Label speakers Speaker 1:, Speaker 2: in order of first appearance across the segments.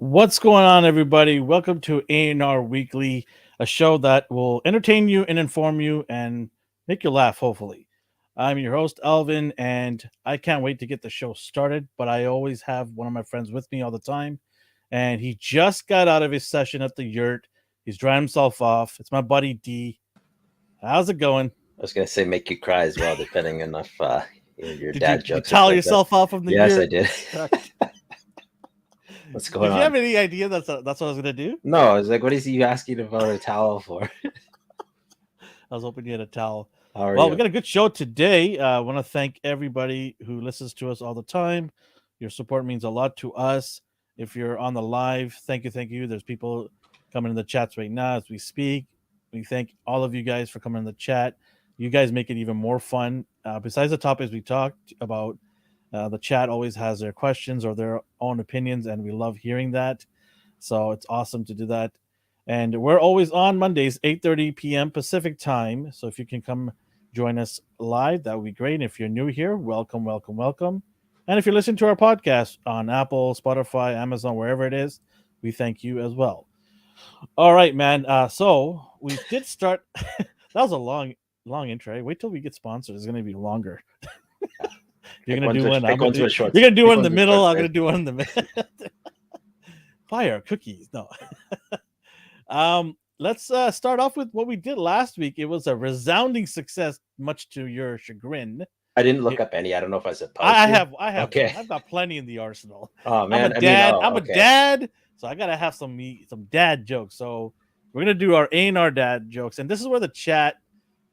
Speaker 1: What's going on, everybody? Welcome to ANR Weekly, a show that will entertain you and inform you and make you laugh, hopefully. I'm your host, Alvin, and I can't wait to get the show started, but I always have one of my friends with me all the time, and he just got out of his session at the yurt. He's drying himself off. It's my buddy D. How's it going?
Speaker 2: I was gonna say make you cry as well, depending on if your
Speaker 1: Did
Speaker 2: dad
Speaker 1: you
Speaker 2: jokes.
Speaker 1: towel yourself off from the
Speaker 2: Yes,
Speaker 1: yurt?
Speaker 2: I did. What's going
Speaker 1: Did
Speaker 2: on?
Speaker 1: you have any idea that's what I was gonna do?
Speaker 2: No, I was like, what is he asking about a towel for?
Speaker 1: I was hoping you had a towel.
Speaker 2: How are
Speaker 1: Well,
Speaker 2: you?
Speaker 1: we got a good show today. I want to thank everybody who listens to us all the time. Your support means a lot to us. If you're on the live, thank you. There's people coming in the chats right now as we speak. We thank all of you guys for coming in the chat. You guys make it even more fun. Besides the topics we talked about, the chat always has their questions or their own opinions, and we love hearing that. So it's awesome to do that. And we're always on Mondays, 8:30 p.m. Pacific time. So if you can come join us live, that would be great. And if you're new here, welcome. And if you're listening to our podcast on Apple, Spotify, Amazon, wherever it is, we thank you as well. All right, man. So we did start. That was a long intro. Wait till we get sponsored. It's going to be longer. You're going to do one. You're going to do one in the middle. I'm going to do one in the middle. Fire cookies. No. Let's start off with what we did last week. It was a resounding success, much to your chagrin.
Speaker 2: I didn't look up any. I don't know if I supposed
Speaker 1: I have.
Speaker 2: Okay.
Speaker 1: I've got plenty in the arsenal.
Speaker 2: Oh man,
Speaker 1: I'm a dad, so I gotta have some dad jokes. So we're gonna do our ANR dad jokes, and this is where the chat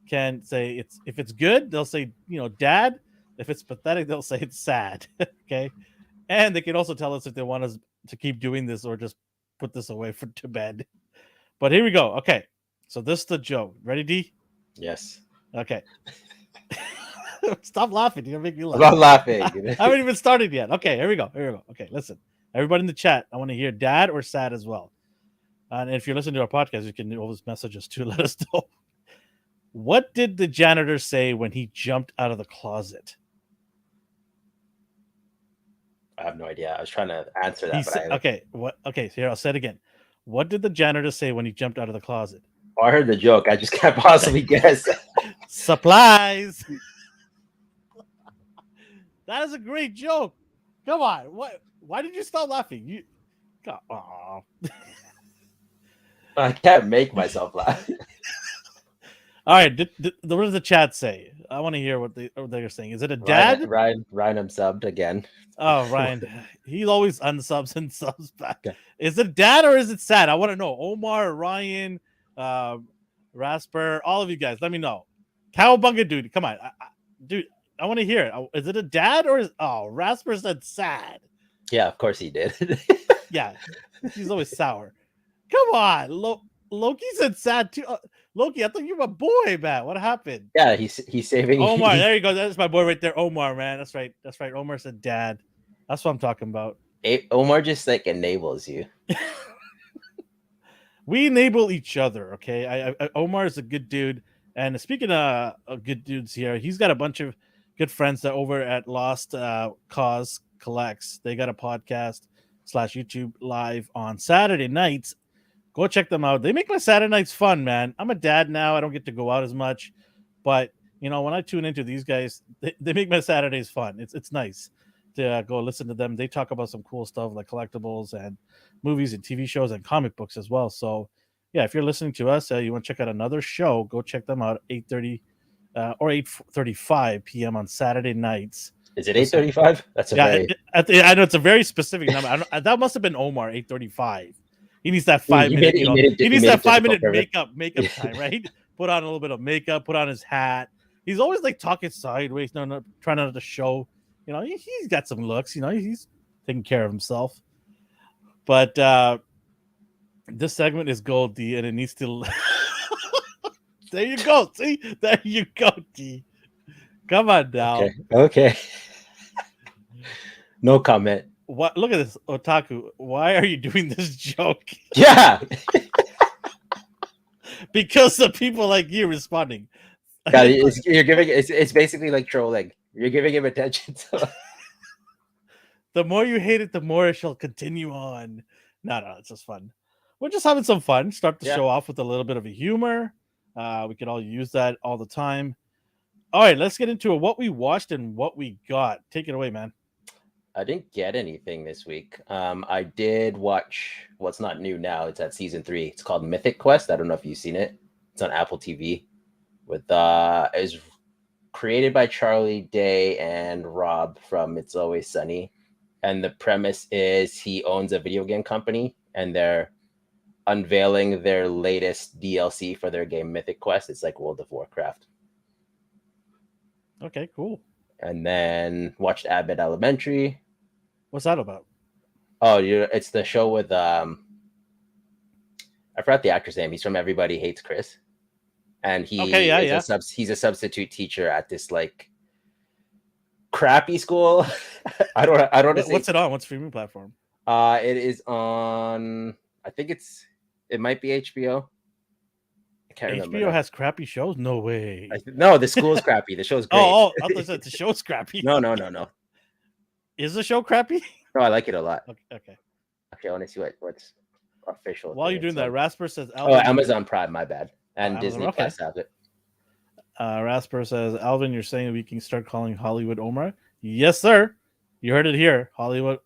Speaker 1: can say if it's good, they'll say dad. If it's pathetic, they'll say it's sad. Okay, and they can also tell us if they want us to keep doing this or just put this away to bed. But here we go. Okay, so this is the joke. Ready, D?
Speaker 2: Yes.
Speaker 1: Okay. Stop laughing. You're gonna make me laugh.
Speaker 2: I'm not laughing.
Speaker 1: I haven't even started yet. Okay, here we go. Okay, listen. Everybody in the chat, I want to hear dad or sad as well. And if you're listening to our podcast, you can always message us to let us know. What did the janitor say when he jumped out of the closet?
Speaker 2: I have no idea. I was trying to answer that.
Speaker 1: Okay, so here, I'll say it again. What did the janitor say when he jumped out of the closet?
Speaker 2: Oh, I heard the joke. I just can't possibly guess.
Speaker 1: Supplies. That is a great joke. Come on. What? Why did you stop laughing?
Speaker 2: I can't make myself laugh.
Speaker 1: All right. What does the chat say? I want to hear what they're saying. Is it a dad?
Speaker 2: Ryan subbed again.
Speaker 1: Oh, Ryan. He always unsubs and subs back.
Speaker 2: Okay.
Speaker 1: Is it dad or is it sad? I want to know. Omar, Ryan, Rasper, all of you guys, let me know. Cowabunga, dude. Come on. Dude, I want to hear it. Is it a dad or Rasper said sad?
Speaker 2: Yeah, of course he did.
Speaker 1: Yeah, he's always sour. Come on, Loki said sad too. Loki, I thought you were a boy, man. What happened?
Speaker 2: Yeah, he's saving
Speaker 1: Omar. There you go. That's my boy right there, Omar. Man, that's right. Omar said dad. That's what I'm talking about.
Speaker 2: Omar just like enables you.
Speaker 1: We enable each other. Okay, Omar is a good dude. And speaking of good dudes here, he's got a bunch of good friends that over at Lost Cause Collects. They got a podcast / YouTube live on Saturday nights. Go check them out. They make my Saturday nights fun, man. I'm a dad now. I don't get to go out as much. But, when I tune into these guys, they make my Saturdays fun. It's nice to go listen to them. They talk about some cool stuff like collectibles and movies and TV shows and comic books as well. So, yeah, if you're listening to us, you want to check out another show, go check them out at 8:30 or 8:35 p.m. on Saturday nights.
Speaker 2: Is it 8:35? That's
Speaker 1: I know it's a very specific number. That must have been Omar, 8:35. He needs that 5 minute. He needs that 5 minute makeup time, right? Put on a little bit of makeup, put on his hat. He's always like talking sideways, trying not to show. He's got some looks. He's taking care of himself. But this segment is gold, D, and it needs to. There you go. See, there you go, D. Come on now.
Speaker 2: Okay. No comment.
Speaker 1: What? Look at this, Otaku. Why are you doing this joke?
Speaker 2: Yeah.
Speaker 1: Because of people like you responding.
Speaker 2: God, you're giving it's basically like trolling. You're giving him attention. So.
Speaker 1: The more you hate it, the more it shall continue on. No, it's just fun. We're just having some fun. Start the
Speaker 2: Yeah.
Speaker 1: show off with a little bit of a humor. We can all use that all the time. All right, let's get into what we watched and what we got. Take it away, man.
Speaker 2: I didn't get anything this week. I did watch what's not new now. It's at season 3. It's called Mythic Quest. I don't know if you've seen it. It's on Apple TV. With it was created by Charlie Day and Rob from It's Always Sunny. And the premise is he owns a video game company and they're unveiling their latest DLC for their game Mythic Quest. It's like World of Warcraft.
Speaker 1: Okay, cool.
Speaker 2: And then watched Abbott Elementary.
Speaker 1: What's that about?
Speaker 2: Oh, it's the show with I forgot the actor's name. He's from Everybody Hates Chris, and he's a substitute teacher at this like crappy school. I don't know.
Speaker 1: What's it on? What streaming platform?
Speaker 2: It is on. I think it might be HBO. I can't remember.
Speaker 1: HBO has crappy shows? No way.
Speaker 2: No, the school's crappy. The show's great.
Speaker 1: Oh, I thought the show's crappy.
Speaker 2: No.
Speaker 1: Is the show crappy?
Speaker 2: No, I like it a lot.
Speaker 1: Okay.
Speaker 2: I want to see what's official.
Speaker 1: While you're doing that, Rasper says,
Speaker 2: Amazon Prime, my bad. And Disney Plus have it.
Speaker 1: Rasper says, Alvin, you're saying we can start calling Hollywood Omar? Yes, sir. You heard it here. Hollywood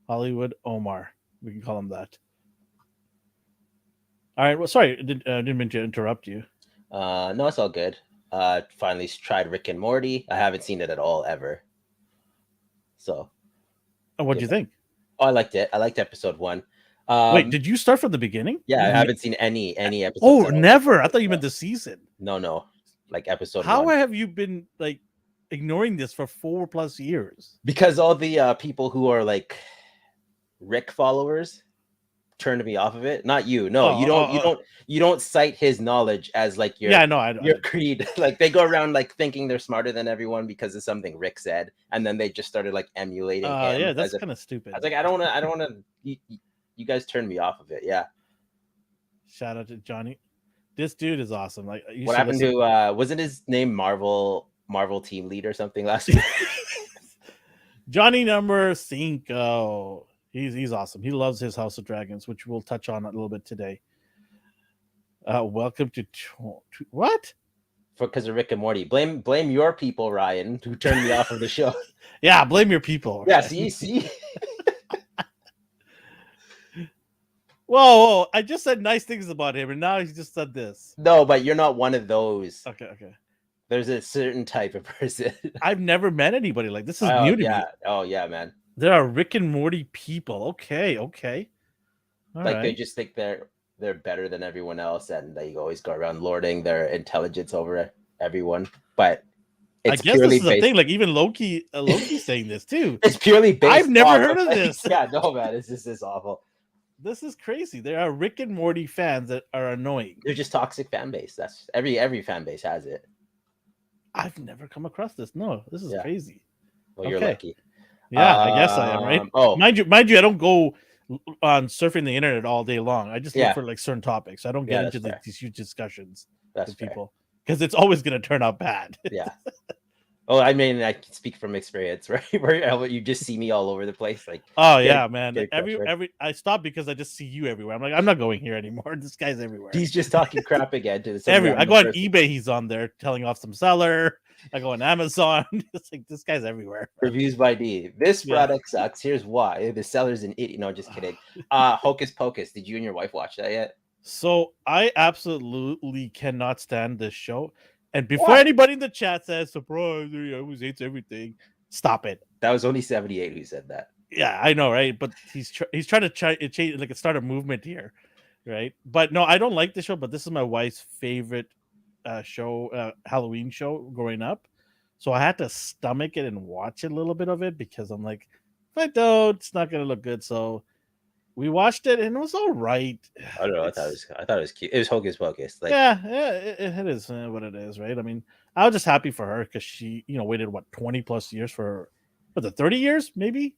Speaker 1: Omar. We can call him that. All right. Well, sorry, didn't mean to interrupt you.
Speaker 2: No, it's all good. Finally tried Rick and Morty. I haven't seen it at all ever. So,
Speaker 1: what do you think?
Speaker 2: Oh, I liked it. I liked episode 1.
Speaker 1: Wait, did you start from the beginning?
Speaker 2: Yeah, I haven't seen any episodes.
Speaker 1: Oh, never. I thought you meant the season.
Speaker 2: No, like episode.
Speaker 1: How
Speaker 2: 1.
Speaker 1: have you been like ignoring this for 4+ years?
Speaker 2: Because all the people who are like Rick followers turned me off of it. Not you. No, you don't cite his knowledge as like your your creed. Like they go around like thinking they're smarter than everyone because of something Rick said, and then they just started like emulating him.
Speaker 1: Yeah, that's kind of stupid.
Speaker 2: I was like, I don't want to. You guys turned me off of it. Yeah.
Speaker 1: Shout out to Johnny. This dude is awesome. Like,
Speaker 2: what happened to wasn't his name Marvel team lead or something last week?
Speaker 1: Johnny number 5. He's awesome. He loves his House of Dragons, which we'll touch on a little bit today. Welcome to what?
Speaker 2: Because of Rick and Morty. Blame your people, Ryan, who turned me off of the show.
Speaker 1: Yeah, blame your people.
Speaker 2: Yeah, see.
Speaker 1: Whoa! I just said nice things about him, and now he's just said this.
Speaker 2: No, but you're not one of those.
Speaker 1: Okay.
Speaker 2: There's a certain type of person.
Speaker 1: I've never met anybody like this. Is new to me.
Speaker 2: Oh yeah, man.
Speaker 1: There are Rick and Morty people. Okay. All
Speaker 2: like right. They just think they're better than everyone else, and they always go around lording their intelligence over everyone. But
Speaker 1: I guess this is a thing. Like even Loki's saying this too.
Speaker 2: It's purely based.
Speaker 1: I've never heard of this.
Speaker 2: Yeah, no, man. It's just this awful.
Speaker 1: This is crazy. There are Rick and Morty fans that are annoying.
Speaker 2: They're just toxic fan base. That's every fan base has it.
Speaker 1: I've never come across this. No, this is crazy.
Speaker 2: Well, you're lucky.
Speaker 1: Yeah, I guess I am, right?
Speaker 2: Oh,
Speaker 1: mind you, I don't go on surfing the internet all day long. I just look for like certain topics. I don't get into these huge discussions with people because it's always going to turn out bad.
Speaker 2: Yeah. Oh, I mean, I can speak from experience, right? Where you just see me all over the place, like.
Speaker 1: Oh yeah, man! I stopped because I just see you everywhere. I'm like, I'm not going here anymore. This guy's everywhere.
Speaker 2: He's just talking crap again to
Speaker 1: everywhere. I go on eBay, he's on there telling off some seller. I go on Amazon. It's like this guy's everywhere.
Speaker 2: Reviews by D. This product sucks. Here's why. The seller's an idiot. No, just kidding. Hocus Pocus. Did you and your wife watch that yet?
Speaker 1: So I absolutely cannot stand this show. And before anybody in the chat says, surprise, he always hates everything, stop it.
Speaker 2: That was only 78 who said that.
Speaker 1: Yeah, I know, right? But he's trying to change, like, start a movement here, right? But no, I don't like the show, but this is my wife's favorite show, Halloween show growing up. So I had to stomach it and watch a little bit of it because I'm like, if I don't, it's not going to look good. So we watched it and it was all right.
Speaker 2: I don't know. I thought it was cute. It was Hocus Pocus. Like,
Speaker 1: it is what it is, right? I mean, I was just happy for her because she, waited 20+ years for, 30 years maybe,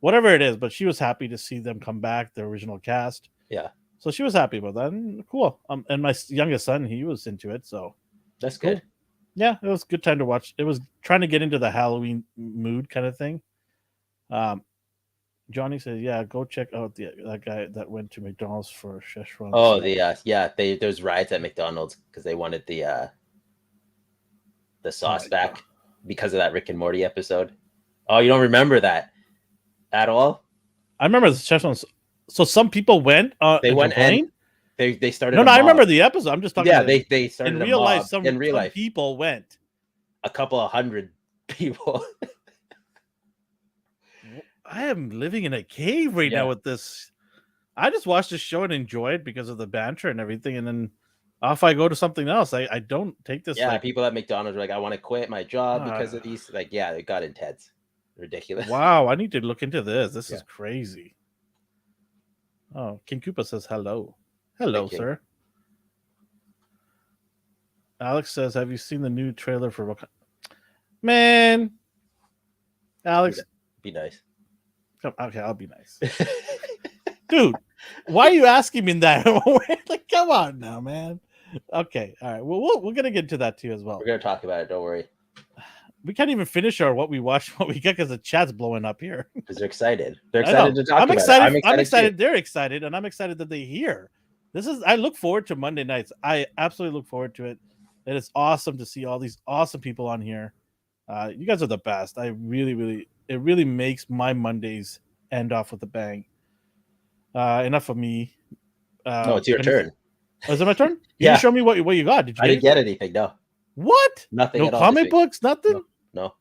Speaker 1: whatever it is. But she was happy to see them come back, the original cast.
Speaker 2: Yeah.
Speaker 1: So she was happy about that. And cool. And my youngest son, he was into it. So
Speaker 2: that's good.
Speaker 1: Cool. Yeah, it was a good time to watch. It was trying to get into the Halloween mood kind of thing. Johnny says, "Yeah, go check out that guy that went to McDonald's for Szechuan
Speaker 2: Oh,
Speaker 1: sauce."
Speaker 2: there's riots at McDonald's because they wanted the sauce back because of that Rick and Morty episode. Oh, you don't remember that at all?
Speaker 1: I remember the Szechuan. So some people went
Speaker 2: They
Speaker 1: and
Speaker 2: went and
Speaker 1: complained.
Speaker 2: they started.
Speaker 1: No,
Speaker 2: I
Speaker 1: I remember the episode. I'm just talking.
Speaker 2: Yeah,
Speaker 1: about
Speaker 2: they started
Speaker 1: in
Speaker 2: a
Speaker 1: real life.
Speaker 2: mob.
Speaker 1: Some
Speaker 2: In real life,
Speaker 1: people went.
Speaker 2: a couple of hundred people.
Speaker 1: I am living in a cave right now with this. I just watched this show and enjoy it because of the banter and everything, and then off I go to something else. I don't take this.
Speaker 2: Yeah, people at McDonald's were like, I want to quit my job because of these. Like, yeah, it got intense. Ridiculous.
Speaker 1: Wow, I need to look into this. This is crazy. Oh, King Koopa says hello. Hello, sir. Alex says, have you seen the new trailer for Wakanda? Man, Alex.
Speaker 2: Be nice.
Speaker 1: Okay, I'll be nice. Dude, why are you asking me that? Like, come on now, man. Okay, all right. Well, we're gonna get to that too as well.
Speaker 2: We're gonna talk about it. Don't worry.
Speaker 1: We can't even finish our what we watched, what we get, because the chat's blowing up here.
Speaker 2: Because they're excited. They're excited to talk
Speaker 1: I'm
Speaker 2: about
Speaker 1: excited.
Speaker 2: it.
Speaker 1: I'm excited. They're excited, and I'm excited that they're here. I look forward to Monday nights. I absolutely look forward to it. It is awesome to see all these awesome people on here. You guys are the best. It really makes my Mondays end off with a bang. Enough of me.
Speaker 2: No, it's your turn.
Speaker 1: Oh, is it my turn?
Speaker 2: Yeah.
Speaker 1: You show me what you got. Did you?
Speaker 2: I didn't get anything. No.
Speaker 1: What?
Speaker 2: Nothing.
Speaker 1: No
Speaker 2: at all
Speaker 1: comic books. Nothing.
Speaker 2: No.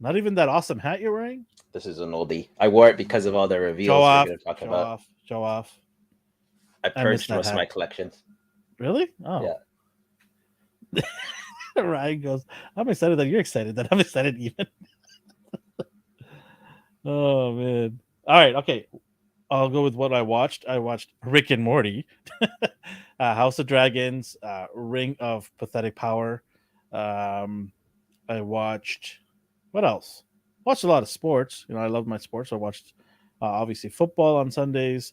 Speaker 1: Not even that awesome hat you're wearing.
Speaker 2: This is an oldie. I wore it because of all the reveals we're going to talk about.
Speaker 1: Show off.
Speaker 2: I purged most of my collections.
Speaker 1: Really? Oh.
Speaker 2: Yeah.
Speaker 1: Ryan goes, I'm excited that you're excited. That I'm excited even. Oh man. All right. Okay. I'll go with what I watched. I watched Rick and Morty, House of Dragons, Ring of Pathetic Power. I watched what else? Watched a lot of sports. You know, I love my sports. I watched obviously football on Sundays.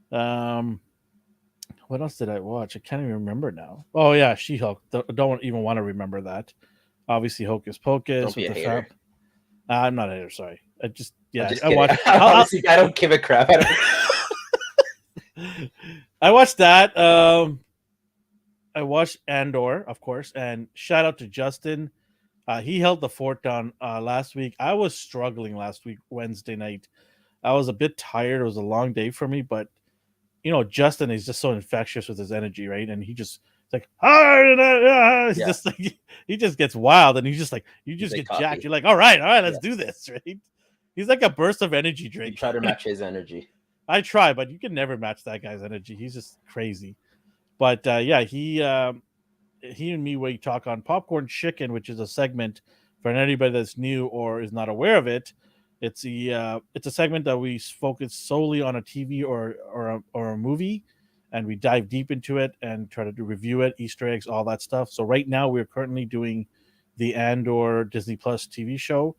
Speaker 1: What else did I watch? I can't even remember now. Oh yeah, She-Hulk. Don't even want to remember that. Obviously, Hocus Pocus.
Speaker 2: Don't be a hater.
Speaker 1: I'm not a hater. Sorry. I
Speaker 2: watched. Honestly, I don't give a crap.
Speaker 1: I watched that. I watched Andor, of course, and shout out to Justin. He held the fort down last week. I was struggling last week, Wednesday night. I was a bit tired. It was a long day for me, but you know, Justin is just so infectious with his energy, right? And he just like, just like he just gets wild, and he's just like, you just get jacked. You're like, all right, let's do this, right? He's like a burst of energy drink.
Speaker 2: You try to match his energy.
Speaker 1: I try, but you can never match that guy's energy. He's just crazy. But yeah, he and me, we talk on Popcorn Chicken, which is a segment for anybody that's new or is not aware of it. It's a segment that we focus solely on a TV or a movie, and we dive deep into it and try to review it, Easter eggs, all that stuff. So right now we're currently doing the Andor Disney Plus TV show,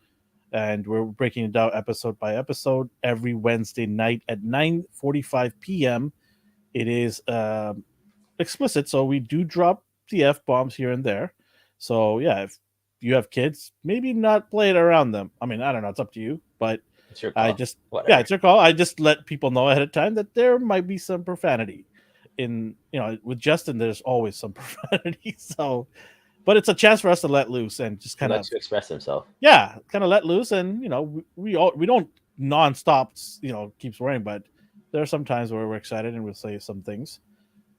Speaker 1: and we're breaking it down episode by episode every Wednesday night at 9:45 p.m. It is explicit, so we do drop the F-bombs here and there. So yeah, if you have kids, maybe not play it around them. I mean, I don't know, it's up to you, but
Speaker 2: it's your call.
Speaker 1: It's your call. I just let people know ahead of time that there might be some profanity. With Justin, there's always some profanity. So, but it's a chance for us to let loose and just kind of
Speaker 2: to express himself.
Speaker 1: Yeah, kind of let loose, and we don't nonstop keep swearing, but there are some times where we're excited and we'll say some things.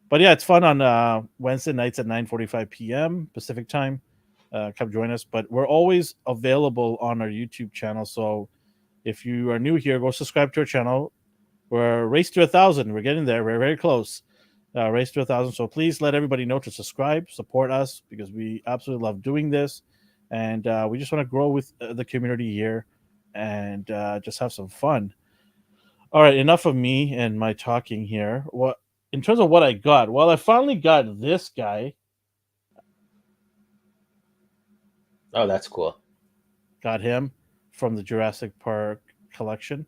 Speaker 1: But yeah, it's fun on Wednesday nights at 9:45 p.m. Pacific time. Come join us. But we're always available on our YouTube channel. So if you are new here, go subscribe to our channel. We're race to 1,000. We're getting there. We're very close. Race to 1,000. So please let everybody know to subscribe, support us, because we absolutely love doing this. And we just want to grow with the community here and just have some fun. All right, enough of me and my talking here. In terms of what I got, well, I finally got this guy.
Speaker 2: Oh, that's cool.
Speaker 1: Got him from the Jurassic Park collection.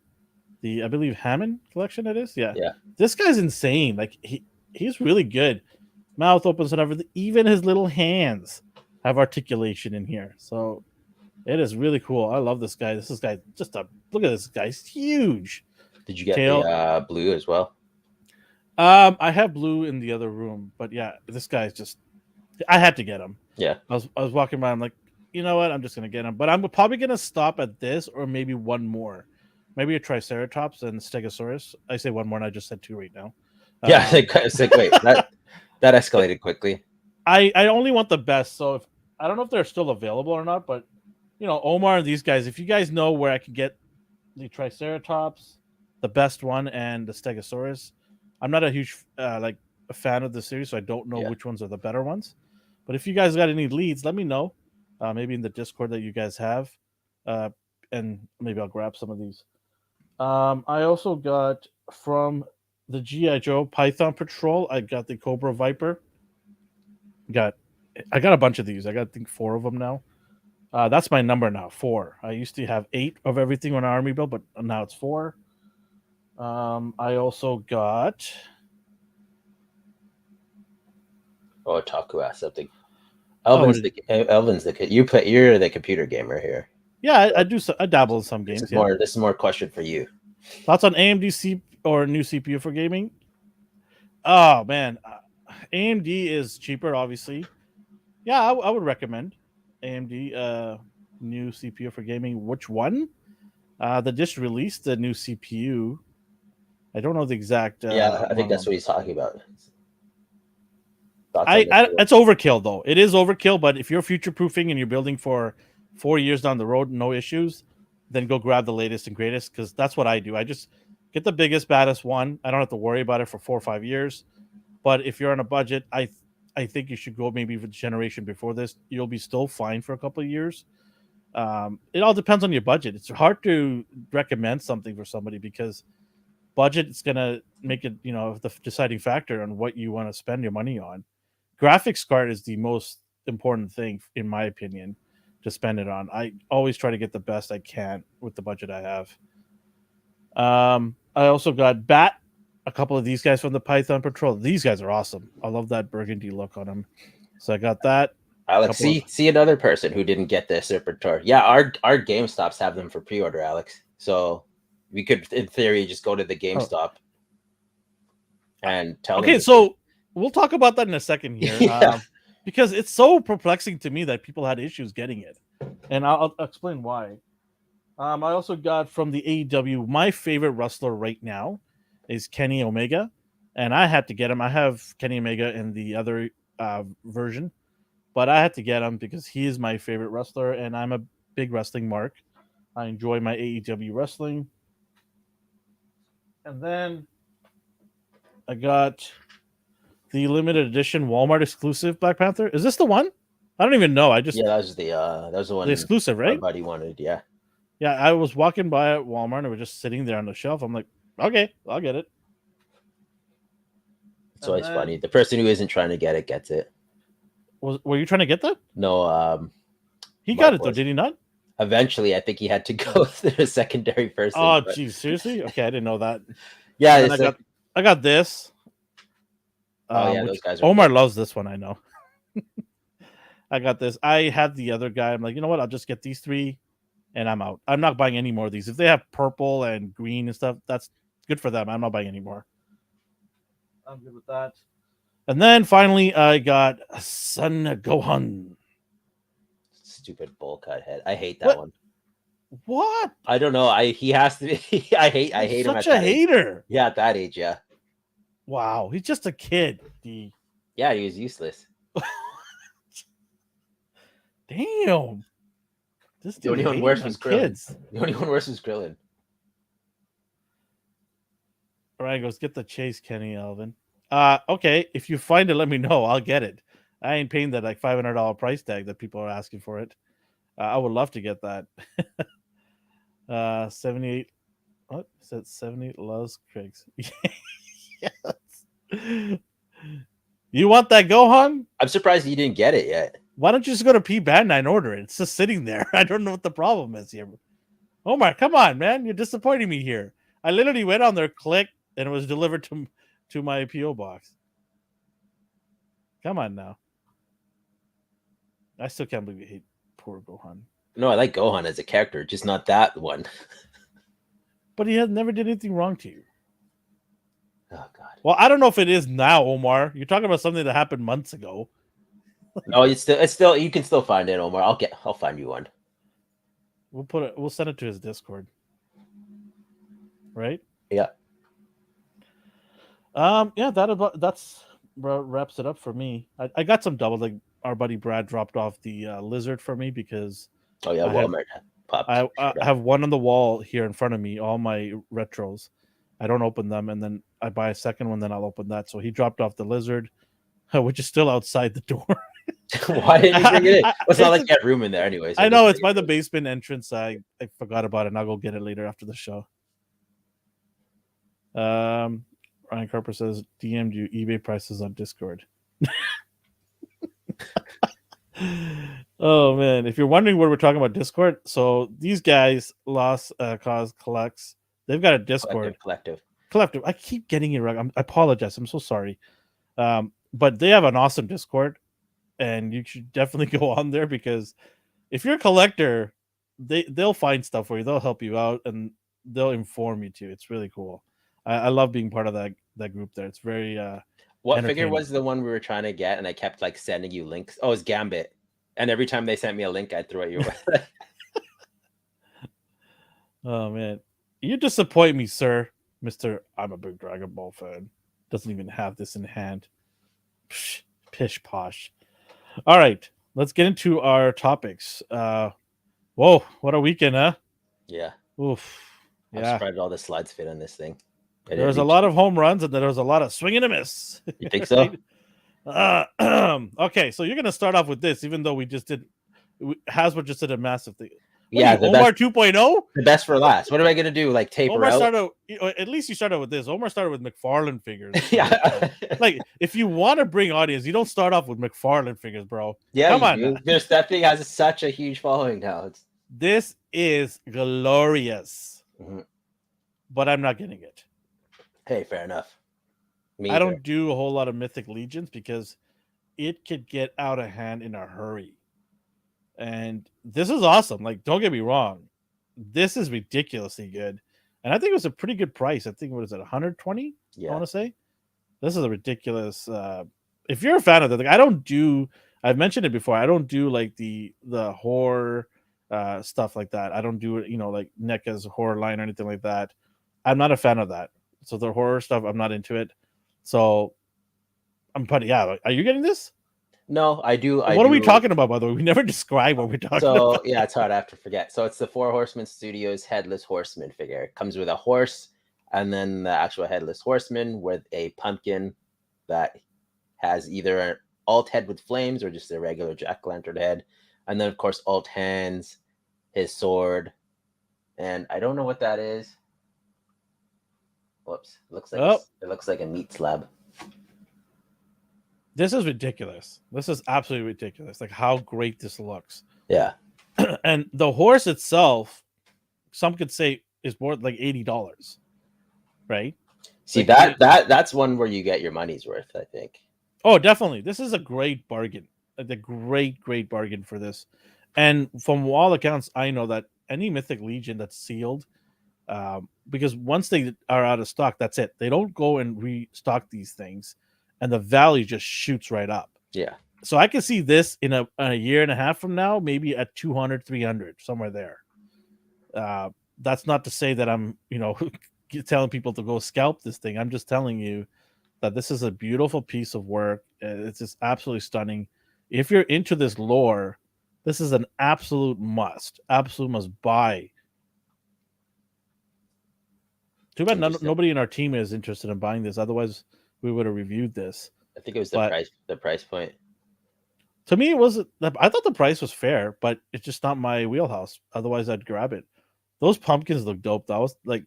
Speaker 1: I believe Hammond collection it is. Yeah. This guy's insane. Like he's really good. Mouth opens and everything. Even his little hands have articulation in here. So It is really cool. I love this guy. This guy just a look at this guy. He's huge.
Speaker 2: Did you get
Speaker 1: Tail.
Speaker 2: the blue as well?
Speaker 1: I have blue in the other room, but yeah, this guy's just. I had to get him.
Speaker 2: Yeah.
Speaker 1: I was walking by. I'm like, you know what? I'm just gonna get him. But I'm probably gonna stop at this or maybe one more, maybe a Triceratops and Stegosaurus. I say one more, and I just said two right now.
Speaker 2: Yeah, it's like wait, that escalated quickly.
Speaker 1: I only want the best. So if I don't know if they're still available or not, but you know, Omar and these guys, if you guys know where I can get the Triceratops, the best one, and the Stegosaurus, I'm not a huge like a fan of the series, so I don't know which ones are the better ones. But if you guys got any leads, let me know. Maybe in the Discord that you guys have, and maybe I'll grab some of these. I also got from the GI Joe Python Patrol. I got the Cobra Viper. I got a bunch of these. I got I think 4 of them now. That's my number now, 4. I used to have 8 of everything on Army build, but now it's 4. I also got.
Speaker 2: Oh, Taku asked something. Elvin's the kid. You're the computer gamer here.
Speaker 1: Yeah, I do. I dabble in some games.
Speaker 2: This is more a question for you.
Speaker 1: Thoughts on AMD or new CPU for gaming? Oh man, AMD is cheaper, obviously. Yeah, I would recommend AMD new CPU for gaming. Which one? They just released the new CPU. I don't know the exact.
Speaker 2: Yeah, I think that's what he's talking about.
Speaker 1: It's overkill though. It is overkill, but if you're future proofing and you're building for 4 years down the road, no issues, then go grab the latest and greatest, because that's what I do. I just get the biggest, baddest one. I don't have to worry about it for 4 or 5 years. But if you're on a budget, I think you should go maybe for the generation before this. You'll be still fine for a couple of years. It all depends on your budget. It's hard to recommend something for somebody because budget is going to make it, the deciding factor on what you want to spend your money on. Graphics card is the most important thing, in my opinion, to spend it on. I always try to get the best I can with the budget I have. I also got a couple of these guys from the Python Patrol. These guys are awesome. I love that burgundy look on them. So I got that.
Speaker 2: Alex, see another person who didn't get the Serpentor. Yeah, our GameStops have them for pre-order, Alex. So we could, in theory, just go to the GameStop and tell them.
Speaker 1: Okay, so we'll talk about that in a second here. Because it's so perplexing to me that people had issues getting it. And I'll explain why. I also got from the AEW, my favorite wrestler right now is Kenny Omega. And I had to get him. I have Kenny Omega in the other version. But I had to get him because he is my favorite wrestler. And I'm a big wrestling mark. I enjoy my AEW wrestling. And then I got the limited edition Walmart exclusive Black Panther. Is this the one? I don't even know.
Speaker 2: That was the one.
Speaker 1: The exclusive, right?
Speaker 2: Everybody wanted, yeah.
Speaker 1: Yeah, I was walking by at Walmart and it was just sitting there on the shelf. I'm like, okay, I'll get it.
Speaker 2: It's always funny. The person who isn't trying to get it gets it.
Speaker 1: Were you trying to get that?
Speaker 2: No.
Speaker 1: He got it though, did he not?
Speaker 2: Eventually, I think he had to go through a secondary person.
Speaker 1: Oh, geez, seriously? Okay, I didn't know that.
Speaker 2: Yeah,
Speaker 1: I got this.
Speaker 2: Those guys are
Speaker 1: Omar loves this one, I know. I got this. I had the other guy. I'm like, you know what? I'll just get these 3 and I'm out. I'm not buying any more of these. If they have purple and green and stuff, that's good for them. I'm not buying any more. I'm good with that. And then finally, I got Son Gohan.
Speaker 2: Stupid bowl cut head. I hate that one.
Speaker 1: What?
Speaker 2: I don't know. He has to be. I hate him.
Speaker 1: Such a hater.
Speaker 2: Age. Yeah, at that age, yeah.
Speaker 1: Wow, he's just a kid.
Speaker 2: Yeah, he was useless.
Speaker 1: Damn. This
Speaker 2: the only one worse was Krillin. The only one worse was Krillin.
Speaker 1: All right, goes get the chase, Kenny Alvin. Okay, if you find it, let me know. I'll get it. I ain't paying that like $500 price tag that people are asking for it. I would love to get that. 78. What is that? 78 loves Craigs. Yes. You want that Gohan?
Speaker 2: I'm surprised you didn't get it yet.
Speaker 1: Why don't you just go to P Bandai and order it? It's just sitting there. I don't know what the problem is here. Omar, come on, man. You're disappointing me here. I literally went on there, clicked, and it was delivered to my PO box. Come on now. I still can't believe you hate poor Gohan.
Speaker 2: No, I like Gohan as a character, just not that one.
Speaker 1: But he never did anything wrong to you.
Speaker 2: Oh God.
Speaker 1: Well, I don't know if it is now, Omar. You're talking about something that happened months ago.
Speaker 2: No, it's still you can still find it, Omar. I'll find you one.
Speaker 1: We'll send it to his Discord. Right?
Speaker 2: Yeah.
Speaker 1: Yeah, that's wraps it up for me. I got some double, like our buddy Brad dropped off the lizard for me because
Speaker 2: Oh yeah,
Speaker 1: I have
Speaker 2: Walmart popped.
Speaker 1: I have one on the wall here in front of me, all my retros. I don't open them, and then I buy a second one, then I'll open that. So he dropped off the lizard, which is still outside the door.
Speaker 2: Why didn't you bring it in? Well, it's not like
Speaker 1: It's
Speaker 2: you had room in there anyway. So
Speaker 1: I know
Speaker 2: just
Speaker 1: it's
Speaker 2: bring
Speaker 1: by
Speaker 2: it
Speaker 1: the
Speaker 2: in.
Speaker 1: basement entrance. I forgot about it, and I'll go get it later after the show. Ryan Carper says, DM'd you eBay prices on Discord. Oh man, if you're wondering what we're talking about Discord, so these guys, Lost Cause Collects, they've got a Discord collective. I keep getting it wrong. I apologize. I'm so sorry. But they have an awesome Discord, and you should definitely go on there because if you're a collector, they'll find stuff for you. They'll help you out, and they'll inform you too. It's really cool. I love being part of that group there. It's very
Speaker 2: What figure was the one we were trying to get, and I kept like sending you links? Oh, it's Gambit. And every time they sent me a link, I'd throw it your way.
Speaker 1: Oh man, you disappoint me, sir. Mister, I'm a big Dragon Ball fan. Doesn't even have this in hand. Psh, pish posh. All right, let's get into our topics. Whoa, what a weekend, huh?
Speaker 2: Yeah.
Speaker 1: Oof.
Speaker 2: I'm
Speaker 1: Yeah.
Speaker 2: surprised all the slides fit on this thing.
Speaker 1: There was a lot of home runs and there was a lot of swing and a miss.
Speaker 2: You think so?
Speaker 1: Okay, so you're gonna start off with this, even though we just did. Hasbro just did a massive thing.
Speaker 2: Yeah,
Speaker 1: Omar 2.0.
Speaker 2: The best for last. What am I gonna do? Like taper
Speaker 1: Omar
Speaker 2: out?
Speaker 1: started. At least you started with this. Omar started with McFarlane figures.
Speaker 2: Yeah.
Speaker 1: Like if you want to bring audience, you don't start off with McFarlane figures, bro.
Speaker 2: Yeah,
Speaker 1: come on.
Speaker 2: There's that thing has such a huge following now.
Speaker 1: This is glorious,
Speaker 2: Mhm.
Speaker 1: but I'm not getting it.
Speaker 2: Hey, fair enough.
Speaker 1: I don't do a whole lot of Mythic Legions because it could get out of hand in a hurry. And this is awesome. Like, don't get me wrong. This is ridiculously good. And I think it was a pretty good price. I think, what is it, 120?
Speaker 2: Yeah.
Speaker 1: I want to say. This is a ridiculous. If you're a fan of that, like, I've mentioned it before. I don't do like the horror stuff like that. I don't do it, like NECA's horror line or anything like that. I'm not a fan of that. So the horror stuff, I'm not into it. So I'm putting, yeah. Are you getting this?
Speaker 2: No, I do.
Speaker 1: What are we talking about, by the way? We never describe what we're talking about.
Speaker 2: So yeah, it's hard. I have to forget. So it's the Four Horsemen Studios Headless Horseman figure. It comes with a horse, and then the actual Headless Horseman with a pumpkin that has either an alt head with flames or just a regular jack-o'-lantern head, and then of course alt hands, his sword, and I don't know what that is. Whoops! It looks like a meat slab.
Speaker 1: This is ridiculous. This is absolutely ridiculous. Like how great this looks.
Speaker 2: Yeah.
Speaker 1: And the horse itself, some could say, is worth like $80. Right?
Speaker 2: See, like, that's one where you get your money's worth, I think.
Speaker 1: Oh, definitely. This is a great bargain. A great bargain for this. And from all accounts, I know that any Mythic Legion that's sealed, because once they are out of stock, that's it. They don't go and restock these things. And the value just shoots right up.
Speaker 2: Yeah.
Speaker 1: So I can see this in a year and a half from now, maybe at 200, 300, somewhere there. That's not to say that I'm, telling people to go scalp this thing. I'm just telling you that this is a beautiful piece of work. It's just absolutely stunning. If you're into this lore, this is an absolute must. Absolute must buy. Too bad nobody in our team is interested in buying this. Otherwise, we would have reviewed this.
Speaker 2: I think it was the price point.
Speaker 1: To me, I thought the price was fair, but it's just not my wheelhouse. Otherwise, I'd grab it. Those pumpkins look dope. That was like,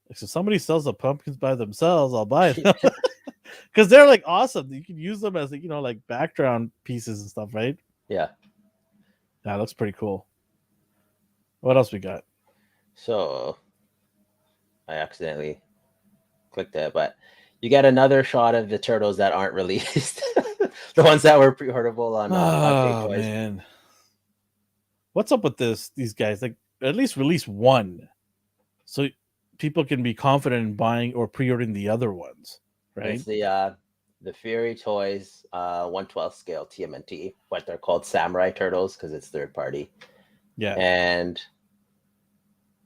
Speaker 1: if somebody sells the pumpkins by themselves, I'll buy them. Because they're like awesome. You can use them as like background pieces and stuff, right?
Speaker 2: Yeah.
Speaker 1: That looks pretty cool. What else we got?
Speaker 2: So I accidentally clicked that, but you get another shot of the turtles that aren't released. The ones that were pre-orderable on
Speaker 1: Oh man. What's up with these guys? Like, at least release one, so people can be confident in buying or pre-ordering the other ones, right?
Speaker 2: It's the Fury Toys 1/12 scale TMNT, but they're called Samurai Turtles because it's third party.
Speaker 1: Yeah,
Speaker 2: And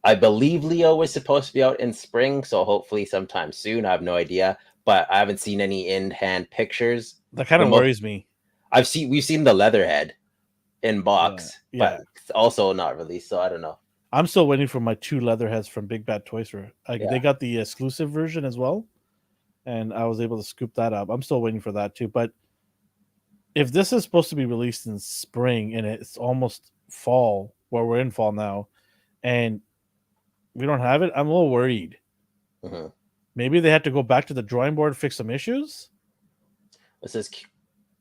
Speaker 2: I believe Leo was supposed to be out in spring, so hopefully sometime soon. I have no idea, but I haven't seen any in-hand pictures.
Speaker 1: that kind
Speaker 2: The
Speaker 1: of
Speaker 2: most
Speaker 1: worries me.
Speaker 2: we've seen the Leatherhead in
Speaker 1: Yeah,
Speaker 2: box,
Speaker 1: yeah.
Speaker 2: but it's also not released, so I don't know.
Speaker 1: I'm still waiting for my 2 Leatherheads from Big Bad Toy Store. Like,
Speaker 2: Yeah.
Speaker 1: they got the exclusive version as well, and I was able to scoop that up. I'm still waiting for that too. But if this is supposed to be released in spring and it's almost fall, where we're in fall now, and we don't have it, I'm a little worried.
Speaker 2: Mm-hmm.
Speaker 1: Maybe they had to go back to the drawing board, fix some issues.
Speaker 2: This is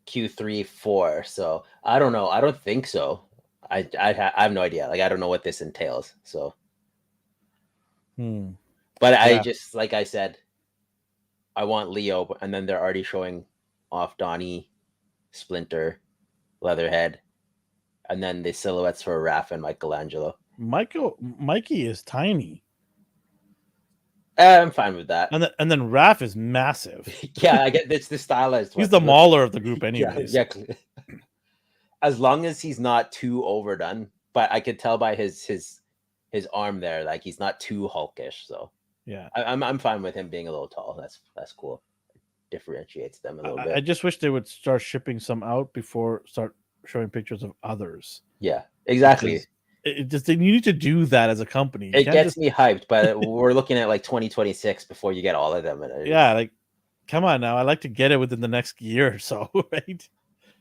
Speaker 2: Q3 4, so I don't know. I don't think so. I have no idea. Like I don't know what this entails. So, but I
Speaker 1: Yeah.
Speaker 2: just like I said, I want Leo, and then they're already showing off Donnie, Splinter, Leatherhead, and then the silhouettes for Raph and Michelangelo.
Speaker 1: Mikey is tiny,
Speaker 2: I'm fine with that.
Speaker 1: and then Raph is massive.
Speaker 2: Yeah, I get it's the stylized.
Speaker 1: He's the mauler of the group,
Speaker 2: Yeah,
Speaker 1: anyways.
Speaker 2: yeah. As long as he's not too overdone, but I could tell by his arm there, like he's not too hulkish. So
Speaker 1: Yeah,
Speaker 2: I'm fine with him being a little tall. That's cool. Differentiates them a little
Speaker 1: I
Speaker 2: bit.
Speaker 1: just wish they would start shipping some out before start showing pictures of others.
Speaker 2: Yeah, exactly.
Speaker 1: Because it just you need to do that as a company. You
Speaker 2: It
Speaker 1: can't
Speaker 2: gets
Speaker 1: just
Speaker 2: me hyped, but we're looking at like 2026 before you get all of them. And
Speaker 1: yeah, like come on now. I like to get it within the next year or so, right?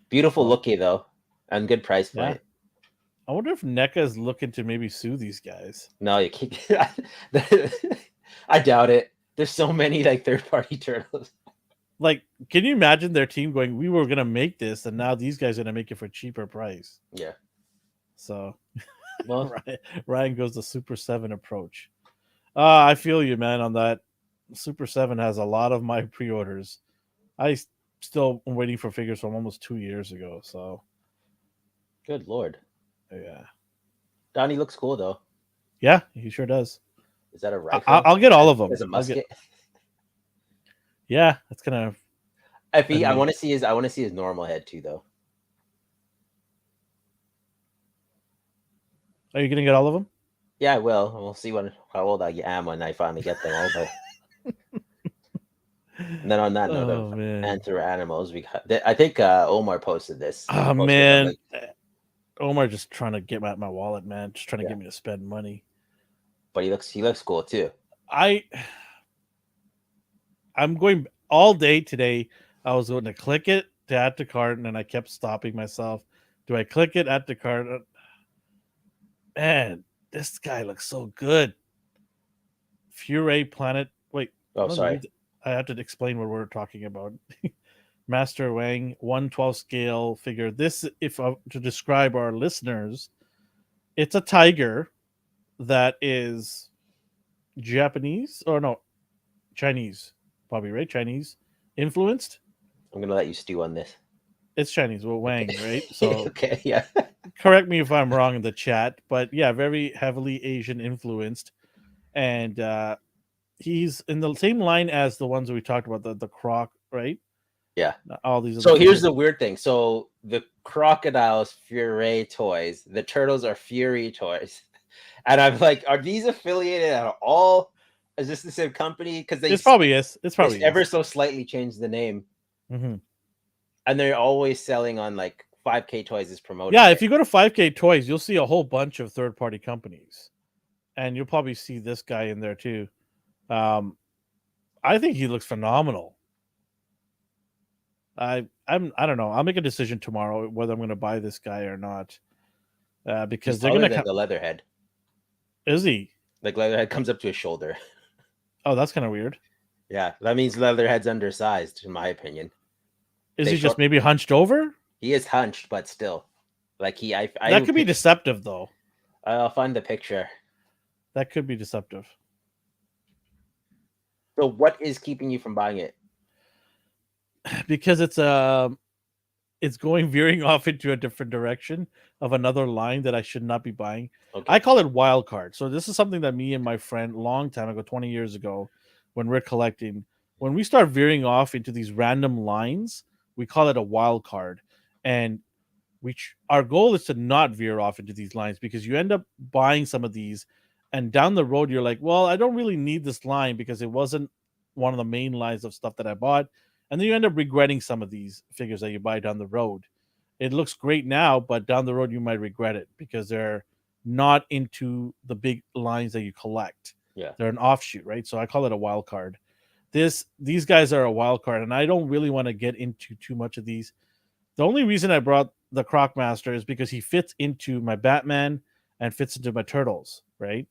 Speaker 2: beautiful
Speaker 1: So,
Speaker 2: looking though, and good price
Speaker 1: yeah.
Speaker 2: point.
Speaker 1: I wonder if NECA is looking to maybe sue these guys.
Speaker 2: No, you can't. I doubt it. There's so many like third party turtles.
Speaker 1: Like, can you imagine their team going, "We were gonna make this, and now these guys are gonna make it for a cheaper price"?
Speaker 2: Yeah.
Speaker 1: So,
Speaker 2: Well,
Speaker 1: Ryan goes the Super 7 approach. I feel you, man, on that. Super 7 has a lot of my pre-orders. I still am waiting for figures from almost 2 years ago. So,
Speaker 2: good lord.
Speaker 1: yeah.
Speaker 2: Donnie looks cool though.
Speaker 1: Yeah, he sure does.
Speaker 2: Is that a rifle?
Speaker 1: I'll get all of them.
Speaker 2: There's a musket.
Speaker 1: Yeah, that's kind of.
Speaker 2: I want to see his normal head too though.
Speaker 1: Are you gonna get all of them?
Speaker 2: Yeah, I will. We'll see how old I am when I finally get them all. But and then on that note of Panther animals, we I think Omar posted this.
Speaker 1: Oh man, Omar just trying to get at my wallet, man. Just trying to get me to spend money.
Speaker 2: But he looks cool too.
Speaker 1: I'm going all day today. I was going to click it to add to cart, and then I kept stopping myself. Do I click it, add to cart? Man, this guy looks so good. Fury Planet. Wait.
Speaker 2: Oh, sorry.
Speaker 1: I have to explain what we're talking about. Master Wang 1/12 scale figure. This, if to describe our listeners, it's a tiger that is Japanese or no, Chinese, probably, right? Chinese influenced.
Speaker 2: I'm gonna let you stew on this.
Speaker 1: It's Chinese, well, Wang, right? So
Speaker 2: okay, yeah.
Speaker 1: Correct me if I'm wrong in the chat, but yeah, very heavily Asian influenced, and he's in the same line as the ones that we talked about, the Croc, right?
Speaker 2: Yeah.
Speaker 1: All these.
Speaker 2: So here's the weird thing. So the crocodiles Fury toys, the turtles are Fury toys, and I'm like, are these affiliated at all? Is this the same company? Because
Speaker 1: it probably is. It's probably
Speaker 2: ever so slightly changed the name, and they're always selling on like 5K Toys is promoted.
Speaker 1: Yeah, if you go to 5K Toys, you'll see a whole bunch of third-party companies, and you'll probably see this guy in there too. I think he looks phenomenal. I don't know. I'll make a decision tomorrow whether I'm going to buy this guy or not. Because they're going to
Speaker 2: the Leatherhead.
Speaker 1: Is he?
Speaker 2: Like Leatherhead comes up to his shoulder.
Speaker 1: Oh, that's kind of weird.
Speaker 2: Yeah, that means Leatherhead's undersized, in my opinion.
Speaker 1: Is he just maybe hunched over?
Speaker 2: He is hunched, but still, like
Speaker 1: that could be deceptive, though.
Speaker 2: I'll find the picture.
Speaker 1: That could be deceptive.
Speaker 2: So, what is keeping you from buying it?
Speaker 1: Because it's it's going veering off into a different direction of another line that I should not be buying.
Speaker 2: Okay.
Speaker 1: I call it wild card. So this is something that me and my friend long time ago, 20 years ago, when we're collecting, when we start veering off into these random lines, we call it a wild card. And our goal is to not veer off into these lines, because you end up buying some of these and down the road you're like, well, I don't really need this line because it wasn't one of the main lines of stuff that I bought. And then you end up regretting some of these figures that you buy down the road. It looks great now, but down the road you might regret it because they're not into the big lines that you collect.
Speaker 2: Yeah.
Speaker 1: They're an offshoot, right? So I call it a wild card. These guys are a wild card, and I don't really want to get into too much of these. The only reason I brought the Croc Master is because he fits into my Batman and fits into my Turtles, right?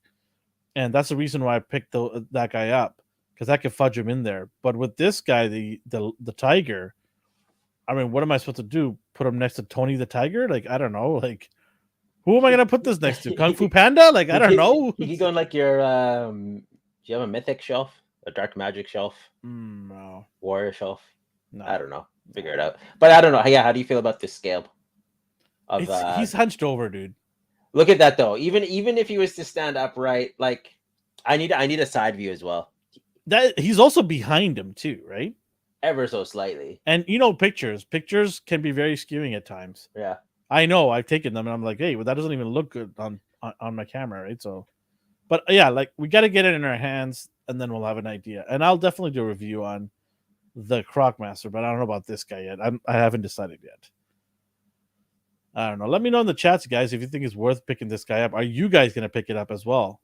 Speaker 1: And that's the reason why I picked that guy up, because I could fudge him in there. But with this guy, the Tiger, I mean, what am I supposed to do? Put him next to Tony the Tiger? Like, I don't know. Like, who am I gonna put this next to? Kung Fu Panda? Like, I don't know.
Speaker 2: You could go in like your do you have a mythic shelf? A dark magic shelf?
Speaker 1: No.
Speaker 2: Warrior shelf?
Speaker 1: No.
Speaker 2: I don't know. Figure it out. But I don't know. Yeah, how do you feel about this scale?
Speaker 1: He's hunched over, dude.
Speaker 2: Look at that though. Even if he was to stand upright, like I need a side view as well.
Speaker 1: That he's also behind him too, right?
Speaker 2: Ever so slightly.
Speaker 1: And pictures can be very skewing at times.
Speaker 2: Yeah.
Speaker 1: I know. I've taken them and I'm like, hey, well, that doesn't even look good on my camera, right? So, but yeah, like we got to get it in our hands and then we'll have an idea. And I'll definitely do a review on the Croc Master, but I don't know about this guy yet. I haven't decided yet. I don't know. Let me know in the chats, guys, if you think it's worth picking this guy up. Are you guys going to pick it up as well?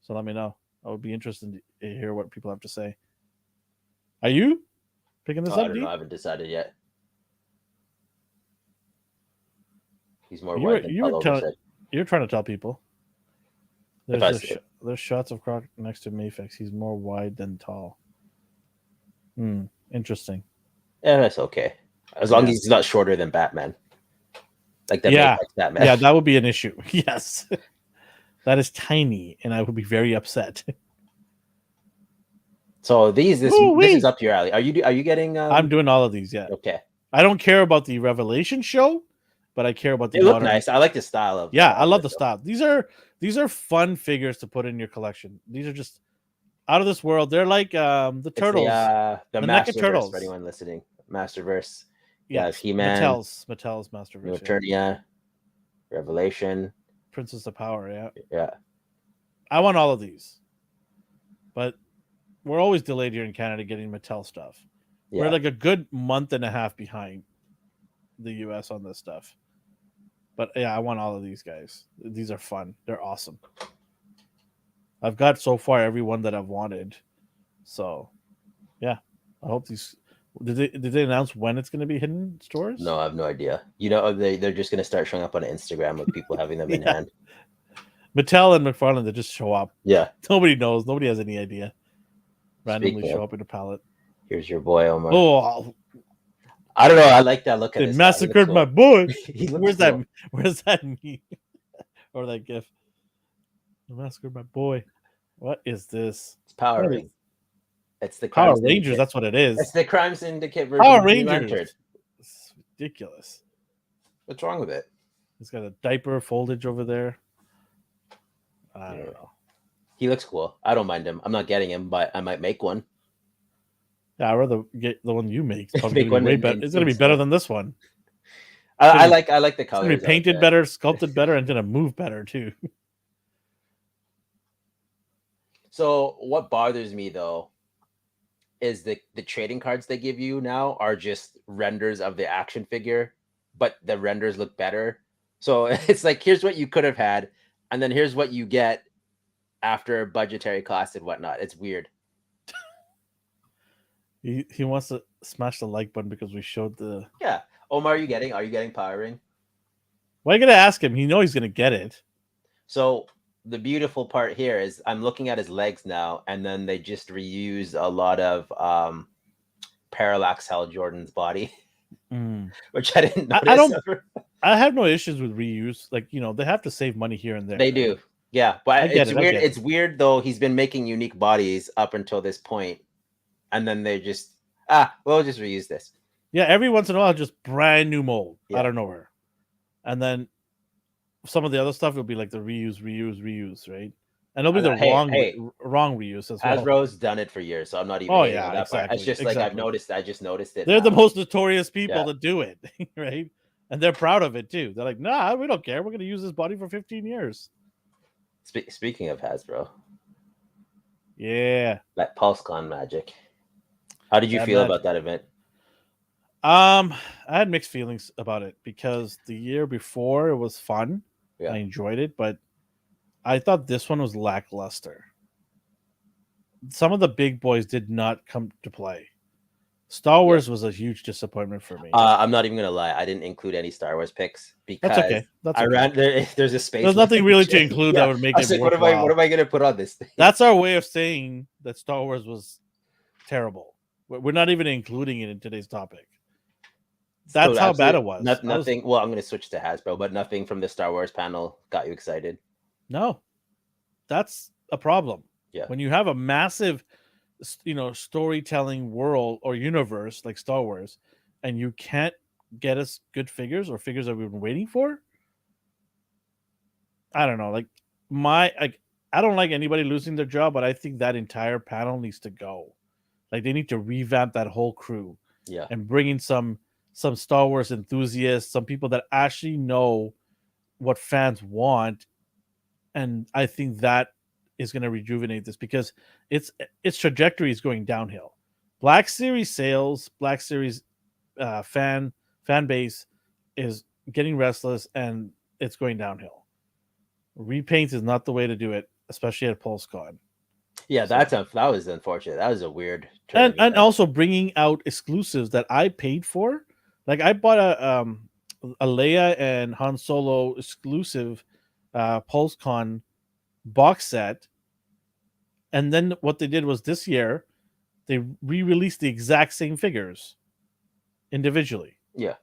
Speaker 1: So let me know. I would be interested to hear what people have to say. Are you picking this up?
Speaker 2: I don't know. I haven't decided yet. He's more wide than tall.
Speaker 1: You're trying to tell people. There's shots of Croc next to Mayfix. He's more wide than tall. Interesting.
Speaker 2: Yeah, that's okay. As long as he's not shorter than Batman. Like that.
Speaker 1: Yeah.
Speaker 2: Batman.
Speaker 1: Yeah, that would be an issue. Yes. That is tiny, and I would be very upset.
Speaker 2: So this is up your alley. Are you getting?
Speaker 1: I'm doing all of these. Yeah.
Speaker 2: Okay.
Speaker 1: I don't care about the Revelation show, but I care about the.
Speaker 2: They look nice. I like the style of.
Speaker 1: Yeah, I love the style. These are fun figures to put in your collection. These are just out of this world. They're like the Turtles,
Speaker 2: the Masterverse Turtles. For anyone listening, Masterverse. Yeah, He-Man.
Speaker 1: Mattel's Masterverse.
Speaker 2: Eternia, Revelation,
Speaker 1: Princess of Power. Yeah.
Speaker 2: Yeah.
Speaker 1: I want all of these, but we're always delayed here in Canada getting Mattel stuff. Yeah. We're like a good month and a half behind the US on this stuff. But yeah, I want all of these guys. These are fun. They're awesome. I've got so far everyone that I've wanted. So yeah, I hope these. Did they announce when it's going to be hidden stores?
Speaker 2: No, I have no idea. They're just going to start showing up on Instagram with people having them in hand.
Speaker 1: Mattel and McFarlane, they just show up.
Speaker 2: Yeah.
Speaker 1: Nobody knows. Nobody has any idea. Randomly show up in a pallet.
Speaker 2: Here's your boy, Omar.
Speaker 1: Oh,
Speaker 2: I don't know. I like that look at
Speaker 1: it. They massacred my boy. Where's
Speaker 2: cool.
Speaker 1: that meme? Or that gif? They massacred my boy. What is this?
Speaker 2: It's Power Rangers. It's the
Speaker 1: Power Rangers. That's what it is.
Speaker 2: It's the Crime Syndicate version.
Speaker 1: Power Rangers. It's ridiculous.
Speaker 2: What's wrong with it?
Speaker 1: It's got a diaper foldage over there. I don't know.
Speaker 2: He looks cool. I don't mind him. I'm not getting him, but I might make one.
Speaker 1: Yeah, I'd rather get the one you make. It's probably gonna be way better. It's going to be better than this one.
Speaker 2: I like the colors.
Speaker 1: It's going to be painted better, sculpted better, and going to move better too.
Speaker 2: So what bothers me though is the trading cards they give you now are just renders of the action figure, but the renders look better. So it's like, here's what you could have had, and then here's what you get after budgetary costs and whatnot. It's weird.
Speaker 1: He wants to smash the like button because we showed the.
Speaker 2: Yeah, Omar, are you getting Power Ring?
Speaker 1: Why are you gonna ask him? He knows he's gonna get it.
Speaker 2: So the beautiful part here is I'm looking at his legs now, and then they just reused a lot of Parallax Hal Jordan's body, which I didn't notice.
Speaker 1: I have no issues with reuse. Like, they have to save money here and there.
Speaker 2: They do. Yeah, but it's weird. It's weird though. He's been making unique bodies up until this point, and then they just we'll just reuse this.
Speaker 1: Yeah, every once in a while, just brand new mold
Speaker 2: Yeah.
Speaker 1: out of nowhere, and then some of the other stuff will be like the reuse, right? And it'll be the
Speaker 2: Hey,
Speaker 1: wrong reuse as well.
Speaker 2: Hasbro's done it for years, so I'm not even
Speaker 1: Oh
Speaker 2: hating on
Speaker 1: yeah,
Speaker 2: that part. It's just like
Speaker 1: exactly.
Speaker 2: I just noticed it
Speaker 1: They're the
Speaker 2: now.
Speaker 1: most notorious people
Speaker 2: Yeah.
Speaker 1: to do it, right? And they're proud of it too. They're like, nah, we don't care. We're gonna use this body for 15 years.
Speaker 2: Speaking of Hasbro,
Speaker 1: Yeah,
Speaker 2: that PulseCon magic. How did you
Speaker 1: that
Speaker 2: feel
Speaker 1: magic.
Speaker 2: about that event?
Speaker 1: I had mixed feelings about it because the year before it was fun.
Speaker 2: Yeah.
Speaker 1: I enjoyed it, but I thought this one was lackluster. Some of the big boys did not come to play. Star Wars was a huge disappointment for me.
Speaker 2: I'm not even gonna lie. I didn't include any Star Wars picks
Speaker 1: That's
Speaker 2: because
Speaker 1: okay. That's
Speaker 2: I
Speaker 1: okay.
Speaker 2: ran there. There's a space.
Speaker 1: There's nothing really to
Speaker 2: limitation.
Speaker 1: include that would make
Speaker 2: I
Speaker 1: it
Speaker 2: was like,
Speaker 1: worthwhile.
Speaker 2: what am I gonna put on this thing?
Speaker 1: That's our way of saying that Star Wars was terrible. We're not even including it in today's topic. That's
Speaker 2: So
Speaker 1: how bad it was.
Speaker 2: Nothing. Well, I'm gonna switch to Hasbro, but nothing from the Star Wars panel got you excited.
Speaker 1: No, that's a problem.
Speaker 2: Yeah.
Speaker 1: When you have a massive, storytelling world or universe like Star Wars, and you can't get us good figures or figures that we've been waiting for, I don't know. I don't like anybody losing their job, but I think that entire panel needs to go. Like they need to revamp that whole crew.
Speaker 2: Yeah.
Speaker 1: And bring in some Star Wars enthusiasts, some people that actually know what fans want, and I think that is going to rejuvenate this because its trajectory is going downhill. Black Series sales, Black Series fan base is getting restless, and it's going downhill. Repaints is not the way to do it, especially at PulseCon.
Speaker 2: Yeah, that was unfortunate. That was a weird turn.
Speaker 1: And also bringing out exclusives that I paid for. Like I bought a Leia and Han Solo exclusive PulseCon box set, and then what they did was this year they re-released the exact same figures individually.
Speaker 2: Yeah.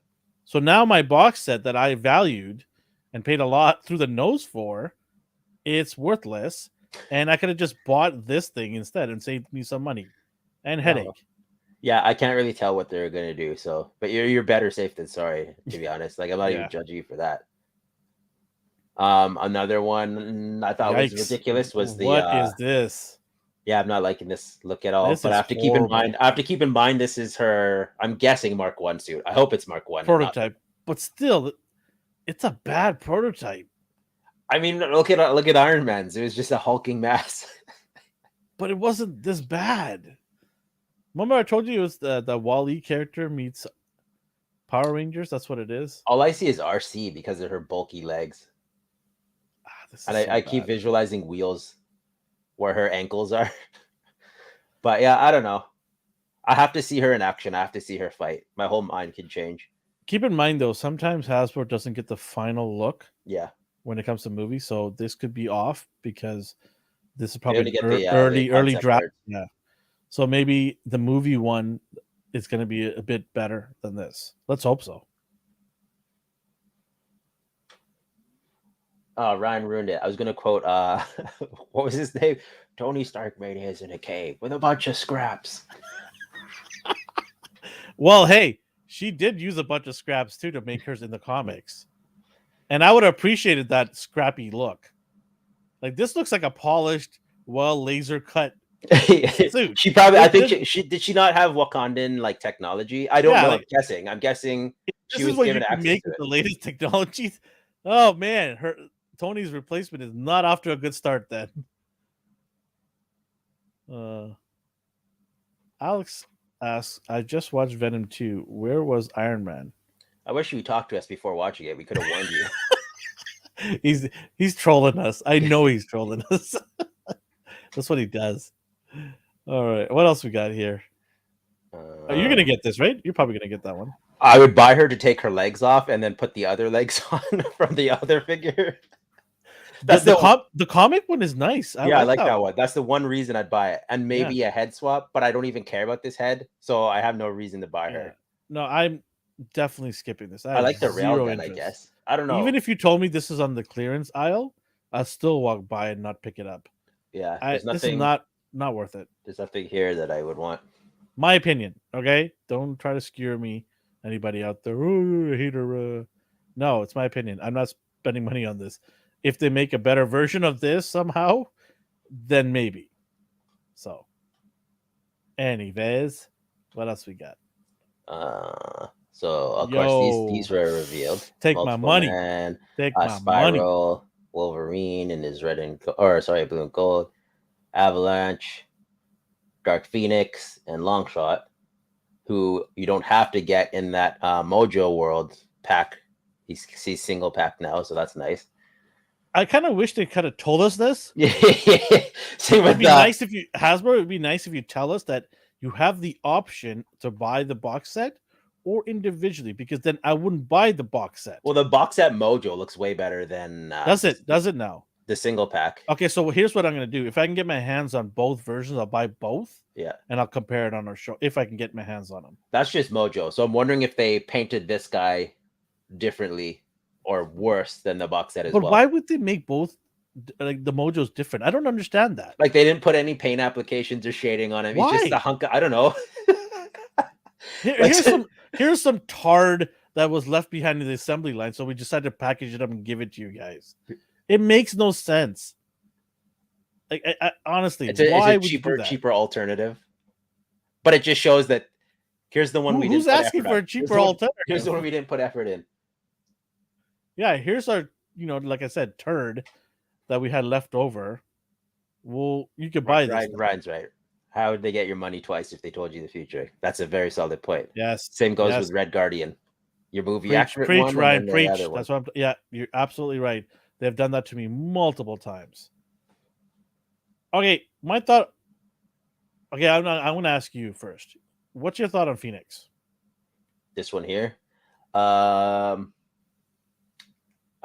Speaker 1: So now my box set that I valued and paid a lot through the nose for, it's worthless, and I could have just bought this thing instead and saved me some money and headache.
Speaker 2: Yeah, I can't really tell what they're gonna do. So, but you're better safe than sorry, to be honest. Like I'm not even judging you for that. Another one I thought was ridiculous was the
Speaker 1: what is this?
Speaker 2: Yeah, I'm not liking this look at all.
Speaker 1: This
Speaker 2: but I have to keep in mind this is her. I'm guessing Mark 1 suit. I hope it's Mark 1
Speaker 1: prototype, but still, it's a bad prototype.
Speaker 2: I mean, look at Iron Man's. It was just a hulking mass.
Speaker 1: But it wasn't this bad. Remember I told you it was the Wall-E character meets Power Rangers? That's what it is.
Speaker 2: All I see is RC because of her bulky legs. And I keep visualizing wheels where her ankles are. But yeah, I don't know. I have to see her in action. I have to see her fight. My whole mind can change.
Speaker 1: Keep in mind, though, sometimes Hasbro doesn't get the final look.
Speaker 2: Yeah.
Speaker 1: When it comes to movies, so this could be off because this is probably
Speaker 2: the
Speaker 1: early draft.
Speaker 2: Cards.
Speaker 1: Yeah. So maybe the movie one is going to be a bit better than this. Let's hope so.
Speaker 2: Ryan ruined it. I was going to quote, what was his name? Tony Stark made his in a cave with a bunch of scraps.
Speaker 1: Well, hey, she did use a bunch of scraps too to make hers in the comics. And I would have appreciated that scrappy look. Like this looks like a polished, laser cut suit.
Speaker 2: She probably, I think she did she not have Wakandan like technology? I don't know. Like, I'm guessing
Speaker 1: she was given access to the latest technologies. Oh man, Tony's replacement is not off to a good start then. Alex asks, I just watched Venom 2. Where was Iron Man?
Speaker 2: I wish you would talk to us before watching it. We could have warned
Speaker 1: you. He's trolling us. I know he's trolling us. That's what he does. All right. What else we got here? You're going to get this, right? You're probably going to get that one.
Speaker 2: I would buy her to take her legs off and then put the other legs on from the other figure.
Speaker 1: That's the comic one is nice.
Speaker 2: I like that one. That's the one reason I'd buy it. And maybe a head swap, but I don't even care about this head. So I have no reason to buy her.
Speaker 1: No, I'm definitely skipping this.
Speaker 2: I like the railgun, I guess. I don't know.
Speaker 1: Even if you told me this is on the clearance aisle, I'll still walk by and not pick it up.
Speaker 2: Yeah.
Speaker 1: This is not worth it.
Speaker 2: There's nothing here that I would want.
Speaker 1: My opinion, okay? Don't try to skewer me. Anybody out there? Oh, hater. No, it's my opinion. I'm not spending money on this. If they make a better version of this somehow, then maybe. So, anyways, what else we got?
Speaker 2: So of course these
Speaker 1: Yo,
Speaker 2: were revealed.
Speaker 1: take my
Speaker 2: Multiple
Speaker 1: money.
Speaker 2: Man,
Speaker 1: Take my money.
Speaker 2: Spiral, Wolverine in his red and blue and gold, Avalanche, Dark Phoenix, and Longshot, who you don't have to get in that Mojo World pack. He's single pack now, so that's nice.
Speaker 1: I kind of wish they kind of told us this.
Speaker 2: Yeah,
Speaker 1: It'd be nice if you Hasbro. It'd be nice if you tell us that you have the option to buy the box set or individually, because then I wouldn't buy the box set.
Speaker 2: Well, the box set Mojo looks way better than
Speaker 1: does it now?
Speaker 2: The single pack.
Speaker 1: Okay, so here's what I'm going to do. If I can get my hands on both versions, I'll buy both.
Speaker 2: Yeah.
Speaker 1: And I'll compare it on our show if I can get my hands on them.
Speaker 2: That's just Mojo. So I'm wondering if they painted this guy differently or worse than the box set as well.
Speaker 1: But why would they make both, like, the Mojo's different? I don't understand that.
Speaker 2: Like, they didn't put any paint applications or shading on him.
Speaker 1: Why?
Speaker 2: He's just a hunk of, I don't know.
Speaker 1: Here's some tard that was left behind in the assembly line, so we decided to package it up and give it to you guys. It makes no sense. Like, I honestly, why would
Speaker 2: cheaper,
Speaker 1: you do that?
Speaker 2: cheaper alternative? But it just shows that here's the one we didn't.
Speaker 1: Who's asking for a cheaper alternative?
Speaker 2: Here's the one we didn't put effort in.
Speaker 1: Yeah, here's our, like I said, turd that we had left over. Well, you could buy this.
Speaker 2: Ryan's right. How would they get your money twice if they told you the future? That's a very solid point.
Speaker 1: Yes.
Speaker 2: Same goes with Red Guardian. Your movie accurate
Speaker 1: preach,
Speaker 2: one,
Speaker 1: Ryan, preach. That's what yeah, you're absolutely right. They've done that to me multiple times. Okay, my thought. Okay, I'm going to ask you first. What's your thought on Phoenix?
Speaker 2: This one here. I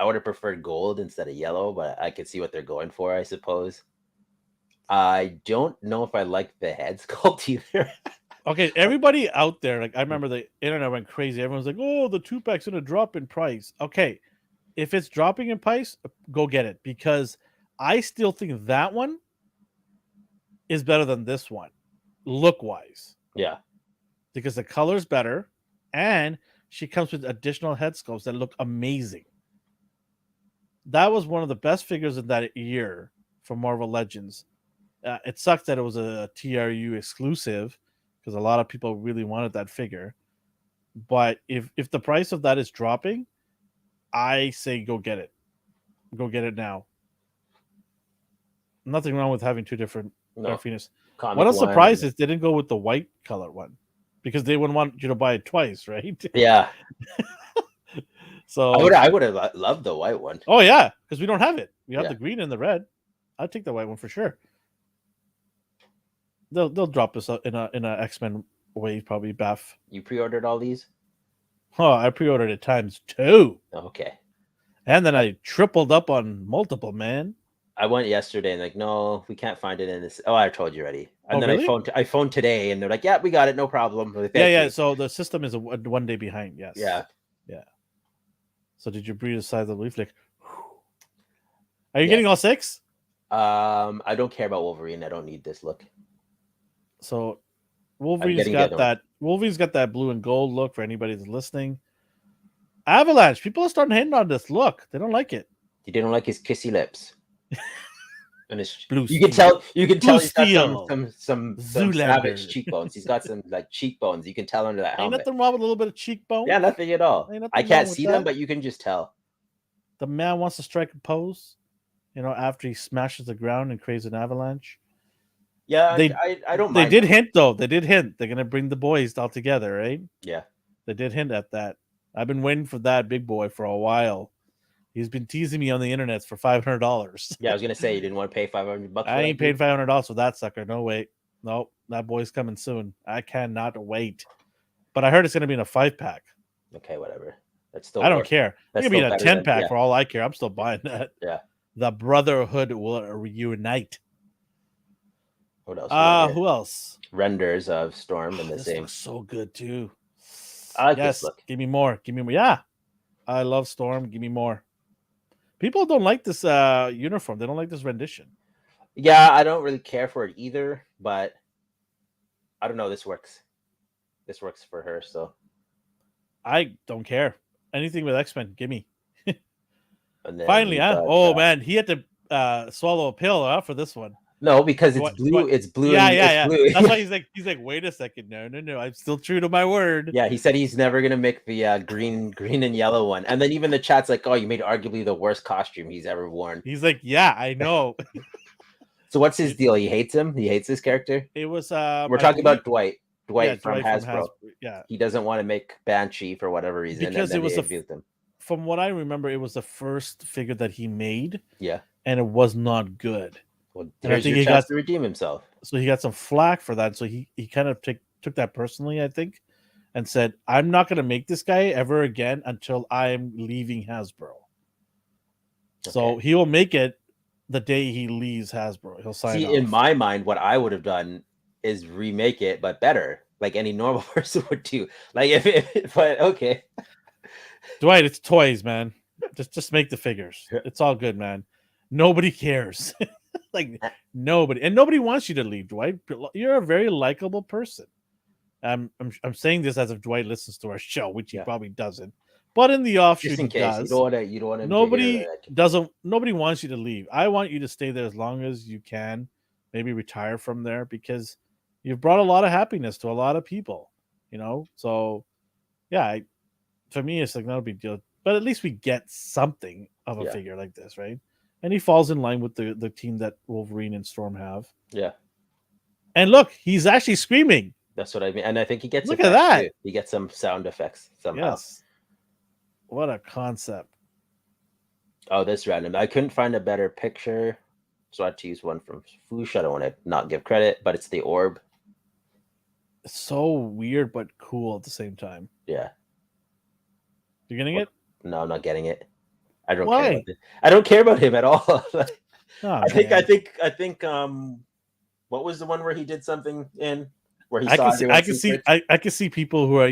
Speaker 2: would have preferred gold instead of yellow, but I could see what they're going for, I suppose. I don't know if I like the head sculpt either.
Speaker 1: Okay, everybody out there, like, I remember the internet went crazy. Everyone's like, oh, the 2-pack's going to drop in price. Okay, if it's dropping in price, go get it, because I still think that one is better than this one, look-wise.
Speaker 2: Yeah.
Speaker 1: Because the color's better, and she comes with additional head sculpts that look amazing. That was one of the best figures of that year for Marvel Legends. It sucked that it was a TRU exclusive, because a lot of people really wanted that figure. But if the price of that is dropping, I say go get it. Go get it now. Nothing wrong with having two different Phoenix. What I'm surprised is they didn't go with the white color one, because they wouldn't want you to buy it twice, right?
Speaker 2: Yeah.
Speaker 1: So
Speaker 2: I would have loved the white one.
Speaker 1: Oh yeah, because we don't have it. We have the green and the red. I'd take the white one for sure. They'll drop us in a X-Men wave, probably, Beth.
Speaker 2: You pre-ordered all these?
Speaker 1: Oh, I pre-ordered it times 2.
Speaker 2: Okay.
Speaker 1: And then I tripled up on multiple, man.
Speaker 2: I went yesterday and no, we can't find it in this. Oh, I told you already. And then
Speaker 1: really?
Speaker 2: I phoned today and they're like, yeah, we got it, no problem.
Speaker 1: Yeah. So the system is one day behind. Yes.
Speaker 2: Yeah.
Speaker 1: So did you breathe a sigh of relief? Like, are you getting all 6?
Speaker 2: I don't care about Wolverine. I don't need this look.
Speaker 1: So Wolverine's got that blue and gold look for anybody that's listening. Avalanche, people are starting hating on this look. They don't like it.
Speaker 2: They don't like his kissy lips. And his
Speaker 1: blue.
Speaker 2: You can tell he's got some savage cheekbones. He's got some like cheekbones. You can tell under that helmet.
Speaker 1: Ain't nothing wrong with a little bit of cheekbone.
Speaker 2: Yeah, nothing at all. I can't see them, but you can just tell.
Speaker 1: The man wants to strike a pose, after he smashes the ground and creates an avalanche.
Speaker 2: Yeah, I don't mind.
Speaker 1: They did hint, though. They did hint. They're going to bring the boys all together, right?
Speaker 2: Yeah.
Speaker 1: They did hint at that. I've been waiting for that big boy for a while. He's been teasing me on the internet for $500.
Speaker 2: Yeah, I was going to say, you didn't want to pay $500.
Speaker 1: I ain't paid $500 for that sucker. No, wait. Nope. That boy's coming soon. I cannot wait. But I heard it's going to be in a 5-pack.
Speaker 2: Okay, whatever. That's still.
Speaker 1: I don't care. It's going to be in a 10-pack for all I care. I'm still buying that.
Speaker 2: Yeah.
Speaker 1: The Brotherhood will reunite.
Speaker 2: What else?
Speaker 1: Who else?
Speaker 2: Renders of Storm in the same.
Speaker 1: Looks so good too.
Speaker 2: I like this look.
Speaker 1: Give me more. Give me more. Yeah, I love Storm. Give me more. People don't like this uniform. They don't like this rendition.
Speaker 2: Yeah, I don't really care for it either. But I don't know. This works. This works for her. So
Speaker 1: I don't care. Anything with X-Men, give me.
Speaker 2: And then
Speaker 1: Finally,
Speaker 2: we
Speaker 1: huh?
Speaker 2: got
Speaker 1: Oh man, he had to swallow a pill for this one.
Speaker 2: no, because it's
Speaker 1: What?
Speaker 2: blue. It's blue.
Speaker 1: Yeah,
Speaker 2: And
Speaker 1: yeah,
Speaker 2: it's
Speaker 1: yeah.
Speaker 2: blue.
Speaker 1: That's why he's like, wait a second, no. I'm still true to my word.
Speaker 2: Yeah, he said he's never gonna make the green and yellow one. And then even the chat's like, "Oh, you made arguably the worst costume he's ever worn."
Speaker 1: He's like, yeah, I know.
Speaker 2: So what's his deal? He hates him. He hates this character.
Speaker 1: It was
Speaker 2: We're
Speaker 1: I
Speaker 2: talking
Speaker 1: believe,
Speaker 2: about Dwight.
Speaker 1: yeah,
Speaker 2: Dwight from
Speaker 1: Dwight from
Speaker 2: Hasbro.
Speaker 1: Hasbro. Yeah,
Speaker 2: He doesn't want to make Banshee for whatever reason, and
Speaker 1: because it
Speaker 2: then
Speaker 1: was
Speaker 2: they abused him.
Speaker 1: from what I remember, it was the first figure that he made,
Speaker 2: Yeah.
Speaker 1: and it was not good.
Speaker 2: Well,
Speaker 1: And I
Speaker 2: here's
Speaker 1: think
Speaker 2: your
Speaker 1: he
Speaker 2: chance
Speaker 1: got
Speaker 2: to redeem himself.
Speaker 1: so he got some flack for that. So he kind of took that personally, I think, and said, "I'm not going to make this guy ever again until I'm leaving Hasbro." So
Speaker 2: Okay.
Speaker 1: he will make it the day he leaves Hasbro. He'll sign
Speaker 2: See,
Speaker 1: off.
Speaker 2: in my mind, what I would have done is remake it, but better, like any normal person would do. Like but okay.
Speaker 1: Dwight, it's toys, man. Just make the figures. It's all good, man. Nobody cares. Like nobody wants you to leave, Dwight. You're a very likable person. I'm saying this as if Dwight listens to our show, which he probably doesn't. But in the offshoot,
Speaker 2: Just in
Speaker 1: he
Speaker 2: case
Speaker 1: does.
Speaker 2: you don't want him to hear that.
Speaker 1: Nobody wants you to leave. I want you to stay there as long as you can. Maybe retire from there because you've brought a lot of happiness to a lot of people. So yeah, for me, it's like not a big deal. But at least we get something of a figure like this, right? And he falls in line with the team that Wolverine and Storm have.
Speaker 2: Yeah.
Speaker 1: And look, he's actually screaming.
Speaker 2: That's what I mean. And I think he gets
Speaker 1: look at that.
Speaker 2: Too. He gets some sound effects somehow.
Speaker 1: Yes. What a concept.
Speaker 2: Oh, this random. I couldn't find a better picture. So I had to use one from Foosh. I don't want to not give credit, but it's the orb.
Speaker 1: It's so weird but cool at the same time.
Speaker 2: Yeah.
Speaker 1: You're getting it?
Speaker 2: No, I'm not getting it. I don't
Speaker 1: Why?
Speaker 2: care about it. I don't care about him at all.
Speaker 1: Oh,
Speaker 2: I think what was the one where he did something in where he
Speaker 1: I
Speaker 2: saw
Speaker 1: I can see people who are,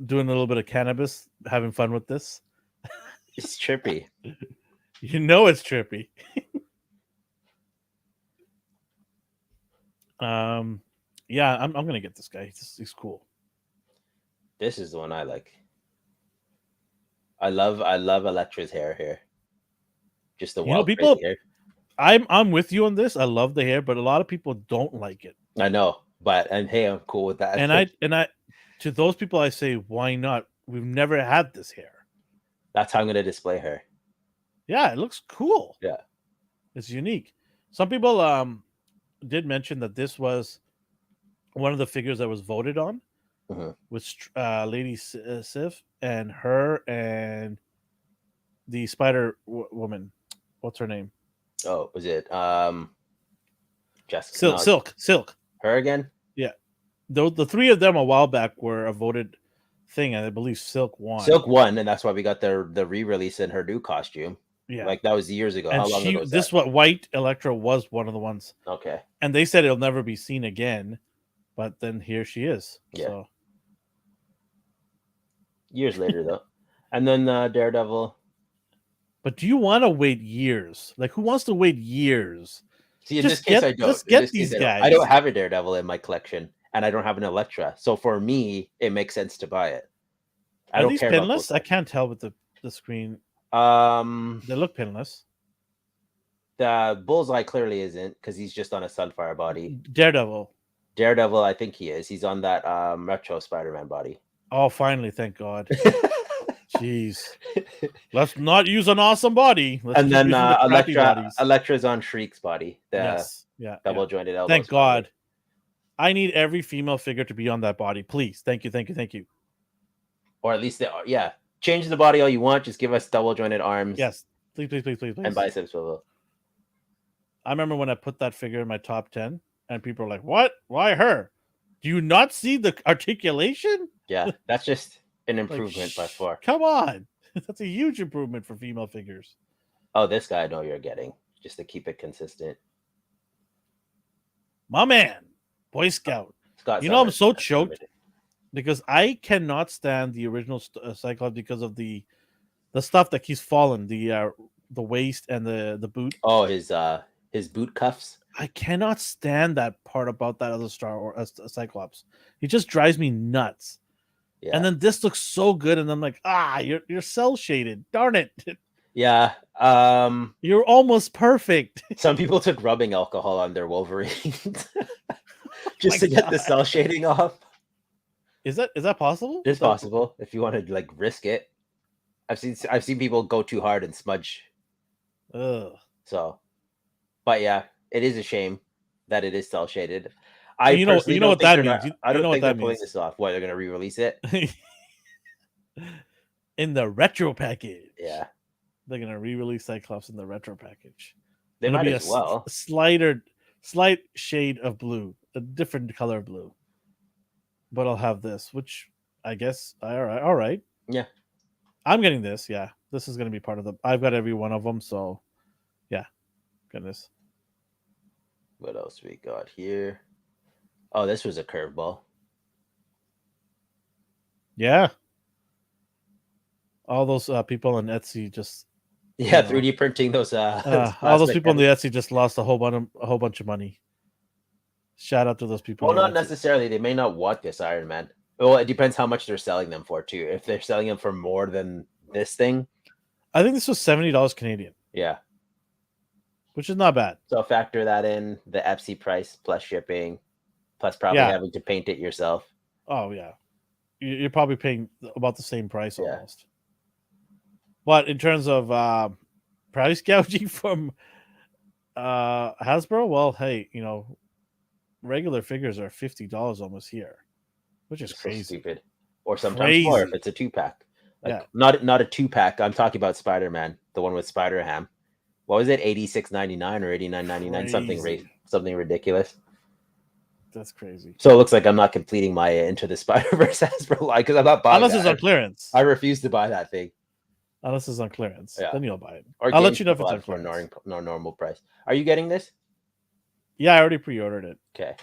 Speaker 1: doing a little bit of cannabis, having fun with this.
Speaker 2: It's trippy.
Speaker 1: It's trippy. Yeah, I'm gonna get this guy. He's cool.
Speaker 2: This is the one I like. I love Elektra's hair here. Just the wild
Speaker 1: people.
Speaker 2: Hair.
Speaker 1: I'm with you on this. I love the hair, but a lot of people don't like it.
Speaker 2: I know, and hey, I'm cool with that.
Speaker 1: And I to those people I say, why not? We've never had this hair.
Speaker 2: That's how I'm gonna display her.
Speaker 1: Yeah, it looks cool.
Speaker 2: Yeah,
Speaker 1: it's unique. Some people did mention that this was one of the figures that was voted on with Lady Sif and her and the Spider Woman. What's her name?
Speaker 2: Oh, was it
Speaker 1: Jessica? Silk.
Speaker 2: Her again?
Speaker 1: Yeah. The three of them a while back were a voted thing, and I believe Silk won.
Speaker 2: Silk won, and that's why we got the re-release in her new costume.
Speaker 1: Yeah,
Speaker 2: like that was years ago.
Speaker 1: And
Speaker 2: how long ago was that?
Speaker 1: White Elektra was one of the ones.
Speaker 2: Okay.
Speaker 1: And they said it'll never be seen again, but then here she is. Yeah. So.
Speaker 2: Years later, though, and then Daredevil.
Speaker 1: But do you want to wait years? Like, who wants to wait years?
Speaker 2: See, in this case, I don't.
Speaker 1: Just get these guys.
Speaker 2: I don't have a Daredevil in my collection, and I don't have an Elektra. So for me, it makes sense to buy it.
Speaker 1: I don't care pinless? I can't tell with the screen. They look pinless.
Speaker 2: The Bullseye clearly isn't because he's just on a Sunfire body.
Speaker 1: Daredevil,
Speaker 2: I think he is. He's on that retro Spider-Man body.
Speaker 1: Oh, finally! Thank God. Jeez, let's not use an awesome body.
Speaker 2: And then Elektra's on Shriek's body. Double jointed elbow.
Speaker 1: Thank God. I need every female figure to be on that body, please. Thank you.
Speaker 2: Or at least change the body all you want. Just give us double jointed arms.
Speaker 1: Yes, please.
Speaker 2: And biceps swivel.
Speaker 1: I remember when I put that figure in my top 10, and people are like, "What? Why her? Do you not see the articulation?"
Speaker 2: Yeah, that's just an improvement by far.
Speaker 1: Come on. That's a huge improvement for female figures.
Speaker 2: Oh, this guy I know you're getting, just to keep it consistent.
Speaker 1: My man, Boy Scout. I'm so choked because I cannot stand the original Cyclops because of the stuff that keeps falling, the waist and the boot.
Speaker 2: Oh, his boot cuffs.
Speaker 1: I cannot stand that part about that other Star or Cyclops. He just drives me nuts.
Speaker 2: Yeah.
Speaker 1: And then this looks so good, and I'm like, you're cell shaded. Darn it.
Speaker 2: Yeah.
Speaker 1: You're almost perfect.
Speaker 2: Some people took rubbing alcohol on their Wolverines just
Speaker 1: My
Speaker 2: to get the
Speaker 1: God.
Speaker 2: cell shading off.
Speaker 1: Is that possible?
Speaker 2: It's possible if you want to like risk it. I've seen people go too hard and smudge.
Speaker 1: Ugh.
Speaker 2: So, but yeah, it is a shame that it is cell shaded.
Speaker 1: And
Speaker 2: I
Speaker 1: you know
Speaker 2: personally
Speaker 1: what
Speaker 2: don't think
Speaker 1: that
Speaker 2: they're
Speaker 1: means.
Speaker 2: not. I
Speaker 1: You
Speaker 2: don't
Speaker 1: know what
Speaker 2: think they're
Speaker 1: that
Speaker 2: pulling
Speaker 1: means.
Speaker 2: this off. What, they're gonna re-release it?
Speaker 1: In the retro package.
Speaker 2: Yeah,
Speaker 1: They're gonna re-release Cyclops in the retro package.
Speaker 2: they
Speaker 1: It'll
Speaker 2: might
Speaker 1: be
Speaker 2: as well.
Speaker 1: slight shade of blue, a different color of blue. But I'll have this, which I guess all right.
Speaker 2: Yeah.
Speaker 1: I'm getting this. Yeah, this is gonna be part of the. I've got every one of them, so yeah. Goodness.
Speaker 2: What else we got here? Oh, this was a curveball.
Speaker 1: Yeah. All those people on Etsy just
Speaker 2: Yeah,
Speaker 1: You know.
Speaker 2: 3D printing those.
Speaker 1: all those
Speaker 2: plastic
Speaker 1: people on the
Speaker 2: heads.
Speaker 1: Etsy just lost a whole bunch of money. Shout out to those people.
Speaker 2: Well,
Speaker 1: on
Speaker 2: not
Speaker 1: Etsy.
Speaker 2: necessarily. They may not want this Iron Man. Well, it depends how much they're selling them for too. If they're selling them for more than this thing,
Speaker 1: I think this was $70 Canadian,
Speaker 2: yeah.
Speaker 1: which is not bad.
Speaker 2: So factor that in, the Etsy price plus shipping, plus probably
Speaker 1: Yeah.
Speaker 2: having to paint it yourself.
Speaker 1: Oh yeah, you're probably paying about the same price
Speaker 2: Yeah.
Speaker 1: almost. But in terms of price gouging from Hasbro, well, hey, regular figures are $50 almost here, which is
Speaker 2: It's so
Speaker 1: crazy.
Speaker 2: stupid. Or sometimes more if
Speaker 1: Crazy.
Speaker 2: it's a 2-pack. Like
Speaker 1: Yeah.
Speaker 2: not a 2-pack. I'm talking about Spider-Man, the one with Spider-Ham. What was it? $86.99 or $89.99? Something ridiculous.
Speaker 1: That's crazy.
Speaker 2: So it looks like I'm not completing my Into the Spider-Verse Hasbro line because I'm not buying
Speaker 1: Unless
Speaker 2: that.
Speaker 1: it's on clearance.
Speaker 2: I refuse to buy that thing.
Speaker 1: Unless it's on clearance.
Speaker 2: Yeah.
Speaker 1: Then you'll buy it.
Speaker 2: Or
Speaker 1: I'll let you know if it's
Speaker 2: GameStop
Speaker 1: on
Speaker 2: for
Speaker 1: clearance.
Speaker 2: no normal price. Are you getting this?
Speaker 1: Yeah, I already pre-ordered it.
Speaker 2: Okay.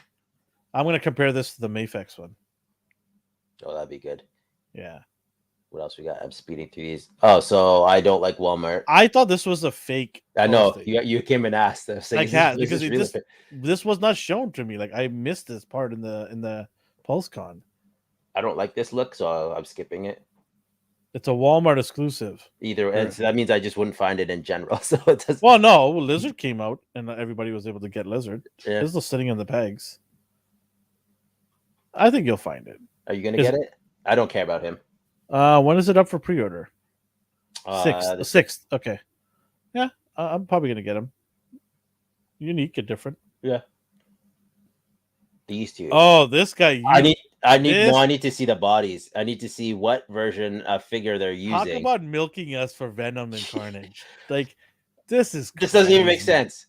Speaker 1: I'm going to compare this to the Mayfex one.
Speaker 2: Oh, that'd be good.
Speaker 1: Yeah.
Speaker 2: What else we got? I'm speeding through these. Oh, so I don't like Walmart.
Speaker 1: I thought this was a fake.
Speaker 2: I know
Speaker 1: posting.
Speaker 2: you came and asked.
Speaker 1: I can't because this was not shown to me. Like I missed this part in the PulseCon.
Speaker 2: I don't like this look, so I'm skipping it.
Speaker 1: It's a Walmart exclusive.
Speaker 2: Either, and so that means I just wouldn't find it in general. So it doesn't.
Speaker 1: Well, no, Lizard came out and everybody was able to get Lizard.
Speaker 2: Yeah.
Speaker 1: It's still sitting in the pegs. I think you'll find it.
Speaker 2: Are you gonna get it? I don't care about him.
Speaker 1: When is it up for pre-order?
Speaker 2: The
Speaker 1: 6th. Okay. Yeah, I'm probably gonna get him. Unique and different.
Speaker 2: Yeah. These two.
Speaker 1: Oh, this guy.
Speaker 2: I need to see the bodies. I need to see what version of figure they're using.
Speaker 1: Talk about milking us for Venom and Carnage. Like this
Speaker 2: doesn't even make sense.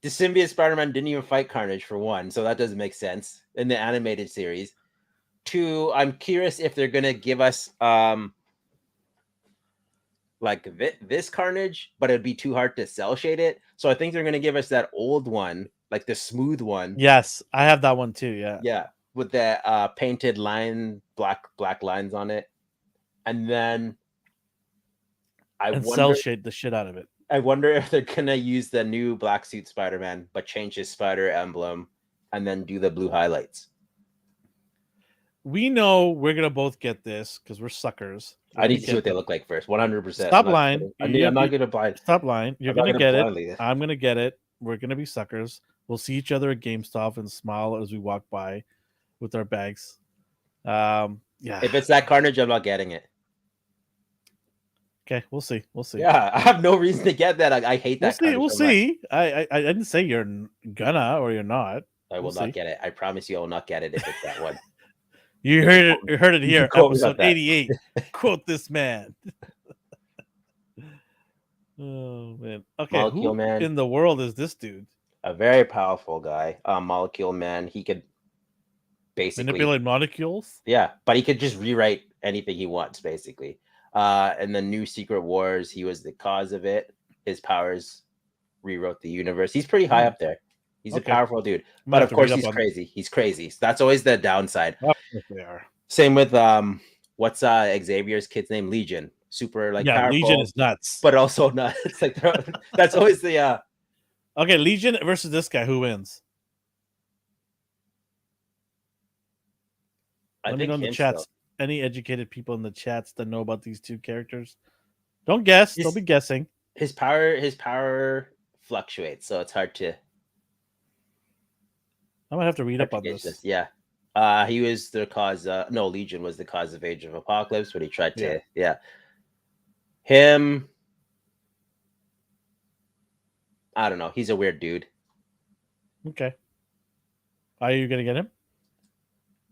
Speaker 2: The symbiote Spider-Man didn't even fight Carnage for one, so that doesn't make sense in the animated series. 2, I'm curious if they're gonna give us like this Carnage, but it'd be too hard to cell shade it. So I think they're gonna give us that old one, like the smooth one.
Speaker 1: Yes, I have that one too. Yeah.
Speaker 2: Yeah, with the painted black lines on it, and then
Speaker 1: cell shade the shit out of it.
Speaker 2: I wonder if they're gonna use the new black suit Spider-Man, but change his spider emblem, and then do the blue highlights.
Speaker 1: We know we're gonna both get this because we're suckers.
Speaker 2: I need to see what they look like first. 100%.
Speaker 1: Stop lying.
Speaker 2: I'm not gonna buy it.
Speaker 1: Stop lying. You're gonna get it. I'm gonna get it. We're gonna be suckers. We'll see each other at GameStop and smile as we walk by with our bags. Yeah.
Speaker 2: If it's that Carnage, I'm not getting it.
Speaker 1: Okay, we'll see.
Speaker 2: Yeah, I have no reason to get that. I hate that.
Speaker 1: We'll see. I didn't say you're gonna or you're not.
Speaker 2: I will not get it. I promise you, I will not get it if it's that one.
Speaker 1: You heard it here. Episode 88. Quote this man. Oh man. Okay,
Speaker 2: Molecule
Speaker 1: who
Speaker 2: Man.
Speaker 1: in the world is this dude?
Speaker 2: A very powerful guy. Molecule Man. He could basically
Speaker 1: manipulate molecules.
Speaker 2: Yeah, but he could just rewrite anything he wants, basically. And the new Secret Wars, he was the cause of it. His powers rewrote the universe. He's pretty high up there. He's a powerful dude. But of course, he's crazy. He's crazy. So that's always the downside.
Speaker 1: Of course they are.
Speaker 2: Same with what's Xavier's kid's name? Legion. Super powerful.
Speaker 1: Legion is nuts.
Speaker 2: But also nuts. It's like that's always the
Speaker 1: Okay, Legion versus this guy. Who wins?
Speaker 2: I think
Speaker 1: on the chat. any educated people in the chats that know about these two characters. Don't guess. Don't be guessing.
Speaker 2: His power fluctuates, so it's hard to.
Speaker 1: I might have to read up on this.
Speaker 2: Yeah. He was the cause. Legion was the cause of Age of Apocalypse, but he tried to. Yeah. Him. I don't know. He's a weird dude.
Speaker 1: Okay. Are you gonna get him?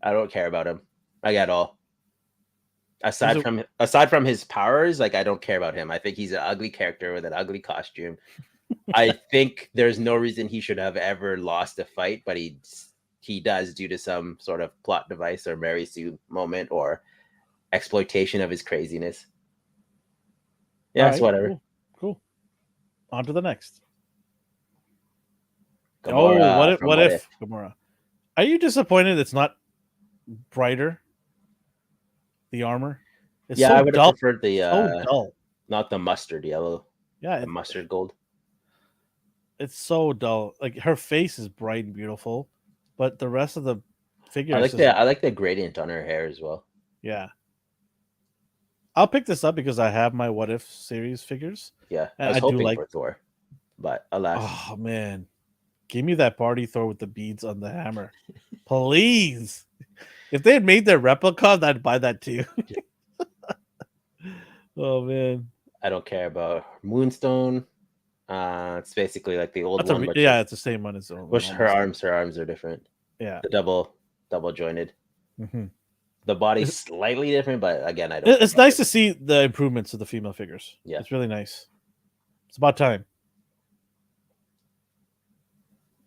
Speaker 2: I don't care about him. Like at all. Aside from his powers, like I don't care about him. I think he's an ugly character with an ugly costume. I think there's no reason he should have ever lost a fight, but he does due to some sort of plot device or Mary Sue moment or exploitation of his craziness. Yeah, it's whatever.
Speaker 1: Cool. On to the next.
Speaker 2: Gamora,
Speaker 1: what if Gamora? Are you disappointed it's not brighter? The armor?
Speaker 2: It's I would have preferred the
Speaker 1: dull.
Speaker 2: Not the mustard yellow.
Speaker 1: Yeah,
Speaker 2: the mustard gold.
Speaker 1: It's so dull. Like her face is bright and beautiful, but the rest of the figure.
Speaker 2: I like the gradient on her hair as well.
Speaker 1: Yeah. I'll pick this up because I have my What If series figures.
Speaker 2: Yeah, I was hoping for Thor, but alas.
Speaker 1: Oh man, give me that party Thor with the beads on the hammer, please. If they had made their replica, I'd buy that too. Oh man,
Speaker 2: I don't care about Moonstone. It's basically like the old one.
Speaker 1: It's the same one as the old one.
Speaker 2: Her arms are different.
Speaker 1: Yeah,
Speaker 2: the double jointed.
Speaker 1: Mm-hmm.
Speaker 2: The body's slightly different, but again, I don't.
Speaker 1: It's nice to see the improvements of the female figures.
Speaker 2: Yeah,
Speaker 1: it's really nice. It's about time.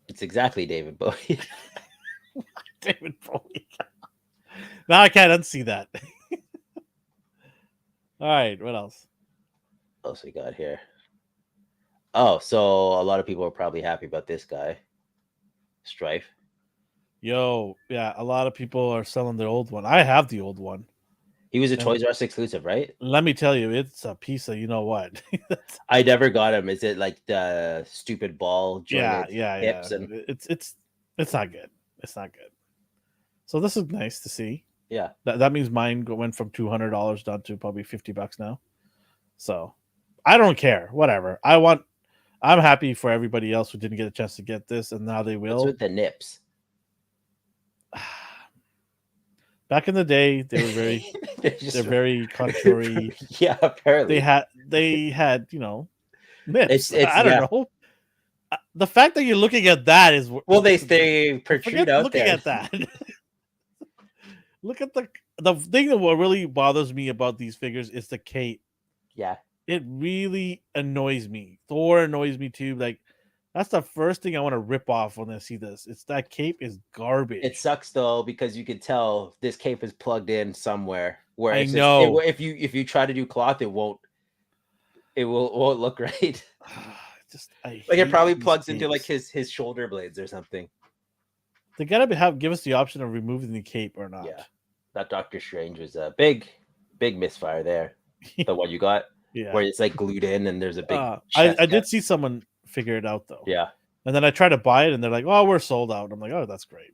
Speaker 2: It's exactly David Bowie.
Speaker 1: David Bowie. Now I can't unsee that. All right, what else?
Speaker 2: What else we got here? Oh, so a lot of people are probably happy about this guy, Strife.
Speaker 1: Yo, yeah, a lot of people are selling the old one. I have the old one.
Speaker 2: He was a Toys R Us exclusive, right?
Speaker 1: Let me tell you, it's a piece of you know what.
Speaker 2: I never got him. Is it like the stupid ball jointed hips? And
Speaker 1: it's not good. It's not good. So this is nice to see.
Speaker 2: Yeah,
Speaker 1: that means mine went from $200 down to probably $50 now. So I don't care. Whatever. I'm happy for everybody else who didn't get a chance to get this, and now they will.
Speaker 2: What's with the nips?
Speaker 1: Back in the day, they were very they're very contrary.
Speaker 2: Yeah, apparently
Speaker 1: they had nips. I don't know. The fact that you're looking at that is
Speaker 2: they protrude out
Speaker 1: looking
Speaker 2: there.
Speaker 1: At that. Look at the thing that what really bothers me about these figures is the cape.
Speaker 2: Yeah.
Speaker 1: It really annoys me. Thor annoys me too. Like that's the first thing I want to rip off when I see this. It's that cape is garbage.
Speaker 2: It sucks though because you can tell this cape is plugged in somewhere. Where
Speaker 1: I know
Speaker 2: if you try to do cloth, it won't look right. It probably plugs into like his shoulder blades or something.
Speaker 1: They gotta give us the option of removing the cape or not.
Speaker 2: Yeah, that Doctor Strange was a big misfire there. The one you got, where it's like glued in and there's a big.
Speaker 1: I did see someone figure it out though.
Speaker 2: Yeah,
Speaker 1: and then I tried to buy it and they're like, "Oh, we're sold out." I'm like, "Oh, that's great."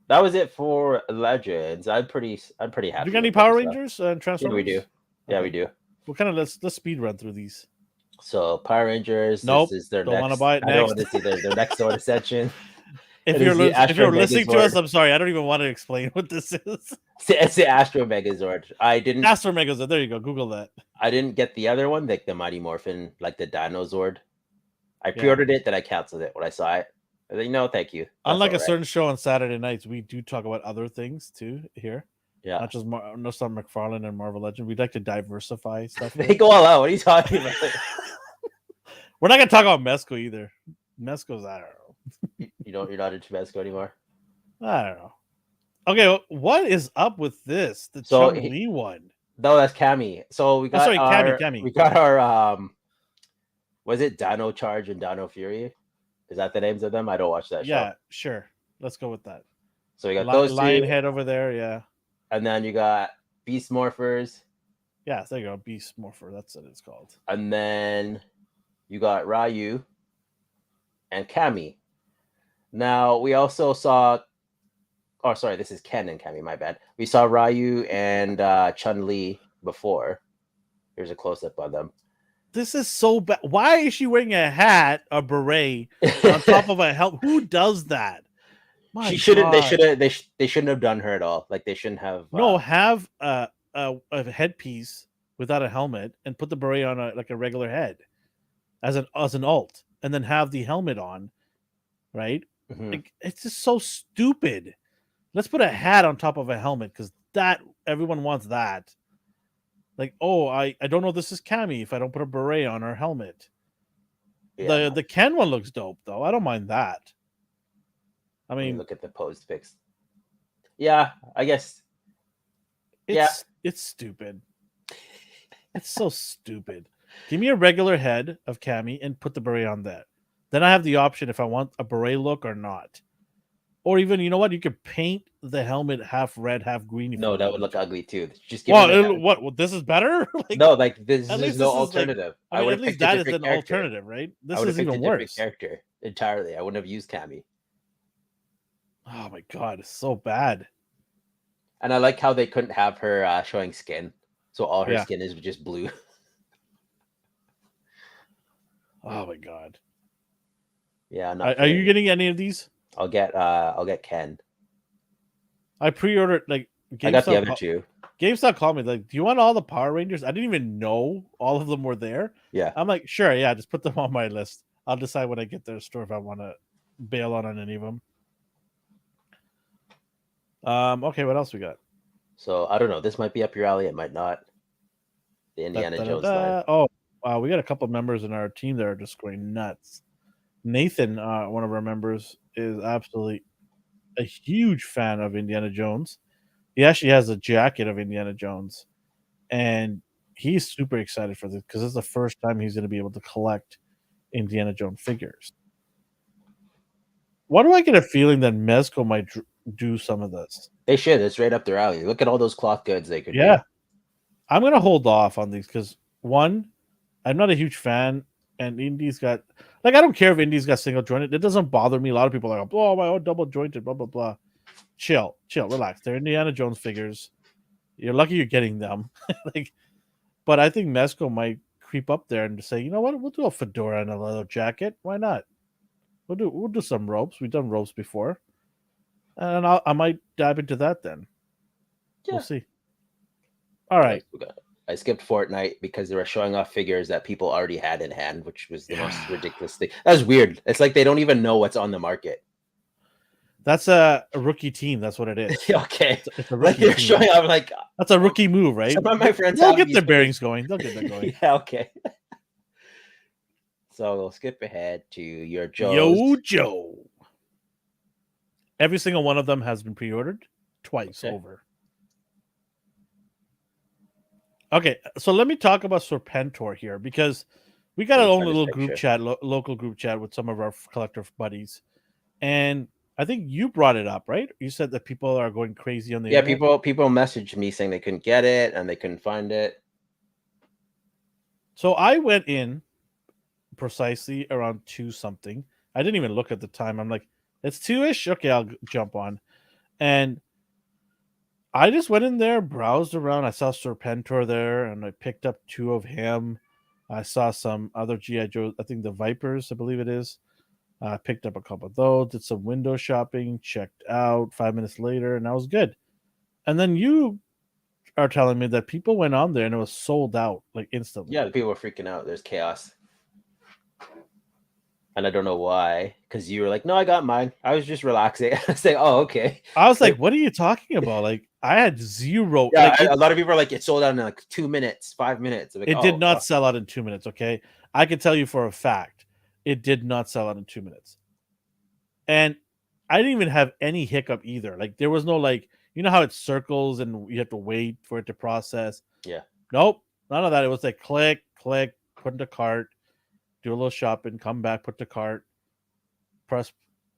Speaker 2: That was it for Legends. I'm pretty happy.
Speaker 1: Do you got any Power Rangers and Transformers?
Speaker 2: Yeah, we do. Yeah, we do.
Speaker 1: What kind of let's speed run through these.
Speaker 2: So Power Rangers.
Speaker 1: Nope.
Speaker 2: This is their
Speaker 1: don't want to buy it next.
Speaker 2: I don't want to see their next Sword Ascension.
Speaker 1: If you're listening to us, I'm sorry. I don't even want to explain what this is.
Speaker 2: It's the Astro Megazord.
Speaker 1: Astro Megazord. There you go. Google that.
Speaker 2: I didn't get the other one, like the Mighty Morphin, like the Dinozord. I pre-ordered it, then I canceled it when I saw it. I was like, no, thank you.
Speaker 1: Unlike a certain show on Saturday nights, we do talk about other things too here.
Speaker 2: Yeah,
Speaker 1: not just McFarlane and Marvel Legends. We'd like to diversify stuff.
Speaker 2: They go all out. What are you talking about?
Speaker 1: We're not gonna talk about Mezco either. Mezco's I don't know.
Speaker 2: You're not into Mezco anymore.
Speaker 1: I don't know. Okay, what is up with this? The Chun-Li one.
Speaker 2: No, that's Cammy. So we got
Speaker 1: Cammy.
Speaker 2: We got our was it Dino Charge and Dino Fury? Is that the names of them? I don't watch that show.
Speaker 1: Yeah, sure. Let's go with that.
Speaker 2: So we got those
Speaker 1: Lion Head over there, yeah.
Speaker 2: And then you got Beast Morphers.
Speaker 1: Yeah, there you go. Beast Morpher. That's what it's called.
Speaker 2: And then you got Ryu and Cammy. Now we also saw Oh, sorry, this is Ken and Cammy. My bad. We saw Ryu and Chun-Li before. Here's a close-up on them.
Speaker 1: This is so bad. Why is she wearing a hat, a beret, on top of a helmet? Who does that? My
Speaker 2: She shouldn't.
Speaker 1: God.
Speaker 2: They shouldn't have done her at all. Like they shouldn't have.
Speaker 1: No, have a headpiece without a helmet and put the beret on a regular head as an alt, and then have the helmet on, right?
Speaker 2: Mhm.
Speaker 1: Like, it's just so stupid. Let's put a hat on top of a helmet because that everyone wants that. Like, oh, I don't know this is Cammy if I don't put a beret on her helmet.
Speaker 2: Yeah,
Speaker 1: The Ken one looks dope though. I don't mind that. I
Speaker 2: let me
Speaker 1: mean,
Speaker 2: look at the posed pics. Yeah, I guess.
Speaker 1: it's stupid. It's so stupid. Give me a regular head of Cammy and put the beret on that. Then I have the option if I want a beret look or not. Or even, you know what? You could paint the helmet half red, half green. If
Speaker 2: No,
Speaker 1: you
Speaker 2: that
Speaker 1: want.
Speaker 2: would look ugly too. Just give her the
Speaker 1: What? Well, this is better. Like,
Speaker 2: no, like this
Speaker 1: at
Speaker 2: is
Speaker 1: least
Speaker 2: no
Speaker 1: this is like.
Speaker 2: alternative.
Speaker 1: I
Speaker 2: I
Speaker 1: mean,
Speaker 2: would
Speaker 1: at
Speaker 2: have
Speaker 1: least
Speaker 2: picked a
Speaker 1: that is
Speaker 2: different
Speaker 1: an
Speaker 2: character.
Speaker 1: alternative, right?
Speaker 2: I
Speaker 1: This
Speaker 2: would have
Speaker 1: is
Speaker 2: picked a
Speaker 1: even
Speaker 2: different
Speaker 1: worse.
Speaker 2: character entirely. I wouldn't have used Cammy.
Speaker 1: Oh my God, it's so bad.
Speaker 2: And I like how they couldn't have her showing skin, so all her
Speaker 1: Yeah.
Speaker 2: skin is just blue.
Speaker 1: Oh my God.
Speaker 2: Yeah, not
Speaker 1: Are you
Speaker 2: feeling it.
Speaker 1: getting any of these?
Speaker 2: I'll get Ken.
Speaker 1: I pre-ordered like
Speaker 2: I got the
Speaker 1: GameStop.
Speaker 2: other two.
Speaker 1: GameStop called me like, "Do you want all the Power Rangers?" I didn't even know all of them were there.
Speaker 2: Yeah.
Speaker 1: I'm like, "Sure, yeah, just put them on my list. I'll decide when I get to the store if I want to bail on any of them." Okay, what else we got?
Speaker 2: So I don't know. This might be up your alley. It might not. The Indiana Jones line.
Speaker 1: Oh, we got a couple members in our team that are just going nuts. Nathan, one of our members, is absolutely a huge fan of Indiana Jones. He actually has a jacket of Indiana Jones, and he's super excited for this because it's the first time he's going to be able to collect Indiana Jones figures. Why do I get a feeling that Mezco might do some of this?
Speaker 2: They should. It's right up their alley. Look at all those cloth goods they could do.
Speaker 1: Yeah, I'm going to hold off on these because one, I'm not a huge fan, and Indy's got like I don't care if Indy's got single jointed. It doesn't bother me. A lot of people are like, oh my, double jointed, blah blah blah. Chill, relax. They're Indiana Jones figures. You're lucky you're getting them. Like, but I think Mezco might creep up there and just say, you know what, we'll do a fedora and a leather jacket. Why not? We'll do some ropes. We've done ropes before, and I might dive into that then.
Speaker 2: Yeah.
Speaker 1: We'll see. All right.
Speaker 2: I skipped Fortnite because they were showing off figures that people already had in hand, which was the most ridiculous thing. That was weird. It's like they don't even know what's on the market.
Speaker 1: That's a rookie team. That's what it is.
Speaker 2: Okay.
Speaker 1: It's a rookie
Speaker 2: Like they're
Speaker 1: team.
Speaker 2: showing off like
Speaker 1: that's a rookie move, right?
Speaker 2: Some of my friends
Speaker 1: They'll get their bearings going. They'll get that going.
Speaker 2: Yeah, okay. So we'll skip ahead to your Joes.
Speaker 1: Yo Joe. Every single one of them has been pre-ordered twice over. Okay, so let me talk about Serpentor here because we got our own little group chat, local group chat with some of our collector buddies, and I think you brought it up, right? You said that people are going crazy on the internet.
Speaker 2: People messaged me saying they couldn't get it and they couldn't find it.
Speaker 1: So I went in precisely around 2 something. I didn't even look at the time. I'm like, it's 2-ish. Okay, I'll jump on, and I just went in there, browsed around. I saw Serpentor there, and I picked up 2 of him. I saw some other G.I. Joe, I think the Vipers, I believe it is. I picked up a couple of those, did some window shopping, checked out 5 minutes later, and I was good. And then you are telling me that people went on there and it was sold out like instantly.
Speaker 2: Yeah, the people were freaking out. There's chaos. And I don't know why, because you were like, no, I got mine. I was just relaxing. I was like, oh, okay.
Speaker 1: I was like, what are you talking about? Like, I had 0.
Speaker 2: Yeah,
Speaker 1: like,
Speaker 2: a lot of people are like, it sold out in like 2 minutes, 5 minutes. Like,
Speaker 1: it did not sell out in 2 minutes, okay? I can tell you for a fact, it did not sell out in 2 minutes. And I didn't even have any hiccup either. Like, there was no, like, you know how it circles and you have to wait for it to process?
Speaker 2: Yeah.
Speaker 1: Nope, none of that. It was like click, put in the cart, do a little shopping, come back, put the cart, press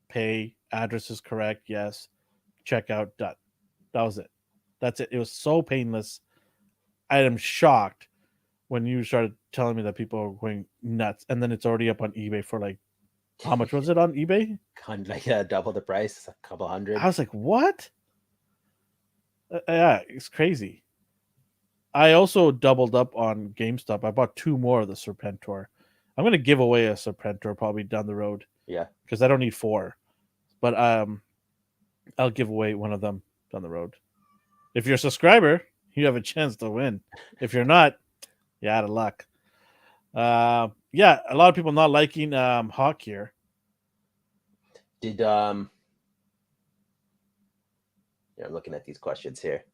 Speaker 1: pay, address is correct, yes, checkout, done. That was it. That's it. It was so painless. I am shocked when you started telling me that people are going nuts, and then it's already up on eBay for like How much was it on eBay?
Speaker 2: Like double the price, a couple hundred.
Speaker 1: I was like, what? Yeah, it's crazy. I also doubled up on GameStop. I bought 2 more of the Serpentor. I'm gonna give away a Serpentor probably down the road
Speaker 2: Yeah.
Speaker 1: because I don't need 4. But I'll give away one of them down the road. If you're a subscriber, you have a chance to win. If you're not, you're out of luck. Yeah, a lot of people not liking Hawk here.
Speaker 2: Did yeah, I'm looking at these questions here.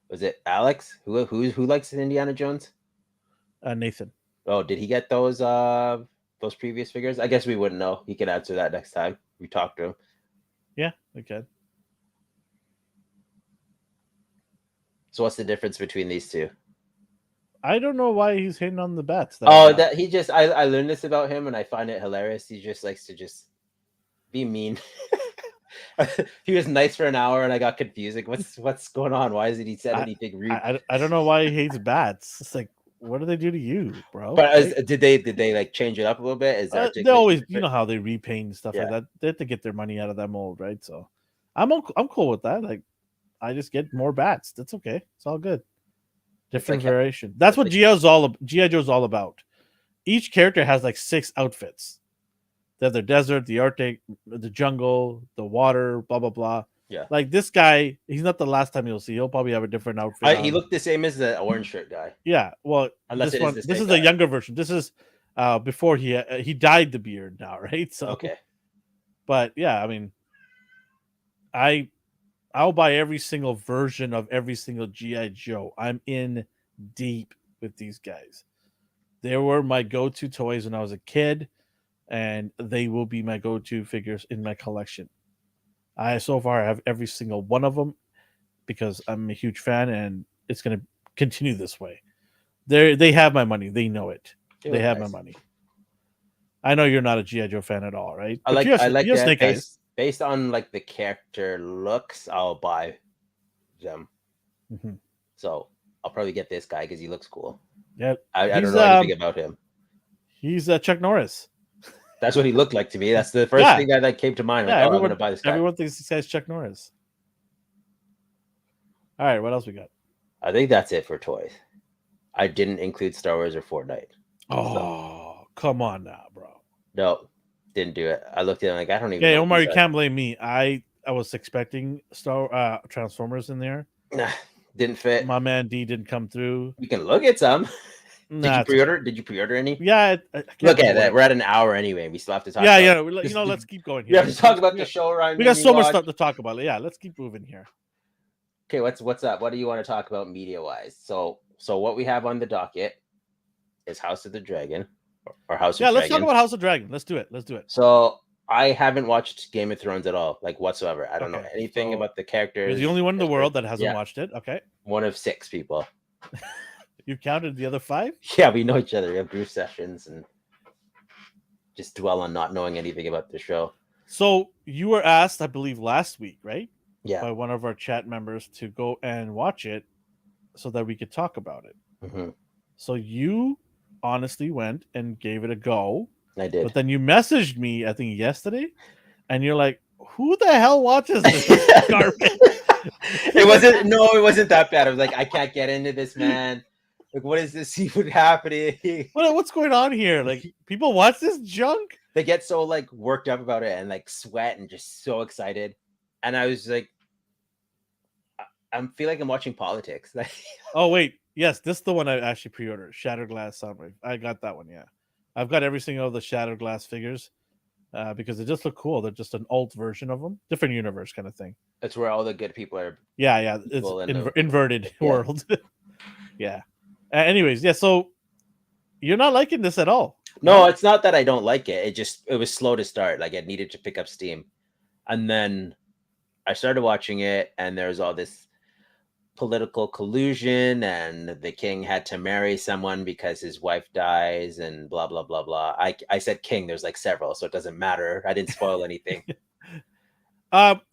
Speaker 2: Was it Alex who likes Indiana Jones?
Speaker 1: Nathan.
Speaker 2: Oh, did he get those previous figures? I guess we wouldn't know. He can answer that next time we talk to him.
Speaker 1: Yeah, okay.
Speaker 2: So what's the difference between these two?
Speaker 1: I don't know why he's hitting on the bats.
Speaker 2: That he just I learned this about him and I find it hilarious. He just likes to just be mean. He was nice for an hour and I got confused. Like, what's going on? Why isn't he said anything rude?
Speaker 1: I don't know why he hates bats. It's like, what do they do to you, bro?
Speaker 2: But did they like change it up a little bit? Is there
Speaker 1: they always, you know how they repaint and stuff like that. They have to get their money out of that mold, right? So I'm cool with that. Like, I just get more bats. That's okay. It's all good. Different variation. That's what GI Joe's all about. Each character has like 6 outfits. They have the desert, the Arctic, the jungle, the water, blah blah blah.
Speaker 2: Yeah.
Speaker 1: Like this guy, he's not the last time you'll see. He'll probably have a different outfit.
Speaker 2: He looked the same as the orange shirt guy.
Speaker 1: Yeah. Well,
Speaker 2: unless
Speaker 1: this is a younger version. This is before he dyed the beard now, right? So
Speaker 2: okay.
Speaker 1: But yeah, I mean, I'll buy every single version of every single GI Joe. I'm in deep with these guys. They were my go-to toys when I was a kid, and they will be my go-to figures in my collection. I so far have every single one of them because I'm a huge fan, and it's going to continue this way. They have my money. They know it. They have my money. I know you're not a GI Joe fan at all, right?
Speaker 2: I like that. Snake Eyes. Based on like the character looks, I'll buy them.
Speaker 1: Mm-hmm.
Speaker 2: So I'll probably get this guy because he looks cool.
Speaker 1: Yeah,
Speaker 2: I don't know anything about him.
Speaker 1: He's Chuck Norris.
Speaker 2: That's what he looked like to me. That's the first thing that came to mind.
Speaker 1: Yeah, I'm gonna buy this guy. Everyone thinks this guy's Chuck Norris. All right, what else we got?
Speaker 2: I think that's it for toys. I didn't include Star Wars or Fortnite.
Speaker 1: Oh, come on now, bro.
Speaker 2: No, didn't do it. I looked at it like I don't even.
Speaker 1: Yeah, Omar, you can't blame me. I was expecting Transformers in there.
Speaker 2: Nah, didn't fit.
Speaker 1: My man D didn't come through.
Speaker 2: You can look at some. Did you pre-order? Did you pre-order any?
Speaker 1: Yeah.
Speaker 2: Look at that. We're at an hour anyway. We still have to talk.
Speaker 1: Let's keep going here.
Speaker 2: We have to talk about the show, Ryan.
Speaker 1: We got so much stuff to talk about. Yeah, let's keep moving here.
Speaker 2: Okay, what's up? What do you want to talk about media-wise? So what we have on the docket is House of the Dragon or House of Dragon.
Speaker 1: Yeah, let's talk about House of Dragon. Let's do it.
Speaker 2: So I haven't watched Game of Thrones at all, like whatsoever. I don't know anything about the characters.
Speaker 1: You're the only one in the world that hasn't watched it. Okay.
Speaker 2: One of 6 people.
Speaker 1: You counted the other 5?
Speaker 2: Yeah, we know each other. We have group sessions and just dwell on not knowing anything about the show.
Speaker 1: So you were asked, I believe, last week, right?
Speaker 2: Yeah.
Speaker 1: By one of our chat members to go and watch it so that we could talk about it.
Speaker 2: Mm-hmm.
Speaker 1: So you honestly went and gave it a go.
Speaker 2: I did.
Speaker 1: But then you messaged me, I think yesterday, and you're like, who the hell watches this garbage?
Speaker 2: It wasn't that bad. I was like, I can't get into this, man. Like, what is this even happening?
Speaker 1: What's going on here? Like, people watch this junk?
Speaker 2: They get so like worked up about it and like sweat and just so excited. And I was like, I feel like I'm watching politics.
Speaker 1: Oh, wait. Yes, this is the one I actually pre-ordered. Shattered Glass Soundwave. I got that one, yeah. I've got every single of the Shattered Glass figures because they just look cool. They're just an alt version of them. Different universe kind of thing.
Speaker 2: That's where all the good people are.
Speaker 1: Yeah. It's inverted world. Yeah. Anyways, yeah, so you're not liking this at all.
Speaker 2: No, it's not that I don't like it. It was slow to start. Like, it needed to pick up steam. And then I started watching it, and there's all this political collusion, and the king had to marry someone because his wife dies, and blah, blah, blah, blah. I said king. There's like several, so it doesn't matter. I didn't spoil anything.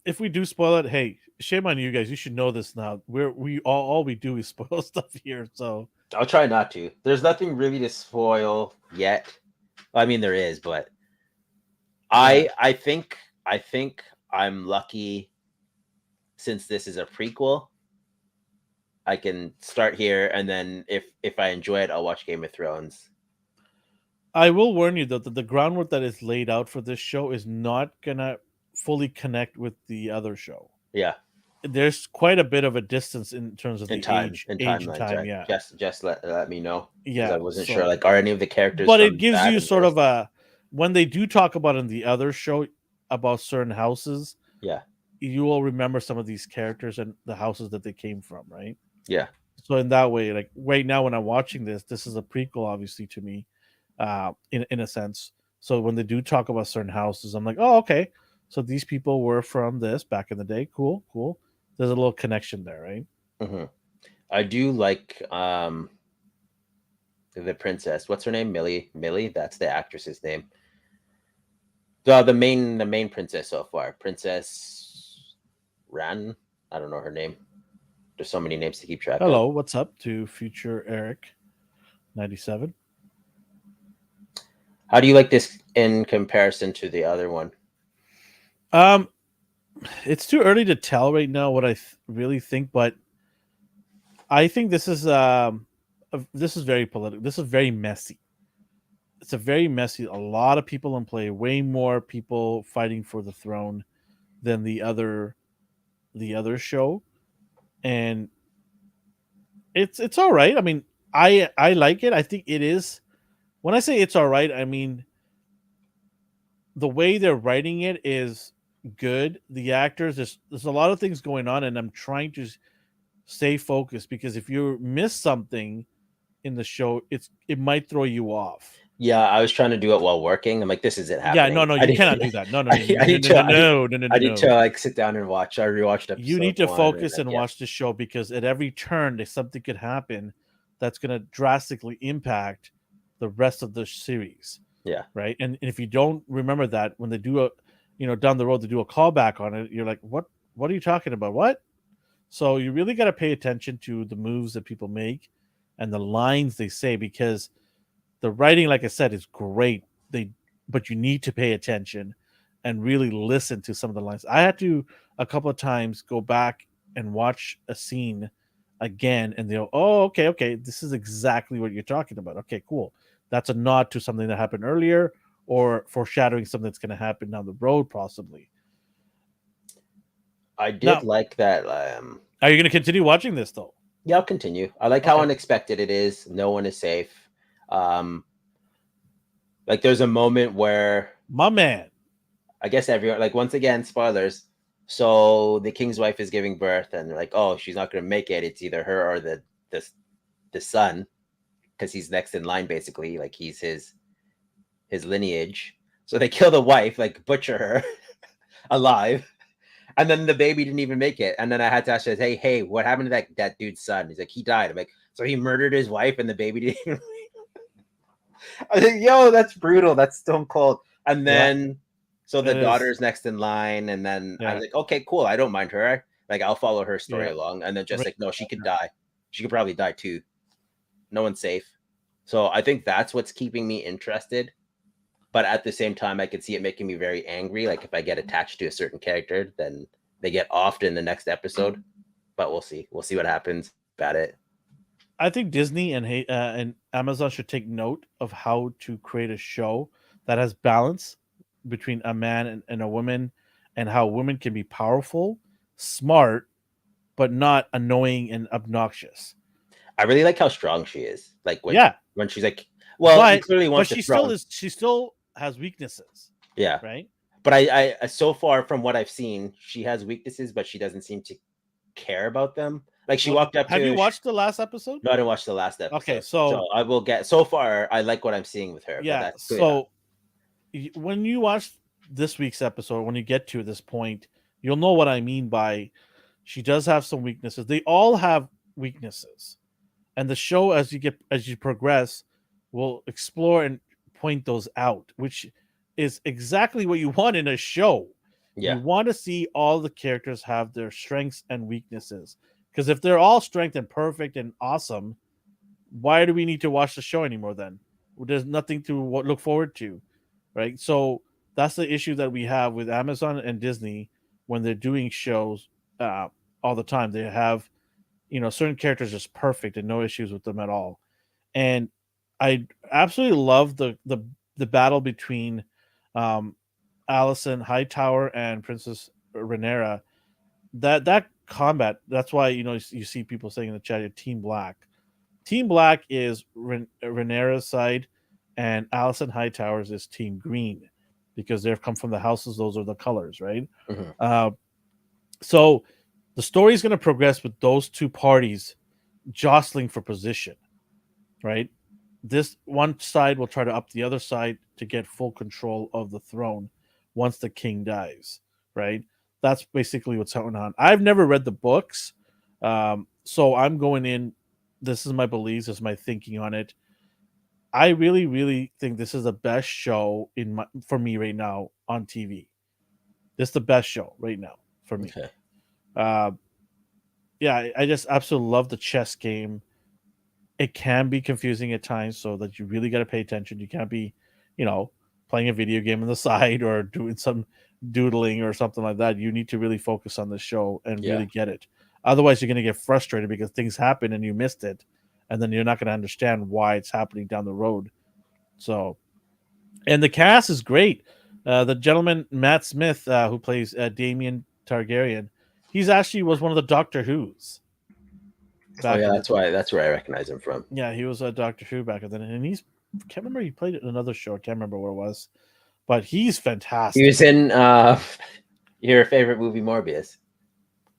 Speaker 1: If we do spoil it, hey, shame on you guys. You should know this now. All we do is spoil stuff here, so
Speaker 2: I'll try not to. There's nothing really to spoil yet. I mean, there is, but I think I'm lucky since this is a prequel. I can start here, and then if I enjoy it, I'll watch Game of Thrones.
Speaker 1: I will warn you though that the groundwork that is laid out for this show is not gonna fully connect with the other show.
Speaker 2: Yeah,
Speaker 1: There's quite a bit of a distance in terms of
Speaker 2: in
Speaker 1: the
Speaker 2: time, in
Speaker 1: age and
Speaker 2: timelines,
Speaker 1: time.
Speaker 2: right?
Speaker 1: Yeah,
Speaker 2: Just let me know because I
Speaker 1: yeah.
Speaker 2: wasn't sure.
Speaker 1: So,
Speaker 2: Like, are any of the characters
Speaker 1: but it
Speaker 2: from
Speaker 1: gives
Speaker 2: that
Speaker 1: you
Speaker 2: and
Speaker 1: sort
Speaker 2: this?
Speaker 1: of a when they do talk about in the other show about certain houses,
Speaker 2: Yeah,
Speaker 1: you will remember some of these characters and the houses that they came from, right?
Speaker 2: yeah.
Speaker 1: So in that way, like right now when I'm watching this is a prequel, obviously to me, in a sense. So when they do talk about certain houses, I'm like, oh, okay. So these people were from this back in the day. Cool, cool. There's a little connection there, right?
Speaker 2: Hmm. I do like the princess. What's her name? Millie. That's the actress's name. The main princess so far, Princess Ran. I don't know her name. There's so many names to keep track of.
Speaker 1: Hello, what's up to future Eric 97?
Speaker 2: How do you like this in comparison to the other one?
Speaker 1: Um, it's too early to tell right now what I really think, but I think this is very political. This is very messy. It's a very messy. A lot of people in play. Way more people fighting for the throne than the other show, and it's all right. I mean, I like it. I think it is. When I say it's all right, I mean the way they're writing it is good. The actors, there's a lot of things going on, and I'm trying to stay focused because if you miss something in the show, it might throw you off.
Speaker 2: Yeah, I was trying to do it while working. I'm like, this isn't
Speaker 1: Yeah, no,
Speaker 2: happening.
Speaker 1: no,
Speaker 2: I
Speaker 1: you
Speaker 2: need,
Speaker 1: cannot do that. No, no, no,
Speaker 2: I
Speaker 1: no,
Speaker 2: need
Speaker 1: no,
Speaker 2: to,
Speaker 1: no,
Speaker 2: I need,
Speaker 1: no, no, no, no,
Speaker 2: I need to
Speaker 1: no.
Speaker 2: like sit down and watch. I rewatched
Speaker 1: You
Speaker 2: episode
Speaker 1: need to
Speaker 2: one, and
Speaker 1: focus
Speaker 2: like,
Speaker 1: and
Speaker 2: yeah,
Speaker 1: watch the show because at every turn, there's something could happen that's going to drastically impact the rest of the series,
Speaker 2: yeah,
Speaker 1: right? And if you don't remember that when they do down the road, they do a callback on it, you're like, what are you talking about? What? So you really got to pay attention to the moves that people make and the lines they say because the writing, like I said, is great. But you need to pay attention and really listen to some of the lines. I had to a couple of times go back and watch a scene again, and they'll, oh, okay, okay, this is exactly what you're talking about. Okay, cool. That's a nod to something that happened earlier, or foreshadowing something that's going to happen down the road, possibly.
Speaker 2: I did
Speaker 1: Now,
Speaker 2: like that.
Speaker 1: are you going to continue watching this though?
Speaker 2: Yeah, I'll continue. I like how
Speaker 1: Okay,
Speaker 2: unexpected it is. No one is safe. Um, like there's a moment where
Speaker 1: my man.
Speaker 2: I guess everyone, like once again, spoilers. So the king's wife is giving birth, and they're like, oh, she's not going to make it. It's either her or the son, because he's next in line, basically. Like he's his lineage. So they kill the wife, like butcher her alive, and then the baby didn't even make it. And then I had to ask, hey, what happened to that dude's son? He's like, he died. I'm like, so he murdered his wife, and the baby didn't even. I was like, yo, that's brutal. That's stone cold. And
Speaker 1: Yeah,
Speaker 2: then so the
Speaker 1: it is.
Speaker 2: daughter's next in line, and then I
Speaker 1: Yeah,
Speaker 2: was like, okay, cool. I don't mind her. Like I'll follow her story
Speaker 1: yeah.
Speaker 2: along. And then just
Speaker 1: Right.
Speaker 2: like, no, she could die. She could probably die too. No one's safe. So I think that's what's keeping me interested. But at the same time, I could see it making me very angry. Like if I get attached to a certain character, then they get offed in the next episode. But we'll see. We'll see what happens about it.
Speaker 1: I think Disney and Amazon should take note of how to create a show that has balance between a man and a woman, and how women can be powerful, smart, but not annoying and obnoxious.
Speaker 2: I really like how strong she is. Like
Speaker 1: Yeah,
Speaker 2: when she's like, well, he
Speaker 1: but
Speaker 2: clearly
Speaker 1: but
Speaker 2: wants the
Speaker 1: she still
Speaker 2: throne.
Speaker 1: is. She still has weaknesses,
Speaker 2: Yeah.
Speaker 1: right?
Speaker 2: But I so far from what I've seen, she has weaknesses, but she doesn't seem to care about them. Like she
Speaker 1: Well,
Speaker 2: walked up
Speaker 1: have you
Speaker 2: to.
Speaker 1: watched the last episode?
Speaker 2: No, I didn't watch the last
Speaker 1: Okay,
Speaker 2: episode, so
Speaker 1: so
Speaker 2: I will get. So far, I like what I'm seeing with her, but
Speaker 1: yeah,
Speaker 2: that's clear.
Speaker 1: so when you watch this week's episode, when you get to this point, you'll know what I mean by she does have some weaknesses. They all have weaknesses. And the show as you progress will explore and point those out, which is exactly what you want in a show. You
Speaker 2: Yeah,
Speaker 1: want to see all the characters have their strengths and weaknesses. Because if they're all strength and perfect and awesome, why do we need to watch the show anymore then? There's nothing to look forward to, right? So That's the issue that we have with Amazon and Disney when they're doing shows uh, all the time. They have, certain characters just perfect and no issues with them at all. And I absolutely love the battle between um, Allison Hightower and Princess Rhaenyra. That combat. That's why you see people saying in the chat, Team Black. Team Black is Rhaenyra's side, and Allison Hightower's is Team Green because they've come from the houses. Those are the colors, right?
Speaker 2: Mm-hmm.
Speaker 1: So the story is going to progress with those two parties jostling for position, right? This one side will try to up the other side to get full control of the throne once the king dies, right? That's basically what's going on. I've never read the books, so I'm going in. This is my beliefs, this is my thinking on it. I really, really think this is the best show for me right now on TV. This is the best show right now for me.
Speaker 2: Okay.
Speaker 1: Yeah, I just absolutely love the chess game. It can be confusing at times, so that you really got to pay attention. You can't be, playing a video game on the side or doing some doodling or something like that. You need to really focus on the show and really get it. Otherwise, you're going to get frustrated because things happen and you missed it, and then you're not going to understand why it's happening down the road. So, and the cast is great. The gentleman Matt Smith, who plays Damien Targaryen, he's actually was one of the Doctor Who's.
Speaker 2: Oh yeah, that's where I recognize him from.
Speaker 1: Yeah, he was a Doctor Who back then, and can't remember, he played it in another show. I can't remember where it was, but he's fantastic.
Speaker 2: He was in your favorite movie, Morbius.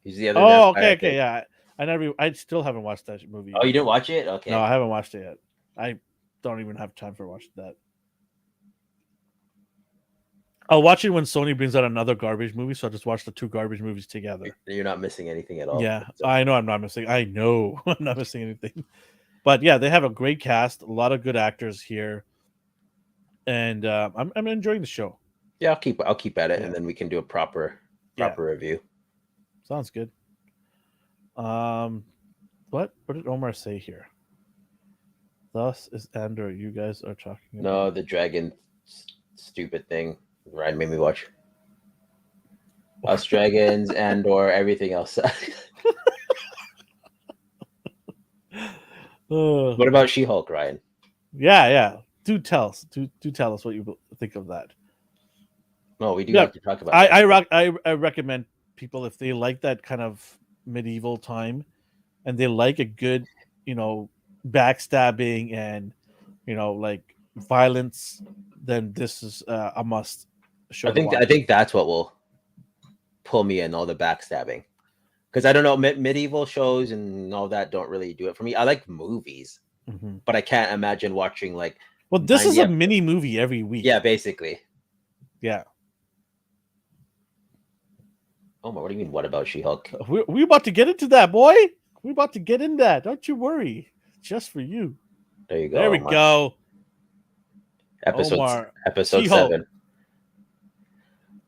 Speaker 2: He's the other.
Speaker 1: Oh, okay, yeah. I still haven't watched that movie.
Speaker 2: Oh, you didn't watch it? Okay.
Speaker 1: No, I haven't watched it yet. I don't even have time for watching that. I'll watch it when Sony brings out another garbage movie, so I'll just watch the two garbage movies together.
Speaker 2: You're not missing anything at all.
Speaker 1: Yeah, I know I'm not missing. I know I'm not missing anything. But yeah, they have a great cast, a lot of good actors here, and I'm enjoying the show.
Speaker 2: Yeah, I'll keep at it, and then we can do a proper review.
Speaker 1: Sounds good. What did Omar say here? Thus is Andor. You guys are talking about.
Speaker 2: No, the dragon stupid thing Ryan made me watch. Us dragons and or everything else. What about She-Hulk, Ryan?
Speaker 1: Yeah. Do tell us what you think of that.
Speaker 2: No, we do have to talk about that.
Speaker 1: I recommend people, if they like that kind of medieval time and they like a good, backstabbing and, like violence, then this is a must show.
Speaker 2: I think that's what will pull me in, all the backstabbing. Because I don't know, medieval shows and all that don't really do it for me. I like movies, but I can't imagine watching like.
Speaker 1: Well, this is a mini movie every week.
Speaker 2: Yeah, basically.
Speaker 1: Yeah.
Speaker 2: Oh my! What do you mean? What about She-Hulk?
Speaker 1: We're about to get into that, boy. We're about to get in that. Don't you worry. Just for you.
Speaker 2: There you go.
Speaker 1: There we go.
Speaker 2: Episode
Speaker 1: She-Hulk.
Speaker 2: 7.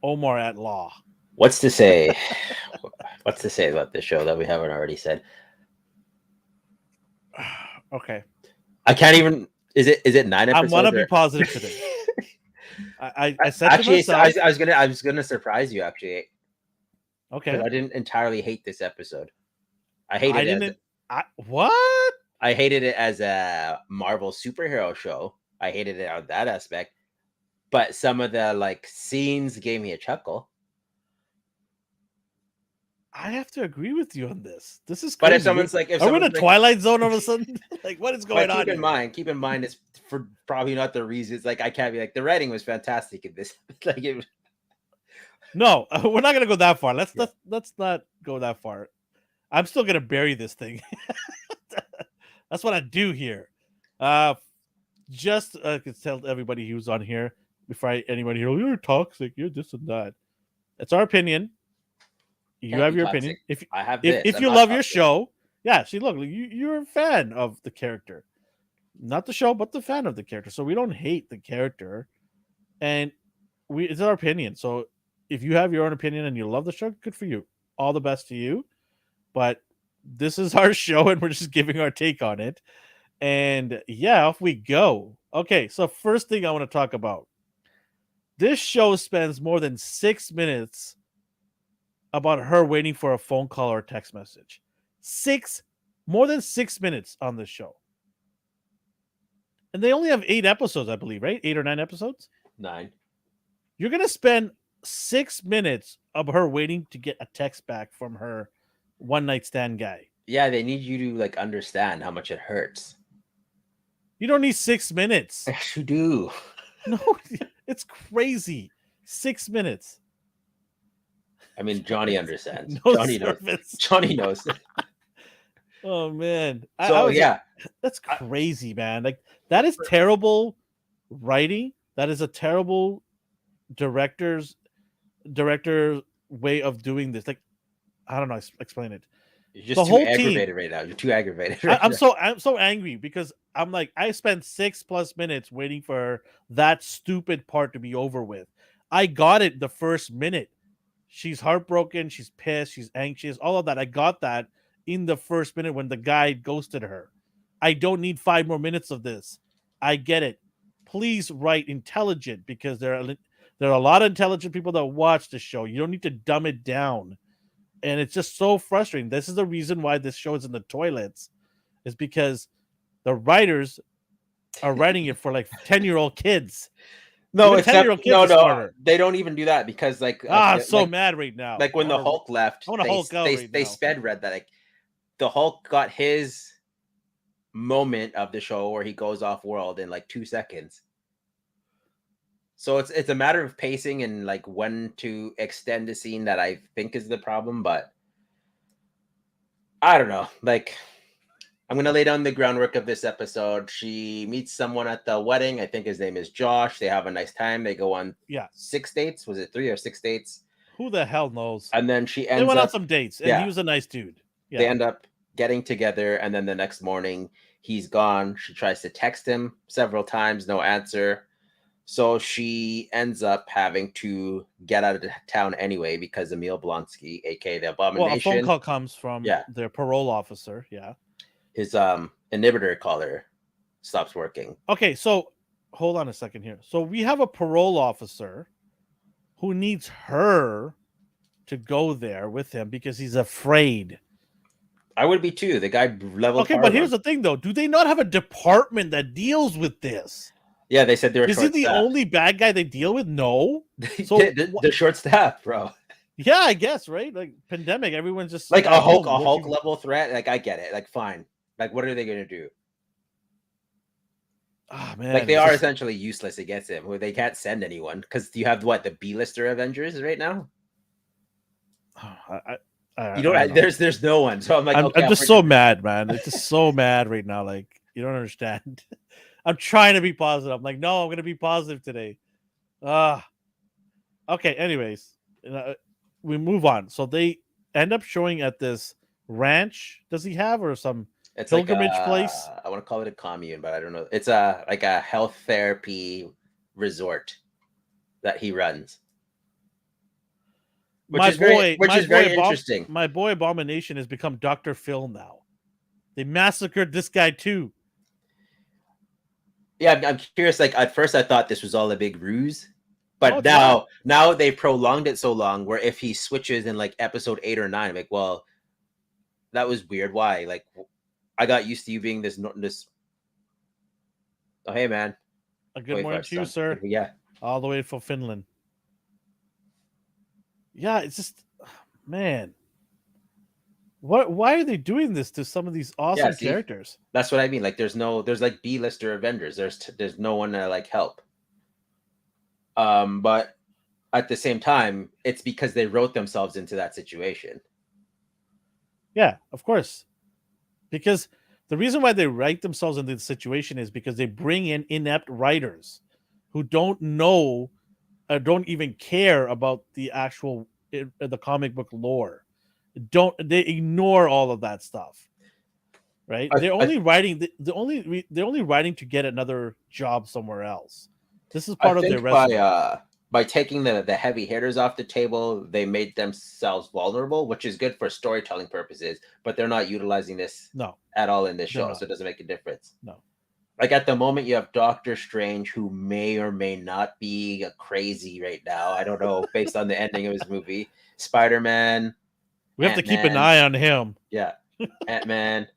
Speaker 1: Omar at law.
Speaker 2: What's to say? What's to say about this show that we haven't already said?
Speaker 1: Okay.
Speaker 2: I can't even. Is it 9 episodes?
Speaker 1: I want to be positive today. I said
Speaker 2: actually,
Speaker 1: to myself,
Speaker 2: I was gonna surprise you actually.
Speaker 1: Okay.
Speaker 2: I didn't entirely hate this episode. I hated it.
Speaker 1: What?
Speaker 2: I hated it as a Marvel superhero show. I hated it on that aspect. But some of the like scenes gave me a chuckle.
Speaker 1: I have to agree with you on this. This is crazy.
Speaker 2: But if someone's like,
Speaker 1: are we in a Twilight Zone all of a sudden? Like, what is going on?
Speaker 2: Keep in mind, it's for probably not the reasons. Like, I can't be like, the writing was fantastic in this. Like, it was.
Speaker 1: No, we're not gonna go that far. Let's not go that far. I'm still gonna bury this thing. That's what I do here. Just to tell everybody who's on here before anybody here, you're toxic, you're this and that. It's our opinion. You have your opinion. If you love your show, yeah. See, look, you're a fan of the character, not the show, but the fan of the character. So we don't hate the character, and it's our opinion. So if you have your own opinion and you love the show, good for you. All the best to you. But this is our show, and we're just giving our take on it. And yeah, off we go. Okay, so first thing I want to talk about. This show spends more than 6 minutes about her waiting for a phone call or a text message. More than 6 minutes on this show. And they only have 8 episodes, I believe, right? 8 or 9 episodes?
Speaker 2: 9.
Speaker 1: You're going to spend 6 minutes of her waiting to get a text back from her one night stand guy.
Speaker 2: Yeah, they need you to like understand how much it hurts.
Speaker 1: You don't need 6 minutes.
Speaker 2: Yes, you do.
Speaker 1: No, it's crazy. 6 minutes.
Speaker 2: I mean, Johnny understands.
Speaker 1: No
Speaker 2: Johnny knows.
Speaker 1: service.
Speaker 2: Johnny knows.
Speaker 1: Oh man.
Speaker 2: So yeah,
Speaker 1: that's crazy, man. Like that is terrible writing. That is a terrible director way of doing this. Like, I don't know, explain it.
Speaker 2: you're just
Speaker 1: The
Speaker 2: too
Speaker 1: whole
Speaker 2: aggravated
Speaker 1: team.
Speaker 2: right now. You're too aggravated.
Speaker 1: I'm so angry because I'm like, I spent 6+ minutes waiting for that stupid part to be over with. I got it the first minute. She's heartbroken, she's pissed, she's anxious, all of that. I got that in the first minute when the guy ghosted her. I don't need 5 more minutes of this. I get it. Please write intelligent because there are a lot of intelligent people that watch the show. You don't need to dumb it down. And it's just so frustrating. This is the reason why this show is in the toilets, is because the writers are writing it for like 10-year-old kids.
Speaker 2: No,
Speaker 1: Even 10-year-old kids
Speaker 2: no,
Speaker 1: are smarter.
Speaker 2: they don't even do that because like
Speaker 1: I'm so mad right now.
Speaker 2: Like when the Hulk left,
Speaker 1: I want to Hulk out right
Speaker 2: they
Speaker 1: now.
Speaker 2: sped read that like the Hulk got his moment of the show where he goes off world in like 2 seconds. So it's a matter of pacing and like when to extend the scene that I think is the problem, but I don't know. Like I'm gonna lay down the groundwork of this episode. She meets someone at the wedding. I think his name is Josh. They have a nice time. They go on 6 dates. Was it 3 or 6 dates?
Speaker 1: Who the hell knows?
Speaker 2: And then
Speaker 1: they went on some dates, and he was a nice dude.
Speaker 2: Yeah. They end up getting together, and then the next morning he's gone. She tries to text him several times, no answer. So she ends up having to get out of town anyway because Emil Blonsky, aka the Abomination.
Speaker 1: Well, a phone call comes from their parole officer. Yeah.
Speaker 2: His inhibitor caller stops working.
Speaker 1: Okay, so hold on a second here. So we have a parole officer who needs her to go there with him because he's afraid.
Speaker 2: I would be too. The guy leveled.
Speaker 1: Okay, but here's the thing though. Do they not have a department that deals with this?
Speaker 2: Yeah, they said they were
Speaker 1: Is he the only bad guy they deal with? No.
Speaker 2: So they're short staffed, bro.
Speaker 1: Yeah, I guess, right? Like pandemic, everyone's just
Speaker 2: like a Hulk level threat. Like I get it. Like fine. Like what are they gonna do?
Speaker 1: Oh man.
Speaker 2: Like they are essentially useless against him. Where they can't send anyone because you have the B-lister Avengers right now. You don't. There's no one. So I'm like,
Speaker 1: I'm just so mad, man. It's just so mad right now. Like you don't understand. I'm trying to be positive. I'm like, no, I'm gonna be positive today. Okay. Anyways, we move on. So they end up showing at this ranch. Does he have or some pilgrimage place?
Speaker 2: I want to call it a commune, but I don't know. It's a health therapy resort that he runs. Which is very interesting.
Speaker 1: My boy Abomination has become Dr. Phil now. They massacred this guy too.
Speaker 2: Yeah, I'm curious. Like at first, I thought this was all a big ruse, but now they prolonged it so long. Where if he switches in like episode 8 or 9, I'm like, well, that was weird. Why? Like, I got used to you being this. Oh, hey, man.
Speaker 1: A good morning to you, sir.
Speaker 2: Yeah,
Speaker 1: all the way from Finland. Yeah, it's just, man. Why are they doing this to some of these awesome characters?
Speaker 2: That's what I mean. Like, there's like B-lister Avengers. There's no one to like help. But at the same time, it's because they wrote themselves into that situation.
Speaker 1: Yeah, of course. Because the reason why they write themselves into the situation is because they bring in inept writers who don't know, don't even care about the actual the comic book lore. They ignore all of that stuff, right? They're only writing to get another job somewhere else. This is part of their resume.
Speaker 2: By taking the heavy hitters off the table, they made themselves vulnerable, which is good for storytelling purposes. But they're not utilizing this at all in this show, so it doesn't make a difference.
Speaker 1: No.
Speaker 2: Like at the moment, you have Doctor Strange, who may or may not be crazy right now. I don't know, based on the ending of his movie. Spider-Man,
Speaker 1: We have to keep an
Speaker 2: Ant-Man,
Speaker 1: eye on him.
Speaker 2: yeah, Ant-Man,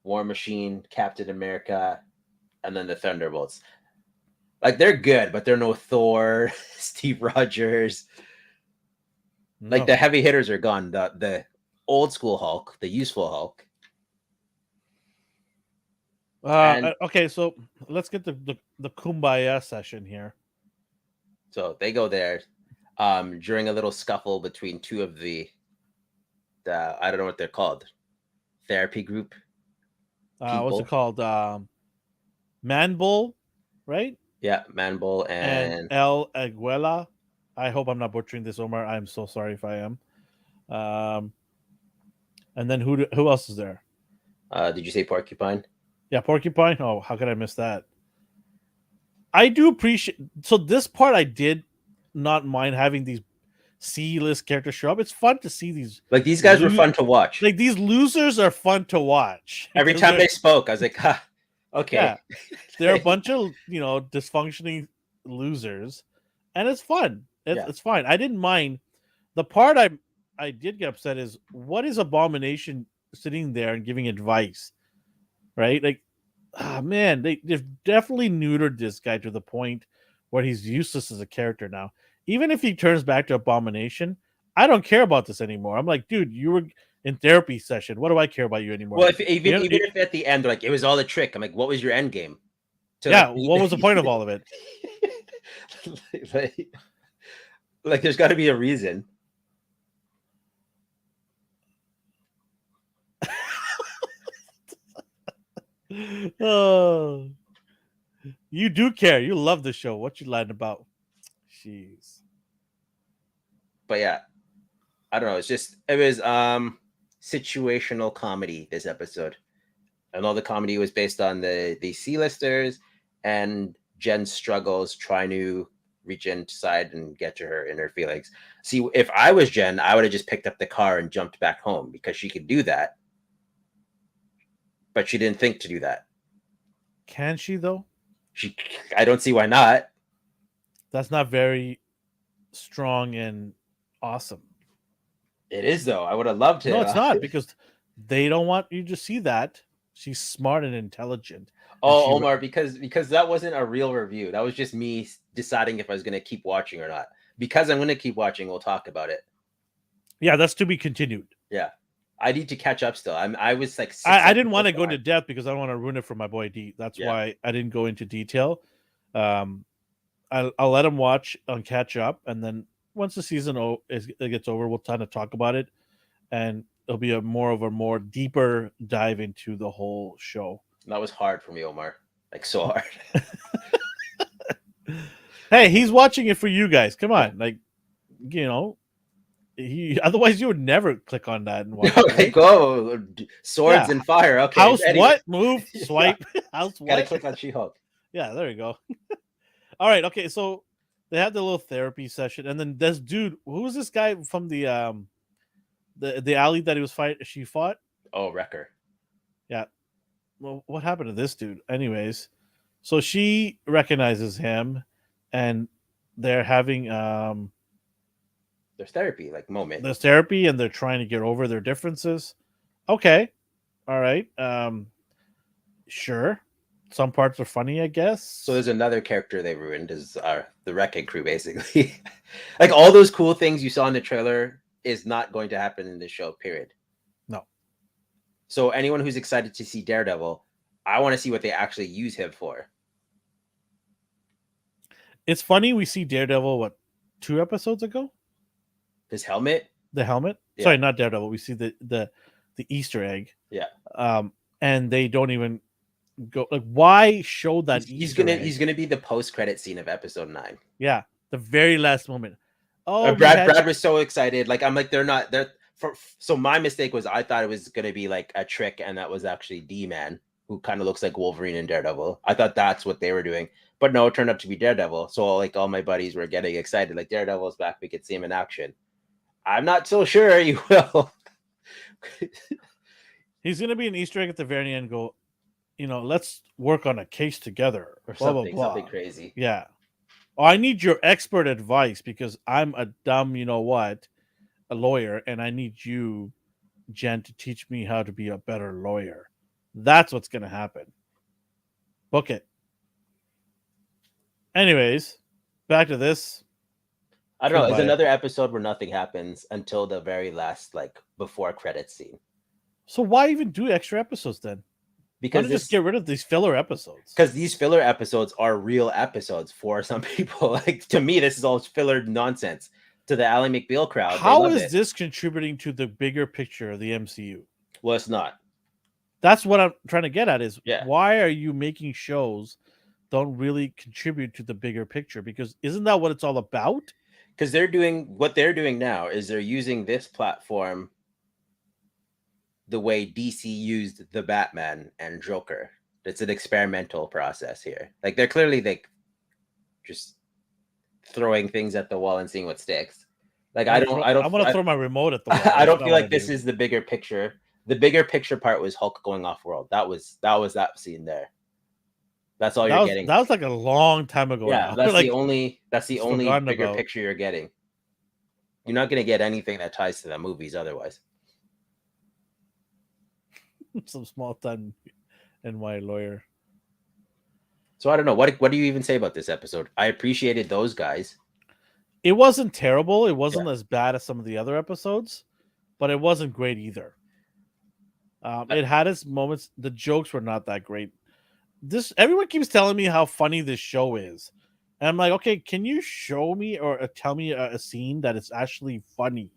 Speaker 2: War Machine, Captain America, and then the Thunderbolts. Like they're good, but they're no Thor, Steve Rogers. Like
Speaker 1: No.
Speaker 2: the heavy hitters are gone. The old school Hulk, the useful Hulk. And
Speaker 1: Okay, so let's get the kumbaya session here.
Speaker 2: so they go there during a little scuffle between two of the I don't know what they're called, therapy group people.
Speaker 1: What's it called? Man Bull, right?
Speaker 2: Yeah, Manbull
Speaker 1: And
Speaker 2: and
Speaker 1: El Aguela. I hope I'm not butchering this, Omar. I'm so sorry if I am. And then who else is there?
Speaker 2: did you say Porcupine?
Speaker 1: Yeah, Porcupine. Oh, how could I miss that? I do appreciate. So this part, I did not mind having these C-list characters show up. It's fun to see these.
Speaker 2: Like these guys were fun to watch.
Speaker 1: Like these losers are fun to watch.
Speaker 2: Every time they spoke, I was like, okay.
Speaker 1: Yeah, they're a bunch of dysfunctioning losers, and it's fun. It's fine. I didn't mind. The part I did get upset is what is Abomination sitting there and giving advice, right? Like, man, they've definitely neutered this guy to the point where he's useless as a character now. Even if he turns back to Abomination, I don't care about this anymore. I'm like, dude, you were in therapy session. What do I care about you anymore?
Speaker 2: Well, even if at the end, like it was all a trick. I'm like, what was your end game?
Speaker 1: What was the point of all of it?
Speaker 2: like there's got to be a reason.
Speaker 1: Oh, you do care. You love the show. What you lying about? Jeez.
Speaker 2: But yeah, I don't know. It was situational comedy this episode, and all the comedy was based on the C-listers and Jen's struggles trying to reach inside and get to her inner feelings. See, if I was Jen, I would have just picked up the car and jumped back home because she could do that. But she didn't think to do that.
Speaker 1: Can she though?
Speaker 2: I don't see why not.
Speaker 1: That's not very strong and awesome.
Speaker 2: It is though. I would have loved to.
Speaker 1: No, it's not because they don't want you to see that. She's smart and intelligent.
Speaker 2: Oh, Omar, because that wasn't a real review. That was just me deciding if I was going to keep watching or not. Because I'm going to keep watching, we'll talk about it.
Speaker 1: Yeah, that's to be continued.
Speaker 2: Yeah. I need to catch up still. I was like
Speaker 1: I didn't want to go into depth because I don't want to ruin it for my boy D. That's why I didn't go into detail. I'll let him watch and catch up, and then once the season gets over, we'll kind of talk about it, and it'll be a more deeper dive into the whole show.
Speaker 2: That was hard for me, Omar. Like so hard.
Speaker 1: Hey, he's watching it for you guys. Come on, otherwise you would never click on that and watch.
Speaker 2: Okay, go swords and fire. Okay,
Speaker 1: house what? Move, swipe. House what?
Speaker 2: Gotta click on She-Hulk.
Speaker 1: Yeah, there you go. All right, okay, so they have the little therapy session, and then this dude, who was this guy from the alley that she fought?
Speaker 2: Oh, Wrecker.
Speaker 1: Yeah. Well, what happened to this dude? Anyways, so she recognizes him, and they're having
Speaker 2: there's therapy moment.
Speaker 1: There's therapy, and they're trying to get over their differences. Okay, all right, sure. Some parts are funny, I guess.
Speaker 2: So there's another character they ruined is the Wrecking Crew, basically. Like all those cool things you saw in the trailer is not going to happen in this show, period.
Speaker 1: No.
Speaker 2: So anyone who's excited to see Daredevil, I want to see what they actually use him for.
Speaker 1: It's funny, we see Daredevil, 2 episodes ago?
Speaker 2: His helmet?
Speaker 1: The helmet? Yeah. Sorry, not Daredevil. We see the Easter egg.
Speaker 2: Yeah.
Speaker 1: And they don't even go why show that
Speaker 2: he's gonna be the post-credit scene of episode 9.
Speaker 1: Yeah, the very last moment. Oh,
Speaker 2: Brad was so excited. I'm like, so my mistake was I thought it was gonna be like a trick, and that was actually D-Man, who kind of looks like Wolverine and Daredevil. I thought that's what they were doing, but no, it turned out to be Daredevil. So all my buddies were getting excited, like Daredevil's back, we could see him in action. I'm not so sure you will.
Speaker 1: He's gonna be an Easter egg at the very end. Go, let's work on a case together.
Speaker 2: or
Speaker 1: Blah blah
Speaker 2: something
Speaker 1: blah.
Speaker 2: crazy.
Speaker 1: Yeah. Oh, I need your expert advice because I'm a dumb, a lawyer, and I need you, Jen, to teach me how to be a better lawyer. That's what's gonna happen. Book it. Anyways, back to this.
Speaker 2: I don't know. It's
Speaker 1: Kumbaya.
Speaker 2: another episode where nothing happens until the very last, like, before credits scene.
Speaker 1: So why even do extra episodes then? Why
Speaker 2: Because
Speaker 1: don't just get rid of these filler episodes?
Speaker 2: these filler episodes are real episodes for some people. Like, to me, this is all filler nonsense. To the Ally McBeal crowd, they
Speaker 1: How
Speaker 2: love
Speaker 1: is
Speaker 2: it.
Speaker 1: this contributing to the bigger picture of the MCU?
Speaker 2: Well, it's not.
Speaker 1: That's what I'm trying to get at is
Speaker 2: Yeah.
Speaker 1: why are you making shows don't really contribute to the bigger picture? Because isn't that what it's all about?
Speaker 2: Because what they're doing now is they're using this platform the way DC used the Batman and Joker. It's an experimental process here. Like, they're clearly like just throwing things at the wall and seeing what sticks. Like, I
Speaker 1: want to throw my remote at the wall.
Speaker 2: I don't
Speaker 1: That's
Speaker 2: feel
Speaker 1: what
Speaker 2: like this is the bigger picture. The bigger picture part was Hulk going off world. That was that scene there. That's all you're getting.
Speaker 1: That was like a long time ago.
Speaker 2: Yeah,
Speaker 1: now.
Speaker 2: that's
Speaker 1: like,
Speaker 2: the only bigger
Speaker 1: about.
Speaker 2: picture you're getting. You're not going to get anything that ties to the movies otherwise.
Speaker 1: Some small time NY lawyer.
Speaker 2: So I don't know. What do you even say about this episode? I appreciated those guys.
Speaker 1: It wasn't terrible. It wasn't as bad as some of the other episodes, but it wasn't great either. It had its moments. The jokes were not that great. Everyone keeps telling me how funny this show is, and I'm like, okay, can you show me or tell me a scene that is actually funny?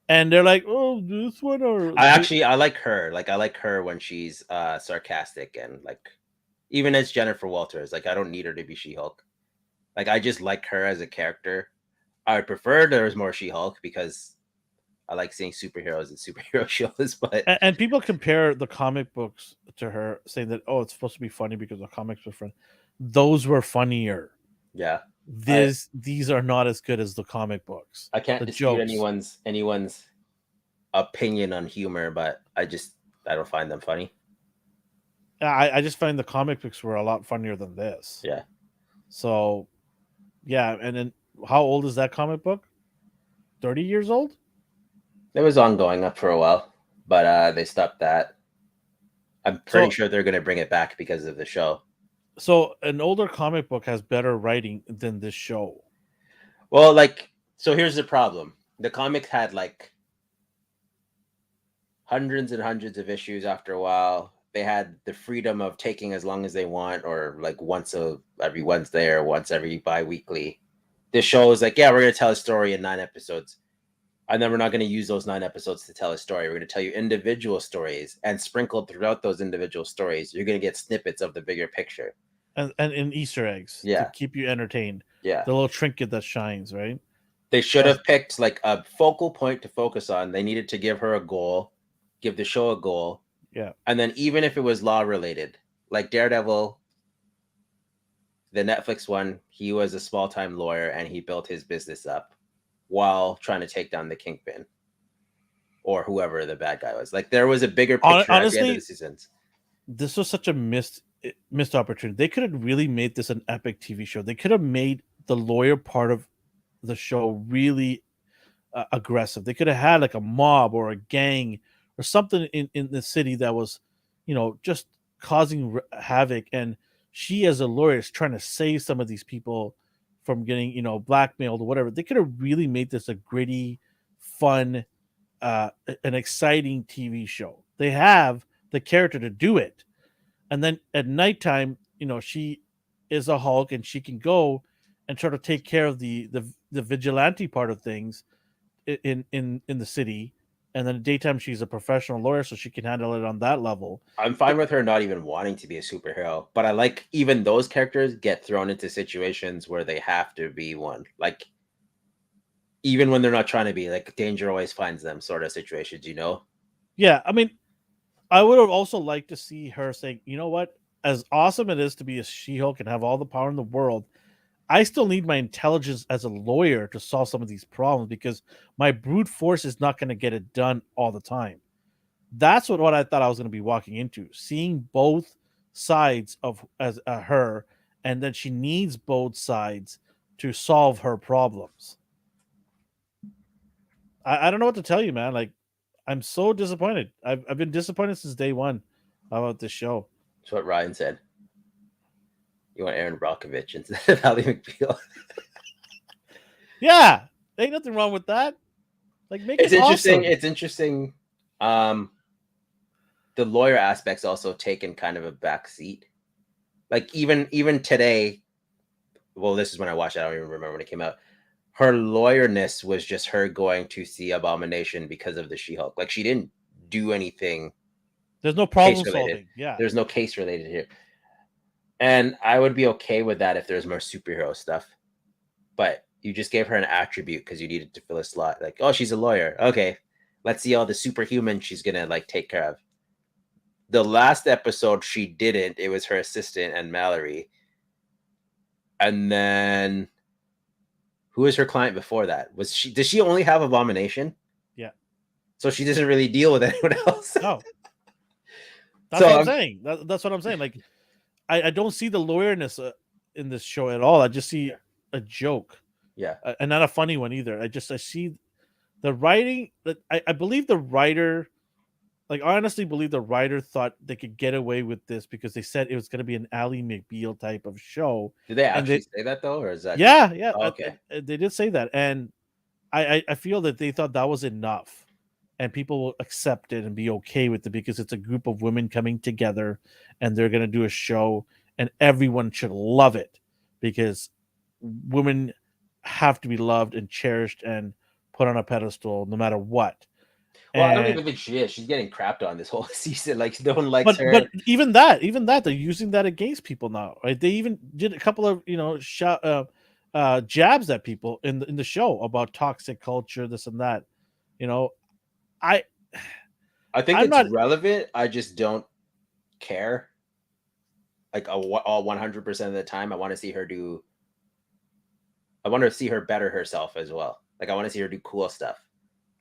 Speaker 1: And they're like, oh, this one or
Speaker 2: I like her. Like, I like her when she's sarcastic and, like, even as Jennifer Walters. Like, I don't need her to be She-Hulk. Like, I just like her as a character. I would prefer there was more She-Hulk because I like seeing superheroes and superhero shows. But
Speaker 1: and people compare the comic books to her, saying that it's supposed to be funny because the comics were fun. Those were funnier.
Speaker 2: Yeah,
Speaker 1: these are not as good as the comic books.
Speaker 2: I can't dispute anyone's opinion on humor, but I don't find them funny.
Speaker 1: I just find the comic books were a lot funnier than this.
Speaker 2: Yeah.
Speaker 1: So, yeah, and then how old is that comic book? 30 years old?
Speaker 2: It was ongoing up for a while, but they stopped that. I'm pretty sure they're going to bring it back because of the show.
Speaker 1: So an older comic book has better writing than this show.
Speaker 2: Well, so here's the problem. The comics had like hundreds and hundreds of issues after a while. They had the freedom of taking as long as they want, or like once every Wednesday or once every bi-weekly. This show is like, yeah, we're going to tell a story in 9 episodes. And then we're not going to use those 9 episodes to tell a story. We're going to tell you individual stories, and sprinkled throughout those individual stories, you're going to get snippets of the bigger picture.
Speaker 1: And in Easter eggs to keep you entertained.
Speaker 2: Yeah.
Speaker 1: The little trinket that shines, right?
Speaker 2: They should have picked like a focal point to focus on. They needed to give her a goal, give the show a goal.
Speaker 1: Yeah.
Speaker 2: And then even if it was law related, like Daredevil, the Netflix one, he was a small-time lawyer and he built his business up while trying to take down the Kingpin or whoever the bad guy was. Like, there was a bigger picture honestly, at the end of the seasons.
Speaker 1: This was such a missed opportunity. They could have really made this an epic TV show. They could have made the lawyer part of the show really aggressive. They could have had like a mob or a gang or something in the city that was, just causing havoc. And she, as a lawyer, is trying to save some of these people from getting, blackmailed or whatever. They could have really made this a gritty, fun, an exciting TV show. They have the character to do it. And then at nighttime, she is a Hulk and she can go and try to take care of the vigilante part of things in the city. And then at daytime, she's a professional lawyer, so she can handle it on that level.
Speaker 2: I'm fine with her not even wanting to be a superhero, but I like even those characters get thrown into situations where they have to be one. Like, even when they're not trying to be, like, danger always finds them sort of situations,
Speaker 1: Yeah, I mean, I would have also liked to see her saying, you know what? As awesome it is to be a She-Hulk and have all the power in the world, I still need my intelligence as a lawyer to solve some of these problems because my brute force is not going to get it done all the time. That's what I thought I was going to be walking into. Seeing both sides of as her, and then she needs both sides to solve her problems. I don't know what to tell you, man. Like, I'm so disappointed. I've been disappointed since day one about this show.
Speaker 2: That's what Ryan said. You want Aaron Brockovich instead of Ally McBeal.
Speaker 1: Yeah, ain't nothing wrong with that. Like, make
Speaker 2: It's
Speaker 1: it
Speaker 2: interesting.
Speaker 1: awesome.
Speaker 2: It's interesting. The lawyer aspect's also taken kind of a back seat. Like even today, well, this is when I watched it. I don't even remember when it came out. Her lawyerness was just her going to see Abomination because of the She-Hulk. Like, she didn't do anything
Speaker 1: There's no
Speaker 2: case
Speaker 1: problem
Speaker 2: related.
Speaker 1: solving. Yeah,
Speaker 2: There's no case related here. And I would be okay with that if there's more superhero stuff. But you just gave her an attribute because you needed to fill a slot. Like, oh, she's a lawyer. Okay, let's see all the superhuman she's gonna like take care of. The last episode she didn't. It was her assistant and Mallory. And then who was her client before that? Was she? Does she only have Abomination?
Speaker 1: yeah.
Speaker 2: So she doesn't really deal with anyone else.
Speaker 1: No, that's
Speaker 2: So
Speaker 1: what I'm saying. That's what I'm saying. Like, I don't see the lawyerness in this show at all. I just see a joke,
Speaker 2: yeah,
Speaker 1: and not a funny one either. I see the writing. That I believe the writer, like, I honestly believe the writer thought they could get away with this because they said it was going to be an Ally McBeal type of show.
Speaker 2: did they
Speaker 1: And
Speaker 2: actually say that though, or is that just...
Speaker 1: yeah, yeah,
Speaker 2: Oh, okay?
Speaker 1: they did say that, and I feel that they thought that was enough, and people will accept it and be okay with it because it's a group of women coming together, and they're going to do a show, and everyone should love it because women have to be loved and cherished and put on a pedestal no matter what.
Speaker 2: Well, I don't
Speaker 1: And
Speaker 2: even think she is. She's getting crapped on this whole season. Like, no one likes her.
Speaker 1: but even that they're using that against people now, right? They even did a couple of jabs at people in the show about toxic culture, this and that. You know, I
Speaker 2: I think
Speaker 1: I'm
Speaker 2: it's
Speaker 1: not
Speaker 2: relevant. I just don't care. Like, all 100% of the time, I want to see her do. I want to see her better herself as well. Like, I want to see her do cool stuff.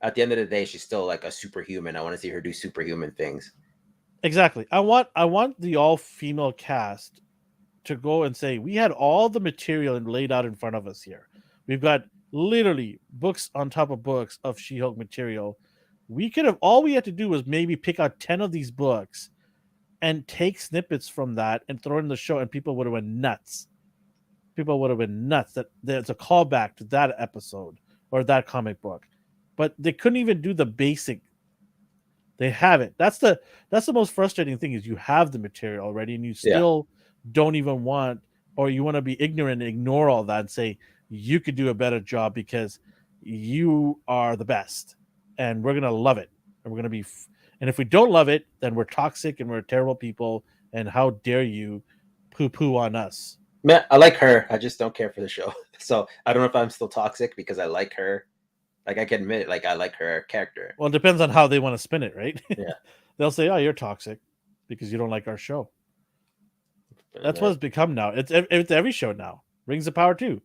Speaker 2: At the end of the day, she's still like a superhuman. I want to see her do superhuman things.
Speaker 1: exactly. I want the all female cast to go and say we had all the material laid out in front of us here. We've got literally books on top of books of She-Hulk material. We could have all we had to do was maybe pick out 10 of these books and take snippets from that and throw it in the show, and people would have went nuts. People would have been nuts that there's a callback to that episode or that comic book. But they couldn't even do the basic. They have it. That's the most frustrating thing is you have the material already and you
Speaker 2: Yeah.
Speaker 1: still don't even want, or you want to be ignorant and ignore all that and say you could do a better job because you are the best and we're gonna love it and we're gonna be and if we don't love it then we're toxic and we're terrible people and how dare you poo on us.
Speaker 2: Man, I like her. I just don't care for the show. So I don't know if I'm still toxic because I like her. Like, I can admit it, like, I like her character.
Speaker 1: Well, it depends on how they want to spin it, right?
Speaker 2: Yeah.
Speaker 1: They'll say, "Oh, you're toxic because you don't like our show." That's what it's become now. It's every show now. Rings of Power too.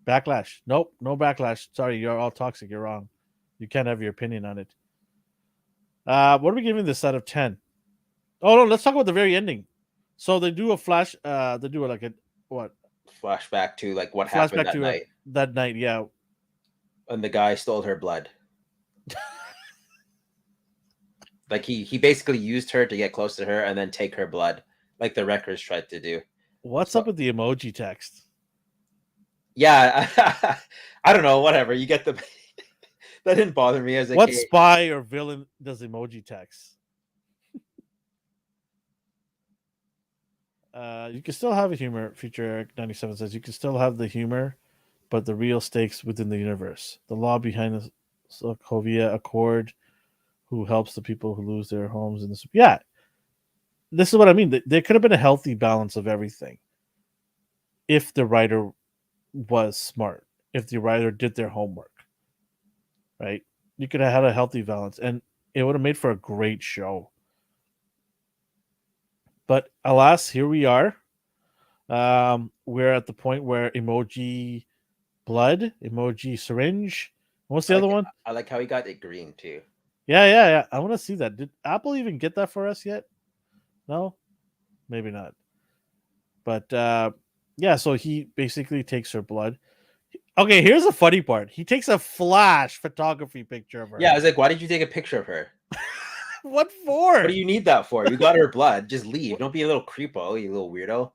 Speaker 1: Backlash. Nope, no backlash. Sorry, you're all toxic. You're wrong. You can't have your opinion on it. What are we giving this out of 10? Oh no, let's talk about the very ending. So they do a flash. They do like a what?
Speaker 2: Flashback to like what happened that night.
Speaker 1: That night, yeah.
Speaker 2: And the guy stole her blood. Like, he basically used her to get close to her and then take her blood, like the Wreckers tried to do.
Speaker 1: What's up with the emoji text?
Speaker 2: Yeah, I don't know. Whatever, you get the. That didn't bother me as a
Speaker 1: what
Speaker 2: kid.
Speaker 1: spy or villain does emoji text? You can still have a humor. Future Eric 97 says you can still have the humor, but the real stakes within the universe. The law behind the Sokovia Accord, who helps the people who lose their homes in this. Yeah, this is what I mean. There could have been a healthy balance of everything if the writer was smart, if the writer did their homework, right? You could have had a healthy balance, and it would have made for a great show. But alas, here we are. We're at the point where emoji blood, emoji syringe. What's the other one?
Speaker 2: I like how he got it green too.
Speaker 1: Yeah. I want to see that. Did Apple even get that for us yet? No. maybe not. But yeah, so he basically takes her blood. Okay, here's the funny part. He takes a flash photography picture of her.
Speaker 2: Yeah, I was like, why did you take a picture of her?
Speaker 1: What for?
Speaker 2: What do you need that for? You got her blood. Just leave. Don't be a little creepo, you little weirdo.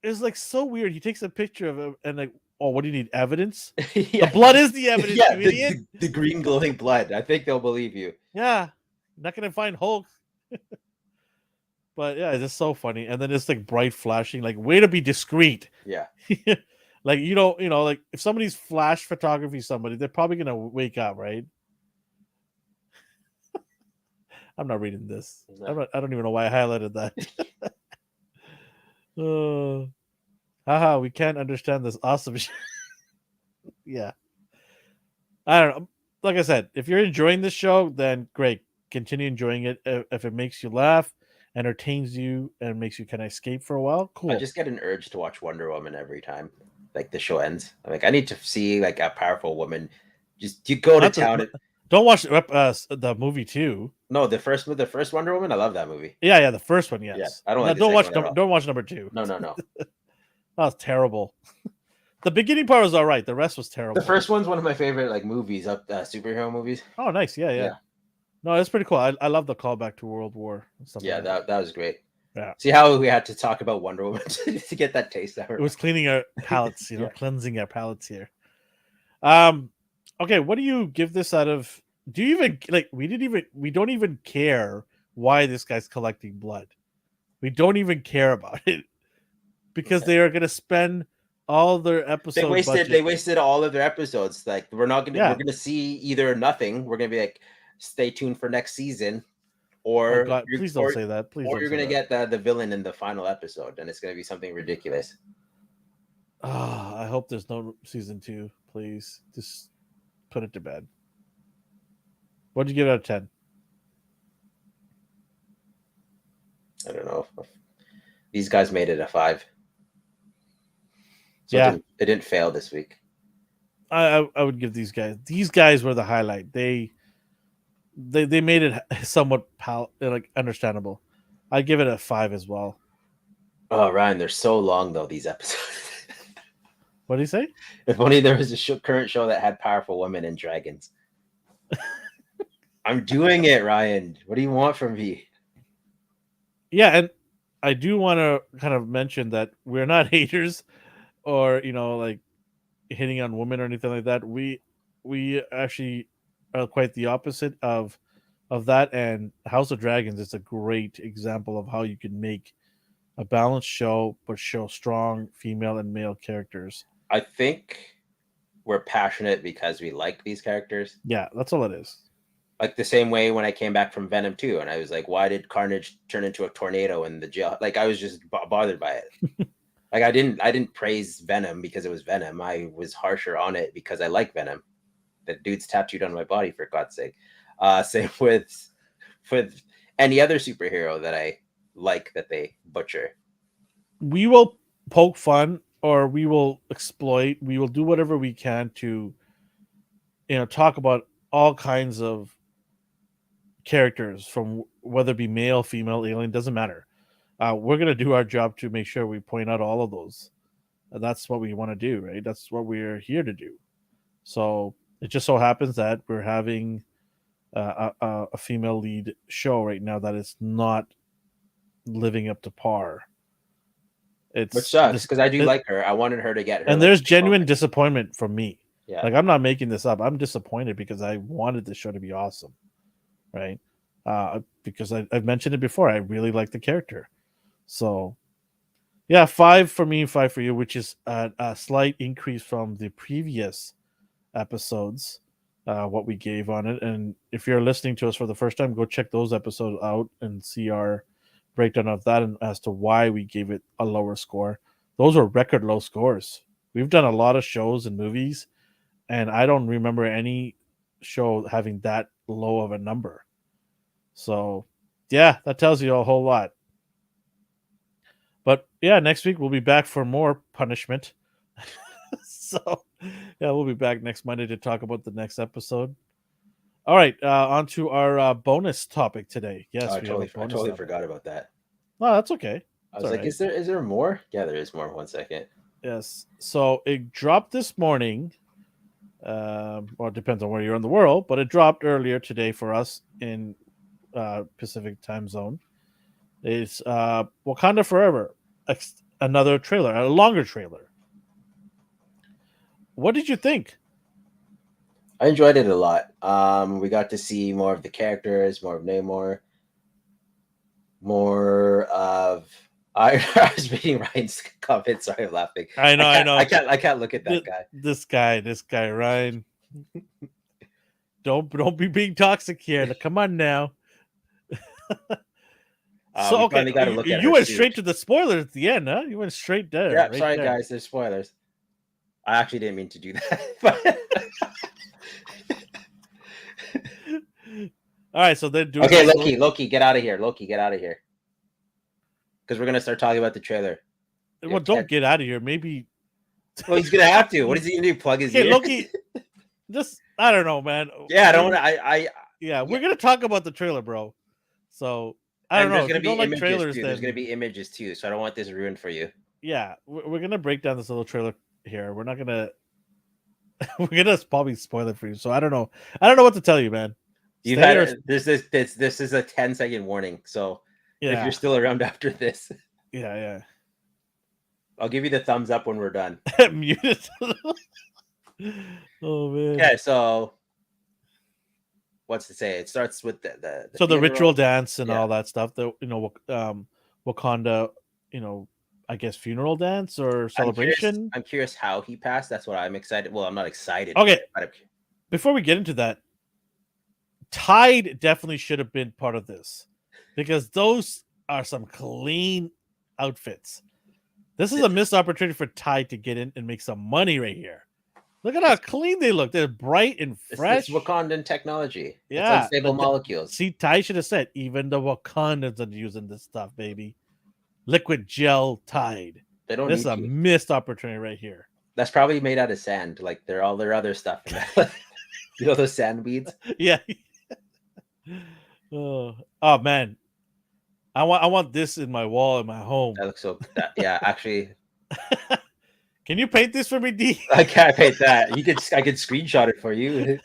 Speaker 1: It's like so weird. He takes a picture of him and like, oh, what do you need? Evidence?
Speaker 2: Yeah.
Speaker 1: The blood is the evidence,
Speaker 2: Yeah,
Speaker 1: you idiot.
Speaker 2: the green glowing blood. I think they'll believe you.
Speaker 1: Yeah, not gonna find Hulk. But yeah, it's just so funny. And then it's like bright flashing, like way to be discreet.
Speaker 2: Yeah.
Speaker 1: Like like if somebody's flash photography somebody, they're probably gonna wake up, right? I'm not reading this.
Speaker 2: No.
Speaker 1: I don't even know why I highlighted that. Haha, we can't understand this awesome shit. Yeah. I don't know. Like I said, if you're enjoying this show, then great. Continue enjoying it. If it makes you laugh, entertains you, and makes you kind of escape for a while, cool.
Speaker 2: I just get an urge to watch Wonder Woman every time like the show ends. I'm like, I need to see like a powerful woman. Just you go to town.
Speaker 1: Don't watch the movie too.
Speaker 2: No, the first Wonder Woman. I love that movie.
Speaker 1: Yeah, the first one. Yes.
Speaker 2: Yeah, I don't like.
Speaker 1: Don't watch number 2.
Speaker 2: No.
Speaker 1: That was terrible. The beginning part was all right. The rest was terrible.
Speaker 2: The first one's one of my favorite like movies, superhero movies.
Speaker 1: Oh, nice. Yeah. No, it's pretty cool. I love the callback to World War. And stuff
Speaker 2: yeah,
Speaker 1: like
Speaker 2: that was great.
Speaker 1: Yeah.
Speaker 2: See how we had to talk about Wonder Woman to get that taste out.
Speaker 1: It was cleaning our palates,
Speaker 2: Yeah.
Speaker 1: cleansing our palates here. Okay, what do you give this out of? Do you even like? We don't even care why this guy's collecting blood. We don't even care about it because they are going to spend all their episodes.
Speaker 2: They wasted all of their episodes. Like we're gonna see either nothing. We're gonna be like, stay tuned for next season, or
Speaker 1: oh God, please don't say that. Please,
Speaker 2: or you're gonna get the villain in the final episode, and it's gonna be something ridiculous.
Speaker 1: Oh, I hope there's no season 2. Please, just put it to bed. What'd you give it out of 10?
Speaker 2: I don't know. These guys made it a 5. So
Speaker 1: yeah,
Speaker 2: it didn't fail this week.
Speaker 1: I would give these guys. These guys were the highlight. They made it somewhat like understandable. I give it a 5 as well.
Speaker 2: Oh, Ryan, they're so long though, these episodes.
Speaker 1: What do you say?
Speaker 2: If only there was a current show that had powerful women and dragons. I'm doing it, Ryan. What do you want from me?
Speaker 1: Yeah, and I do want to kind of mention that we're not haters or like hitting on women or anything like that. We actually are quite the opposite of that, and House of Dragons is a great example of how you can make a balanced show but show strong female and male characters.
Speaker 2: I think we're passionate because we like these characters.
Speaker 1: Yeah, that's all it is.
Speaker 2: Like the same way when I came back from Venom 2 and I was like, why did Carnage turn into a tornado in the jail? Like I was just bothered by it. Like I didn't praise Venom because it was Venom. I was harsher on it because I like Venom. The dude's tattooed on my body, for God's sake. Same with any other superhero that I like that they butcher.
Speaker 1: We will poke fun or we will exploit. We will do whatever we can to talk about all kinds of characters, from whether it be male, female, alien, doesn't matter. We're going to do our job to make sure we point out all of those. That's what we want to do, right? That's what we're here to do. So it just so happens that we're having a female lead show right now that is not living up to par.
Speaker 2: Which sucks because I do like her. I wanted her to get her.
Speaker 1: And there's genuine disappointment from me.
Speaker 2: Yeah.
Speaker 1: Like I'm not making this up. I'm disappointed because I wanted the show to be awesome, right? Because I've mentioned it before. I really like the character. So, yeah, 5 for me, 5 for you, which is a slight increase from the previous episodes, what we gave on it. And if you're listening to us for the first time, go check those episodes out and see our breakdown of that and as to why we gave it a lower score. Those were record low scores. We've done a lot of shows and movies, and I don't remember any show having that low of a number. So, yeah, that tells you a whole lot. But, yeah, next week we'll be back for more punishment. So, yeah, we'll be back next Monday to talk about the next episode. All right, on to our bonus topic today. Yes,
Speaker 2: I totally forgot about that.
Speaker 1: Oh, that's okay.
Speaker 2: I was like,
Speaker 1: right.
Speaker 2: is there more? Yeah, there is more. 1 second.
Speaker 1: Yes. So it dropped this morning. Well, it depends on where you're in the world, but it dropped earlier today for us in Pacific time zone. It's Wakanda Forever, another trailer, a longer trailer. What did you think?
Speaker 2: I enjoyed it a lot. We got to see more of the characters, more of Namor, more of. I was reading Ryan's comments. Sorry, I'm laughing.
Speaker 1: I know, I know.
Speaker 2: I can't look at that guy.
Speaker 1: This guy, Ryan. Don't be being toxic here. Come on now. So
Speaker 2: We
Speaker 1: okay,
Speaker 2: finally got to look at
Speaker 1: you
Speaker 2: her
Speaker 1: went
Speaker 2: suit.
Speaker 1: straight to the spoilers at the end, huh? You went straight there.
Speaker 2: Yeah,
Speaker 1: right
Speaker 2: sorry
Speaker 1: there.
Speaker 2: guys, there's spoilers. I actually didn't mean to do that. But
Speaker 1: all right, so then do
Speaker 2: okay, Loki, get out of here. Loki, get out of here. Because we're gonna start talking about the trailer.
Speaker 1: Well, don't get out of here. Maybe.
Speaker 2: Well, he's gonna have to. What is he gonna do? Plug his ear?
Speaker 1: Loki. Just I don't know, man.
Speaker 2: Yeah, I don't want to.
Speaker 1: Yeah, we're gonna talk about the trailer, bro. So I don't know.
Speaker 2: There's gonna
Speaker 1: if you
Speaker 2: be
Speaker 1: don't
Speaker 2: images
Speaker 1: like trailers,
Speaker 2: too.
Speaker 1: then
Speaker 2: There's gonna be images too. So I don't want this ruined for you.
Speaker 1: Yeah, we're gonna break down this little trailer here. We're not gonna. We're gonna probably spoil it for you. So I don't know. I don't know what to tell you, man.
Speaker 2: You had this is a 10-second warning. So if you're still around after this,
Speaker 1: yeah.
Speaker 2: I'll give you the thumbs up when we're done.
Speaker 1: Muted. Oh man.
Speaker 2: Okay, so what's to say? It starts with
Speaker 1: the ritual dance and all that stuff. The Wakanda, I guess funeral dance or celebration.
Speaker 2: I'm curious how he passed. That's what I'm excited. Well, I'm not excited.
Speaker 1: Okay. Before we get into that, Tide definitely should have been part of this because those are some clean outfits. This is a missed opportunity for Tide to get in and make some money right here. Look at how clean they look. They're bright and fresh.
Speaker 2: It's Wakandan technology.
Speaker 1: Yeah.
Speaker 2: It's unstable molecules.
Speaker 1: See, Tide should have said, even the Wakandans are using this stuff, baby. Liquid gel Tide.
Speaker 2: They don't.
Speaker 1: This is a missed opportunity right here.
Speaker 2: That's probably made out of sand, like all their other stuff. You know those sand weeds?
Speaker 1: Yeah. Oh man, I want this in my wall in my home.
Speaker 2: That looks so. Yeah, actually.
Speaker 1: Can you paint this for me, D?
Speaker 2: I can't paint that. I could screenshot it for you.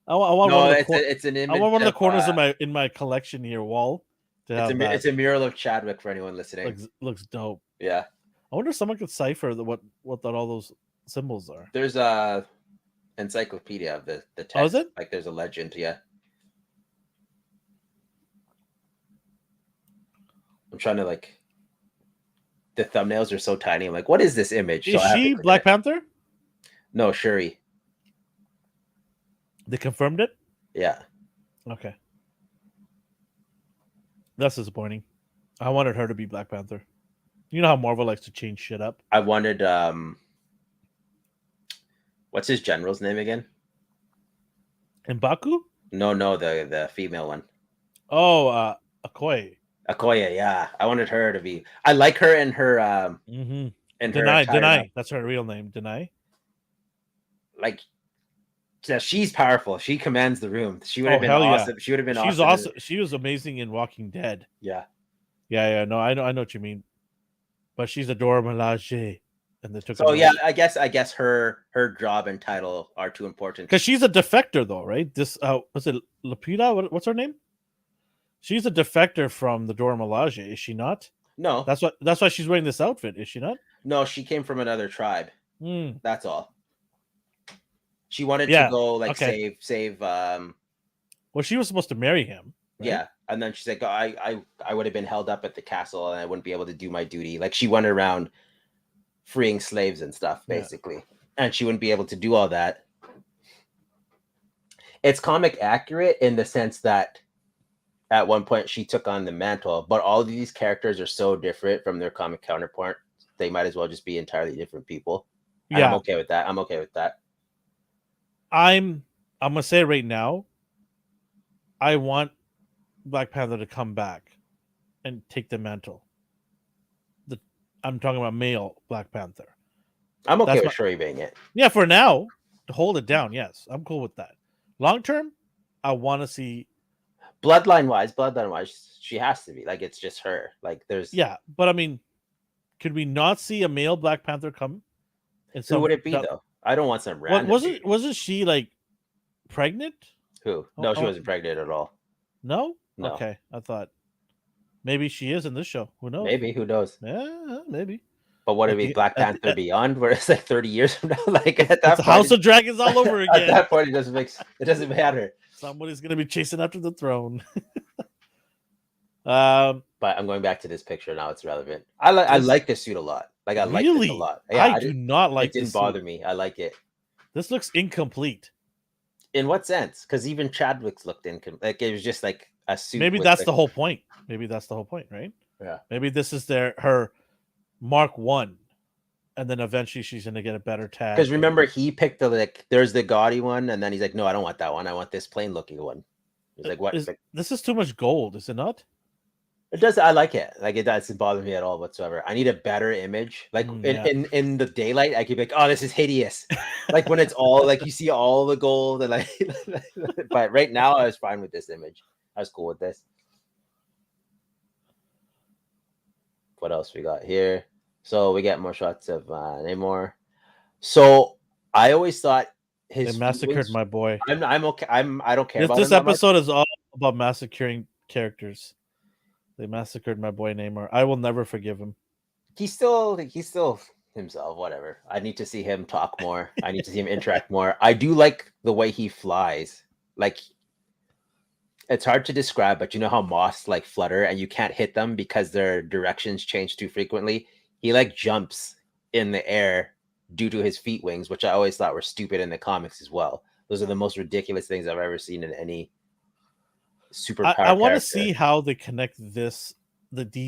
Speaker 1: I want
Speaker 2: no,
Speaker 1: one
Speaker 2: it's an image.
Speaker 1: I want one of the corners of in my collection here wall.
Speaker 2: It's a mural of Chadwick for anyone listening.
Speaker 1: Looks dope.
Speaker 2: Yeah.
Speaker 1: I wonder if someone could cipher what all those symbols are.
Speaker 2: There's a encyclopedia of the text.
Speaker 1: Oh, is it?
Speaker 2: Like there's a legend, yeah. I'm trying to the thumbnails are so tiny. I'm like, what is this image?
Speaker 1: Is she Black Panther?
Speaker 2: No, Shuri.
Speaker 1: They confirmed it?
Speaker 2: Yeah.
Speaker 1: Okay. That's disappointing. I wanted her to be Black Panther. You know how Marvel likes to change shit up.
Speaker 2: I wanted what's his general's name again?
Speaker 1: M'Baku?
Speaker 2: No, the female one.
Speaker 1: Oh, Okoye.
Speaker 2: Okoye, yeah. I wanted her to be. I like her in her
Speaker 1: in Denai. That's her real name, Denai.
Speaker 2: Yeah, she's powerful. She commands the room. She would have been awesome. Yeah. She would have been awesome.
Speaker 1: She's awesome. She was amazing in Walking Dead.
Speaker 2: Yeah.
Speaker 1: Yeah. No, I know what you mean. But she's a Dora Milaje. And they took
Speaker 2: I guess her job and title are too important.
Speaker 1: Because she's a defector though, right? This was it Lupita? What's her name? She's a defector from the Dora Milaje, is she not?
Speaker 2: No.
Speaker 1: That's why she's wearing this outfit, is she not?
Speaker 2: No, she came from another tribe. That's all. She wanted to go save well,
Speaker 1: she was supposed to marry him.
Speaker 2: Right? Yeah. And then she's like, I would have been held up at the castle and I wouldn't be able to do my duty. Like she went around freeing slaves and stuff, basically. Yeah. And she wouldn't be able to do all that. It's comic accurate in the sense that at one point she took on the mantle, but all of these characters are so different from their comic counterpart, they might as well just be entirely different people. And yeah. I'm okay with that.
Speaker 1: I'm gonna say right now, I want Black Panther to come back and take the mantle. I'm talking about male Black Panther.
Speaker 2: I'm okay with Shuri being it.
Speaker 1: Yeah, for now, to hold it down, yes. I'm cool with that. Long term, I want to see
Speaker 2: bloodline wise, she has to be. Like, it's just her. Like, there's
Speaker 1: Yeah, but I mean, could we not see a male Black Panther come? In
Speaker 2: who
Speaker 1: some
Speaker 2: would it be though? I don't want some random.
Speaker 1: wasn't she like pregnant?
Speaker 2: Who?
Speaker 1: Oh,
Speaker 2: No, she wasn't pregnant at all.
Speaker 1: No.
Speaker 2: No.
Speaker 1: Okay, I thought maybe she is in this show. Who knows?
Speaker 2: Maybe. Who knows?
Speaker 1: Yeah, maybe.
Speaker 2: But what if it's Black Panther Beyond, where it's like 30 years from now? Like at that
Speaker 1: it's
Speaker 2: point,
Speaker 1: House of Dragons all over again.
Speaker 2: At that point, it doesn't matter.
Speaker 1: Somebody's gonna be chasing after the throne.
Speaker 2: But I'm going back to this picture now. It's relevant. I like this suit a lot. Like I like this a lot. Yeah,
Speaker 1: I do not like.
Speaker 2: It didn't bother me. I like it.
Speaker 1: This looks incomplete.
Speaker 2: In what sense? Because even Chadwick's looked incomplete. Like it was just like a suit.
Speaker 1: Maybe that's the whole point. Maybe that's the whole point, right?
Speaker 2: Yeah.
Speaker 1: Maybe this is her Mark 1, and then eventually she's gonna get a better tag.
Speaker 2: Because remember, he picked there's the gaudy one, and then he's like, no, I don't want that one. I want this plain looking one. He's like, what?
Speaker 1: This is too much gold, is it not?
Speaker 2: It does. I like it. Like it doesn't bother me at all whatsoever. I need a better image. Like in the daylight, I could be like, oh, this is hideous. Like when it's all like you see all the gold and like. But right now, I was fine with this image. I was cool with this. What else we got here? So we got more shots of Namor. So I always thought
Speaker 1: they massacred my boy.
Speaker 2: I'm okay. I don't care.
Speaker 1: This episode is all about massacring characters. They massacred my boy Namor. I will never forgive him.
Speaker 2: He's still himself. Whatever. I need to see him talk more. I need to see him interact more. I do like the way he flies. Like it's hard to describe, but you know how moths like flutter and you can't hit them because their directions change too frequently. He like jumps in the air due to his feet wings, which I always thought were stupid in the comics as well. Those are the most ridiculous things I've ever seen in any superpower.
Speaker 1: I want to see how they connect these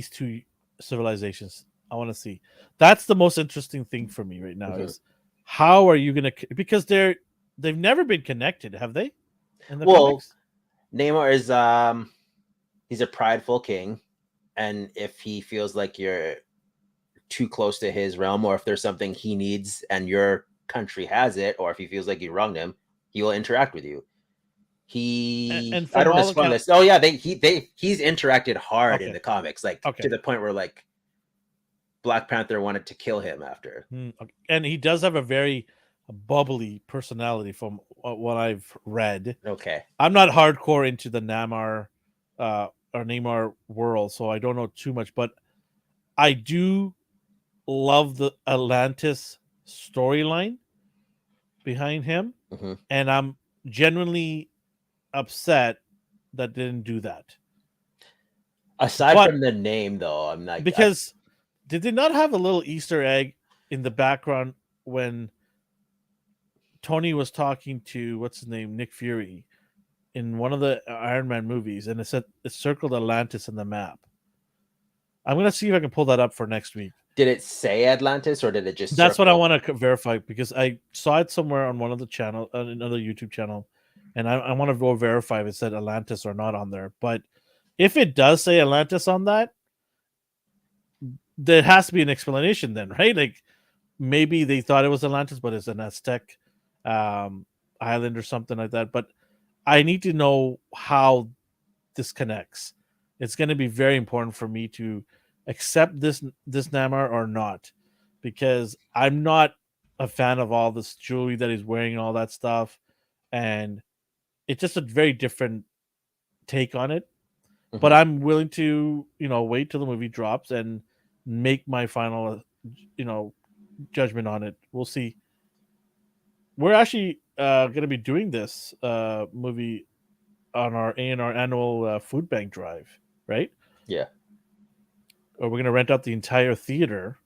Speaker 1: two civilizations. I want to see. That's the most interesting thing for me right now is how are you going to, because they've never been connected, have they? In the comics?
Speaker 2: Namor is he's a prideful king, and if he feels like you're too close to his realm, or if there's something he needs and your country has it, or if he feels like you wronged him, he will interact with you. I don't know spoil this. Oh yeah, he's interacted hard in the comics, like to the point where like Black Panther wanted to kill him after.
Speaker 1: And he does have a very bubbly personality from what I've read.
Speaker 2: Okay,
Speaker 1: I'm not hardcore into the Namor or Namor world, so I don't know too much, but I do love the Atlantis storyline behind him, and I'm genuinely upset that didn't do that.
Speaker 2: Aside from the name, though, I'm not
Speaker 1: because did they not have a little Easter egg in the background when Tony was talking to what's his name, Nick Fury, in one of the Iron Man movies, and it circled Atlantis in the map. I'm gonna see if I can pull that up for next week.
Speaker 2: Did it say Atlantis, or did it just?
Speaker 1: That's what I want to verify, because I saw it somewhere on one of the channel, another YouTube channel, and I want to go verify if it said Atlantis or not on there. But if it does say Atlantis on that, there has to be an explanation then, right? Like maybe they thought it was Atlantis, but it's an Aztec island or something like that. But I need to know how this connects. It's going to be very important for me to accept this Namor or not, because I'm not a fan of all this jewelry that he's wearing and all that stuff, and it's just a very different take on it. But I'm willing to, wait till the movie drops and make my final, judgment on it. We'll see. We're actually going to be doing this movie on our ANR annual food bank drive, right?
Speaker 2: Yeah.
Speaker 1: Or we're going to rent out the entire theater,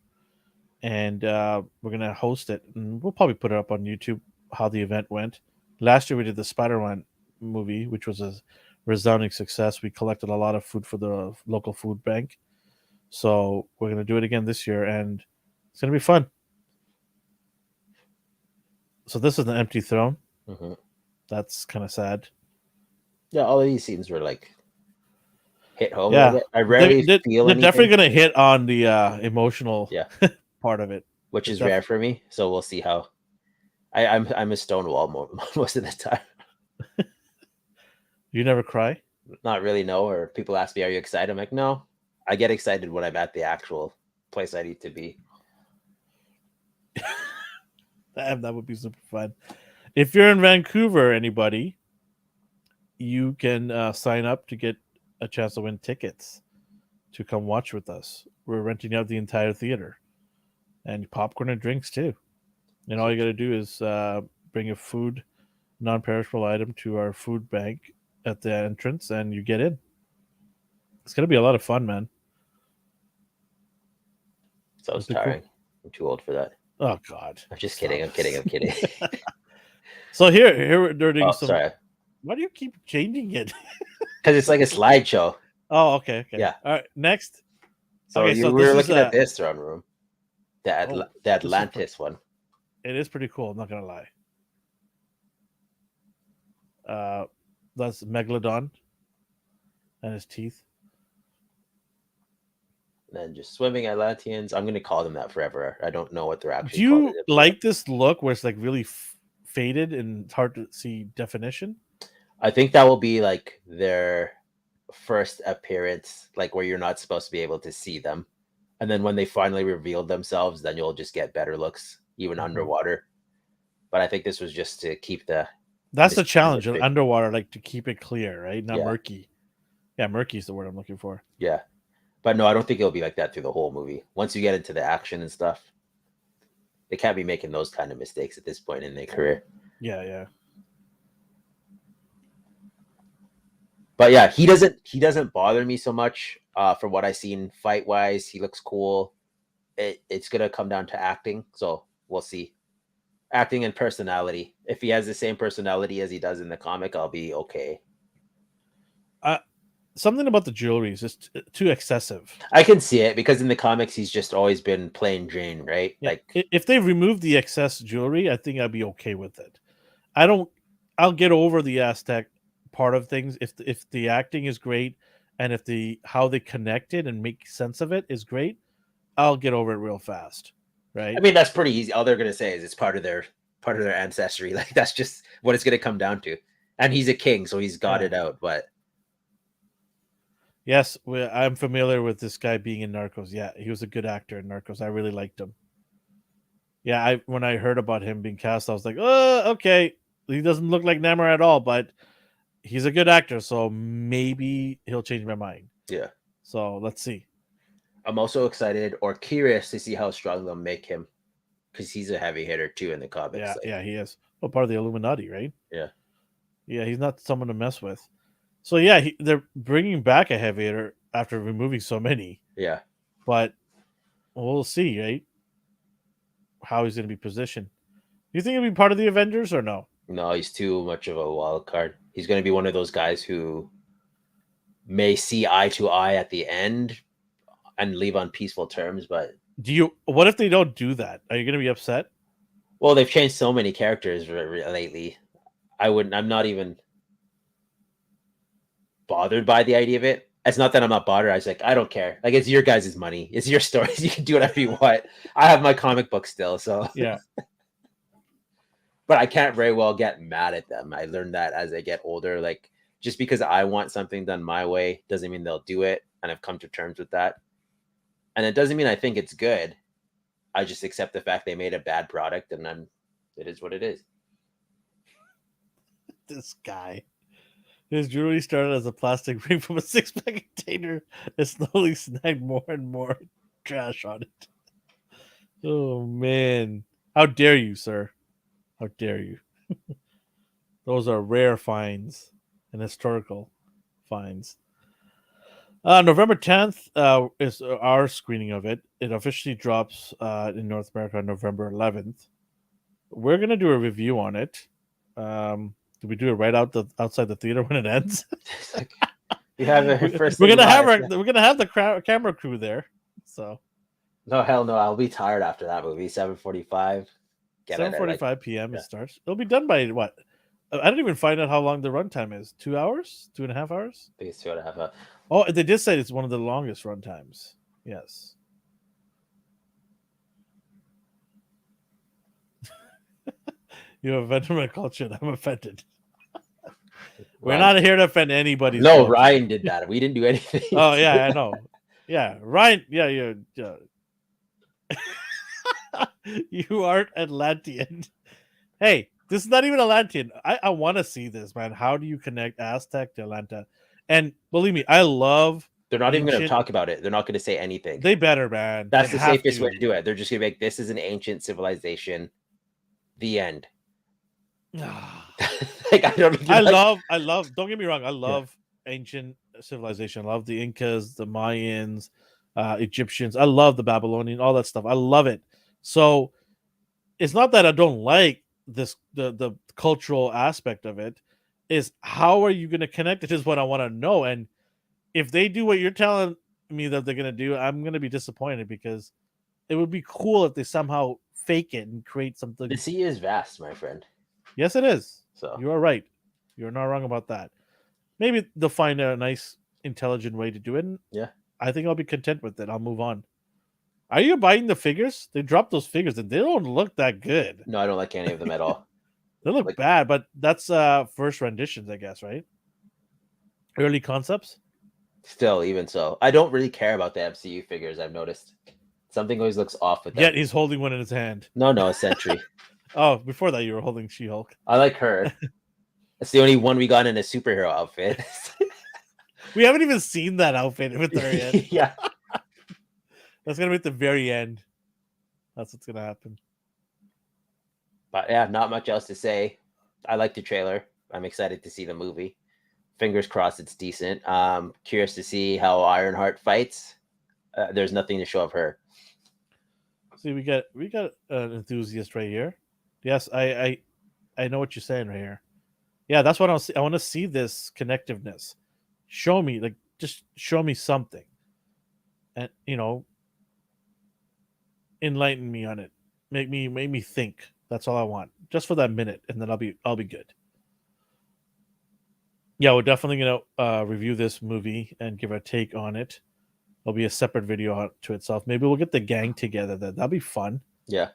Speaker 1: and we're going to host it. And we'll probably put it up on YouTube how the event went. Last year we did the Spider-Man movie, which was a resounding success. We collected a lot of food for the local food bank. So we're going to do it again this year, and it's going to be fun. So this is an empty throne. That's kind of sad.
Speaker 2: Yeah, all of these scenes were like hit home.
Speaker 1: Yeah,
Speaker 2: I rarely feel
Speaker 1: they're definitely going to hit on the emotional part of it,
Speaker 2: which is rare for me. So we'll see how. I'm a Stonewall most of the time.
Speaker 1: You never cry?
Speaker 2: not really know. Or people ask me, "Are you excited?" I'm like, no. I get excited when I'm at the actual place I need to be.
Speaker 1: That would be super fun. If you're in Vancouver, anybody, you can sign up to get a chance to win tickets to come watch with us. We're renting out the entire theater and popcorn and drinks too. And all you got to do is bring a food, non-perishable item to our food bank at the entrance, and you get in. It's gonna be a lot of fun, man.
Speaker 2: So
Speaker 1: It'll
Speaker 2: it's
Speaker 1: be cool.
Speaker 2: tiring. I'm too old for that.
Speaker 1: Oh God!
Speaker 2: I'm just
Speaker 1: Stop.
Speaker 2: kidding. I'm kidding. I'm kidding.
Speaker 1: So here they're doing
Speaker 2: Oh,
Speaker 1: some.
Speaker 2: sorry.
Speaker 1: Why do you keep changing it?
Speaker 2: Because it's like a slideshow.
Speaker 1: Oh, okay.
Speaker 2: Yeah.
Speaker 1: All right, next.
Speaker 2: So
Speaker 1: Okay,
Speaker 2: we
Speaker 1: so this
Speaker 2: were
Speaker 1: is
Speaker 2: looking at this throne room,
Speaker 1: oh,
Speaker 2: the
Speaker 1: this is
Speaker 2: Atlantis one.
Speaker 1: it is pretty cool. I'm not gonna lie. That's Megalodon and his teeth.
Speaker 2: And then just swimming Atlanteans. I'm going to call them that forever. I don't know what they're
Speaker 1: Do
Speaker 2: actually called.
Speaker 1: you like this look where it's like really faded and it's hard to see definition?
Speaker 2: I think that will be like their first appearance, like where you're not supposed to be able to see them. And then when they finally revealed themselves, then you'll just get better looks, even underwater. But I think this was just to keep the.
Speaker 1: That's the challenge in underwater, like to keep it clear, right? Not murky. Yeah, murky is the word I'm looking for.
Speaker 2: Yeah. But no, I don't think it'll be like that through the whole movie. Once you get into the action and stuff, they can't be making those kind of mistakes at this point in their career.
Speaker 1: Yeah.
Speaker 2: But yeah, he doesn't bother me so much. For what I've seen fight wise, he looks cool. It's gonna come down to acting, so we'll see. Acting and personality. If he has the same personality as he does in the comic, I'll be okay.
Speaker 1: Something about the jewelry is just too excessive.
Speaker 2: I can see it because in the comics he's just always been plain Jane, right?
Speaker 1: Yeah.
Speaker 2: Like
Speaker 1: If they remove the excess jewelry, I think I'd be okay with it. I'll get over the Aztec part of things if the acting is great and if the how they connect it and make sense of it is great. I'll get over it real fast, right?
Speaker 2: I mean, that's pretty easy. All they're gonna say is it's part of their ancestry. Like that's just what it's gonna come down to. And he's a king, so he's got it out. But
Speaker 1: yes, I'm familiar with this guy being in Narcos. Yeah, he was a good actor in Narcos. I really liked him. Yeah, when I heard about him being cast, I was like, oh, okay. He doesn't look like Namor at all, but he's a good actor, so maybe he'll change my mind.
Speaker 2: Yeah.
Speaker 1: So let's see.
Speaker 2: I'm also excited or curious to see how strong they'll make him, because he's a heavy hitter too in the comics.
Speaker 1: Yeah, he is. Well, part of the Illuminati, right?
Speaker 2: Yeah.
Speaker 1: Yeah, he's not someone to mess with. So yeah, they're bringing back a heavy hitter after removing so many.
Speaker 2: Yeah.
Speaker 1: But we'll see, right? How he's going to be positioned. Do you think he'll be part of the Avengers or no?
Speaker 2: No, he's too much of a wild card. He's going to be one of those guys who may see eye to eye at the end and leave on peaceful terms. But
Speaker 1: what if they don't do that? Are you going to be upset?
Speaker 2: Well, they've changed so many characters lately. I'm not even bothered by the idea of it. It's not that I'm not bothered. I was like, I don't care. Like, it's your guys' money. It's your stories. You can do whatever you want. I have my comic book still, so
Speaker 1: yeah.
Speaker 2: But I can't very well get mad at them. I learned that as I get older. Like, just because I want something done my way doesn't mean they'll do it, and I've come to terms with that. And it doesn't mean I think it's good. I just accept the fact they made a bad product, and then it is what it is.
Speaker 1: This guy. His jewelry started as a plastic ring from a 6-pack container and slowly snagged more and more trash on it. Oh, man. How dare you, sir? How dare you? Those are rare finds and historical finds. November 10th is our screening of it. It officially drops in North America on November 11th. We're going to do a review on it. Do we do it right outside the theater when it ends?
Speaker 2: We have a first.
Speaker 1: We're gonna have the camera crew there. So
Speaker 2: no, hell no, I'll be tired after that movie. 7:45.
Speaker 1: 7:45 p.m. It starts. It'll be done by what? I didn't even find out how long the runtime is. 2 hours? 2.5 hours?
Speaker 2: I think it's 2.5 hours.
Speaker 1: Oh, they did say it's one of the longest runtimes. Yes. You have offended my culture, and I'm offended. We're not here to offend anybody's
Speaker 2: No,
Speaker 1: jokes.
Speaker 2: Ryan did that. We didn't do anything.
Speaker 1: Oh yeah, I know. Yeah, Ryan. Yeah. You aren't Atlantean. Hey, this is not even Atlantean. I want to see this, man. How do you connect Aztec to Atlanta? And believe me, I love.
Speaker 2: They're not even going to
Speaker 1: ancient-
Speaker 2: talk about it. They're not going to say anything.
Speaker 1: They better, man.
Speaker 2: That's
Speaker 1: They
Speaker 2: the
Speaker 1: have
Speaker 2: safest way
Speaker 1: to.
Speaker 2: to do it. They're just going to be like, this is an ancient civilization. The end. Like,
Speaker 1: I love. Don't get me wrong. I love ancient civilization. I love the Incas, the Mayans, Egyptians. I love the Babylonian, all that stuff. I love it. So it's not that I don't like this the cultural aspect of it. Is how are you going to connect it is what I want to know. And if they do what you're telling me that they're going to do, I'm going to be disappointed because it would be cool if they somehow fake it and create something.
Speaker 2: The sea is vast, my friend.
Speaker 1: Yes, it is.
Speaker 2: So
Speaker 1: you are right. You're not wrong about that. Maybe they'll find a nice, intelligent way to do it. And
Speaker 2: yeah,
Speaker 1: I think I'll be content with it. I'll move on. Are you buying the figures? They dropped those figures and they don't look that good.
Speaker 2: No, I don't like any of them at all.
Speaker 1: They look bad, but that's first renditions, I guess, right? Early concepts?
Speaker 2: Still, even so. I don't really care about the MCU figures, I've noticed. Something always looks off with them.
Speaker 1: Yet he's holding one in his hand.
Speaker 2: No, a Sentry.
Speaker 1: Oh, before that you were holding She-Hulk.
Speaker 2: I like her. It's the only one we got in a superhero outfit.
Speaker 1: We haven't even seen that outfit with her yet.
Speaker 2: Yeah.
Speaker 1: That's going to be at the very end. That's what's going to happen.
Speaker 2: But yeah, not much else to say. I like the trailer. I'm excited to see the movie. Fingers crossed it's decent. Curious to see how Ironheart fights. There's nothing to show of her.
Speaker 1: See, we got an enthusiast right here. Yes, I know what you're saying right here. Yeah, that's what I want to see this connectiveness. Show me, like, just show me something, and enlighten me on it. Make me think. That's all I want, just for that minute, and then I'll be good. Yeah, we're definitely gonna review this movie and give our take on it. There'll be a separate video to itself. Maybe we'll get the gang together. That'll be fun.
Speaker 2: Yeah.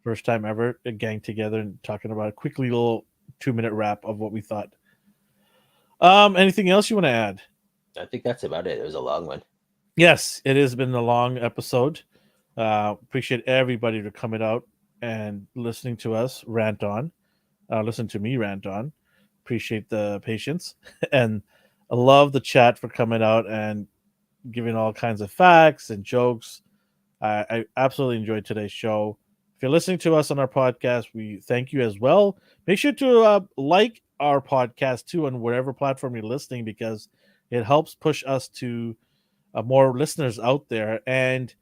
Speaker 1: First time ever, a gang together and talking about a quickly little 2-minute wrap of what we thought. Anything else you want to add?
Speaker 2: I think that's about it. It was a long one.
Speaker 1: Yes, it has been a long episode. Appreciate everybody for coming out and listening to us rant on. Listen to me rant on. Appreciate the patience. And I love the chat for coming out and giving all kinds of facts and jokes. I absolutely enjoyed today's show. If you're listening to us on our podcast, we thank you as well. Make sure to like our podcast too on whatever platform you're listening, because it helps push us to more listeners out there. And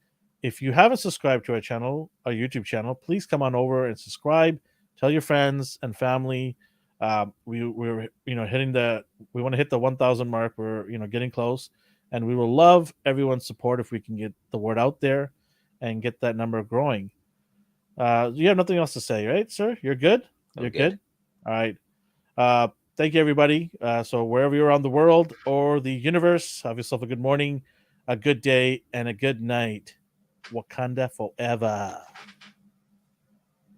Speaker 1: if you haven't subscribed to our channel, our YouTube channel, please come on over and subscribe. Tell your friends and family. We're hitting we want to hit the 1,000 mark. We're getting close, and we will love everyone's support if we can get the word out there and get that number growing. You have nothing else to say, right, sir? You're good? You're good? All right. Thank you, everybody. So wherever you're around the world or the universe, have yourself a good morning, a good day, and a good night. Wakanda forever.